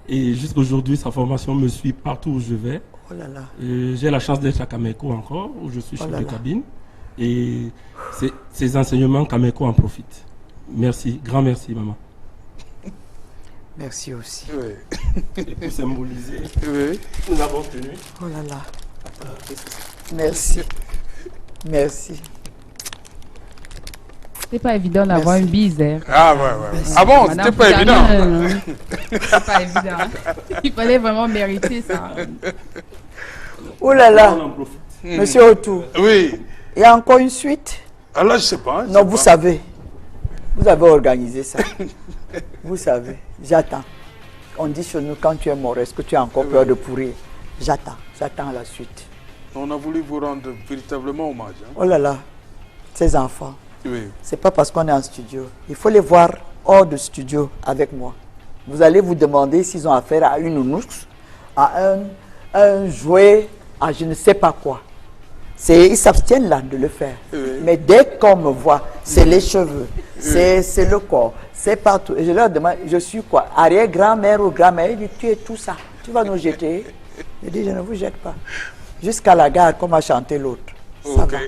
Et jusqu'aujourd'hui, sa formation me suit partout où je vais. Oh là là. J'ai la chance d'être à Cameco encore, où je suis chef de cabine. Et ces enseignements, Cameco en profite. Merci, grand merci, maman. Merci aussi. Oui. Et pour symboliser, oui. Nous avons tenu. Oh là là. Merci. Merci. C'était pas évident d'avoir une bise. Hein. Ah ouais, ouais. Merci. Ah bon, c'était pas évident. C'était pas évident. Il fallait vraiment mériter ça. Oh là là. Monsieur Otto. Oui. Il y a encore une suite? Ah là, je sais pas. Non, vous savez. Vous avez organisé ça. Vous savez. J'attends. On dit chez nous, quand tu es mort, est-ce que tu as encore peur de pourrir? J'attends. J'attends la suite. On a voulu vous rendre véritablement hommage. Hein? Oh là là. Ces enfants. Oui. C'est pas parce qu'on est en studio. Il faut les voir hors de studio avec moi. Vous allez vous demander s'ils ont affaire à une nounours, à un jouet, à je ne sais pas quoi. Ils s'abstiennent là de le faire. Mais dès qu'on me voit, c'est les cheveux, c'est le corps, c'est partout. Et je leur demande, je suis quoi? Arrière-grand-mère ou grand-mère? Ils disent, tu es tout ça. Tu vas nous jeter? Je dis, je ne vous jette pas. Jusqu'à la gare, comme a chanté l'autre. Ça va.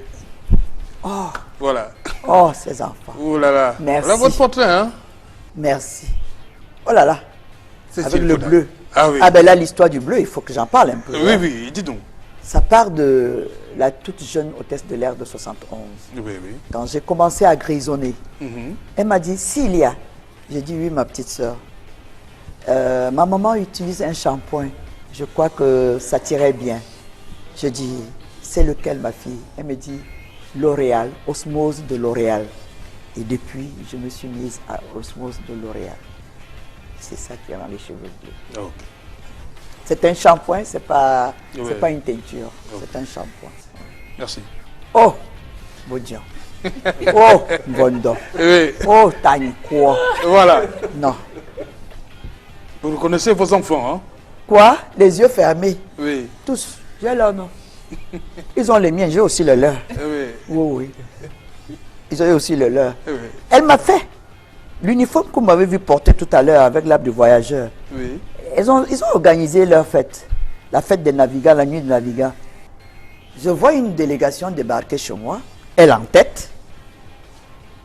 Oh. Voilà. Oh, ces enfants. Oh là là. Merci. Voilà votre portrait, hein? Merci. Oh là là. Avec le bleu. Ah oui. Ah ben là, l'histoire du bleu, il faut que j'en parle un peu. Oui, oui, dis donc. Ça part de la toute jeune hôtesse de l'air de 71. Oui, oui. Quand j'ai commencé à grisonner, elle m'a dit, s'il y a. J'ai dit, oui, ma petite soeur. Ma maman utilise un shampoing. Je crois que ça tirait bien. Je dis, c'est lequel, ma fille? Elle me dit, L'Oréal, Osmose de L'Oréal. Et depuis, je me suis mise à Osmose de L'Oréal. C'est ça qui rend les cheveux bleus. Okay. C'est un shampoing, c'est pas une teinture. C'est un shampoing. Merci. Oh, Bodian. Oh, Bondo. Oui. Oh, Taniko. Voilà. Non. Vous connaissez vos enfants, hein? Quoi? Les yeux fermés. Oui. Tous. J'ai leur nom. Ils ont les miens, j'ai aussi le leur. Oui. Oui, oui. Ils ont aussi le leur. Oui. Elle m'a fait l'uniforme que vous m'avez vu porter tout à l'heure avec l'arbre de voyageur. Oui. Ils ont organisé leur fête. La fête des navigants, la nuit des navigants. Je vois une délégation débarquer chez moi. Elle en tête.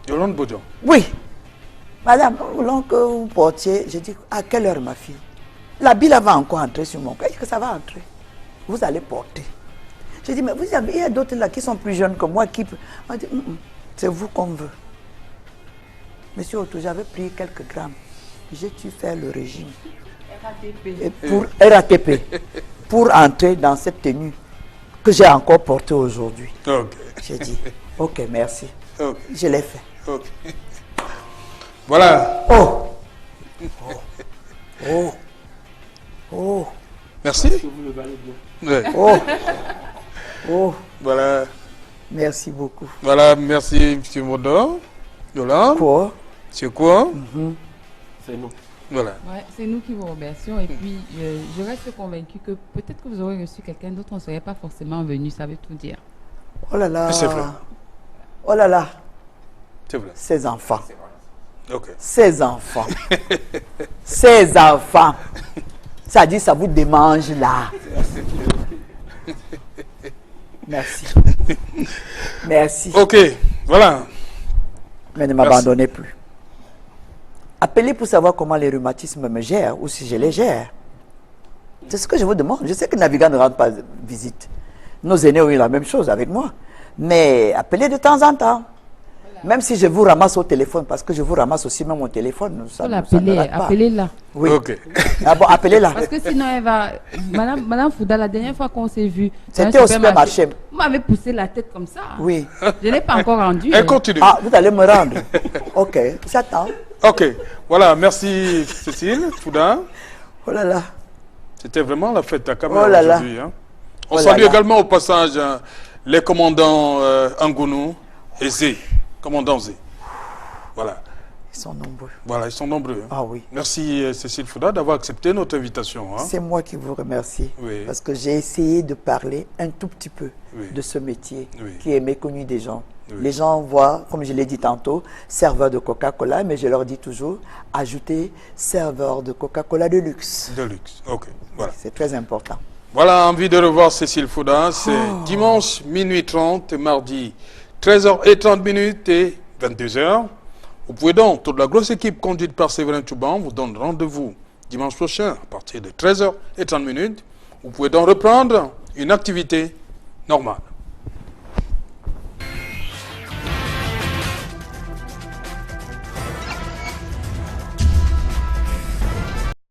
Yolande Bodian. Oui. Madame, voulons que vous portiez. Je dis, à quelle heure, ma fille? La bille va encore entrer sur mon corps. Que ça va entrer. Vous allez porter. Je dis, mais vous savez, il y a d'autres là qui sont plus jeunes que moi qui... On dit, c'est vous qu'on veut. Monsieur Otto, j'avais pris quelques grammes. J'ai dû faire le régime. Et pour RATP. Pour entrer dans cette tenue que j'ai encore portée aujourd'hui. Okay. J'ai dit, ok, merci. Okay. Je l'ai fait. Okay. Voilà. Oh. Oh. Oh. Merci. Ouais. Oh. Oh. Voilà. Merci beaucoup. Voilà, merci M. Modo. Yolande. Quoi? C'est quoi? C'est nous. Voilà. Ouais, c'est nous qui vous remercions. Et puis, je reste convaincu que peut-être que vous aurez reçu quelqu'un d'autre, on ne serait pas forcément venu, ça veut tout dire. Oh là là. C'est vrai. Oh là là. C'est vrai. Ces enfants. Ok. Ces enfants. Ces enfants. Ça dit, ça vous démange là. Merci. Merci. Ok, voilà. Mais ne m'abandonnez plus. Appelez pour savoir comment les rhumatismes me gèrent ou si je les gère. C'est ce que je vous demande. Je sais que Navigant ne rend pas visite. Nos aînés ont eu la même chose avec moi. Mais appelez de temps en temps. Même si je vous ramasse au téléphone, parce que je vous ramasse aussi même au téléphone. Il faut l'appeler, appelez-la. Oui. Ok. Ah bon, appelez-la. Parce que sinon, elle va... Madame Fouda, la dernière fois qu'on s'est vu... C'était au supermarché. Vous m'avez poussé la tête comme ça. Oui. Je ne l'ai pas encore rendu. Elle continue. Ah, vous allez me rendre. Ok, j'attends. Ok, voilà, merci Cécile Fouda. Oh là là. C'était vraiment la fête à Cameroun aujourd'hui. Hein. On salue également au passage les commandants Angounou et Zé. Commandant Zé. Voilà. Ils sont nombreux. Voilà, ils sont nombreux. Hein. Ah oui. Merci Cécile Fouda d'avoir accepté notre invitation. Hein. C'est moi qui vous remercie. Oui. Parce que j'ai essayé de parler un tout petit peu de ce métier qui est méconnu des gens. Oui. Les gens voient, comme je l'ai dit tantôt, serveur de Coca-Cola, mais je leur dis toujours, ajoutez serveur de Coca-Cola de luxe. De luxe, ok. Voilà. C'est très important. Voilà, envie de revoir Cécile Fouda. C'est dimanche minuit 30, mardi 13h30 et 22h. Vous pouvez donc, toute la grosse équipe conduite par Séverin Touban vous donne rendez-vous dimanche prochain à partir de 13h30. Vous pouvez donc reprendre une activité normale.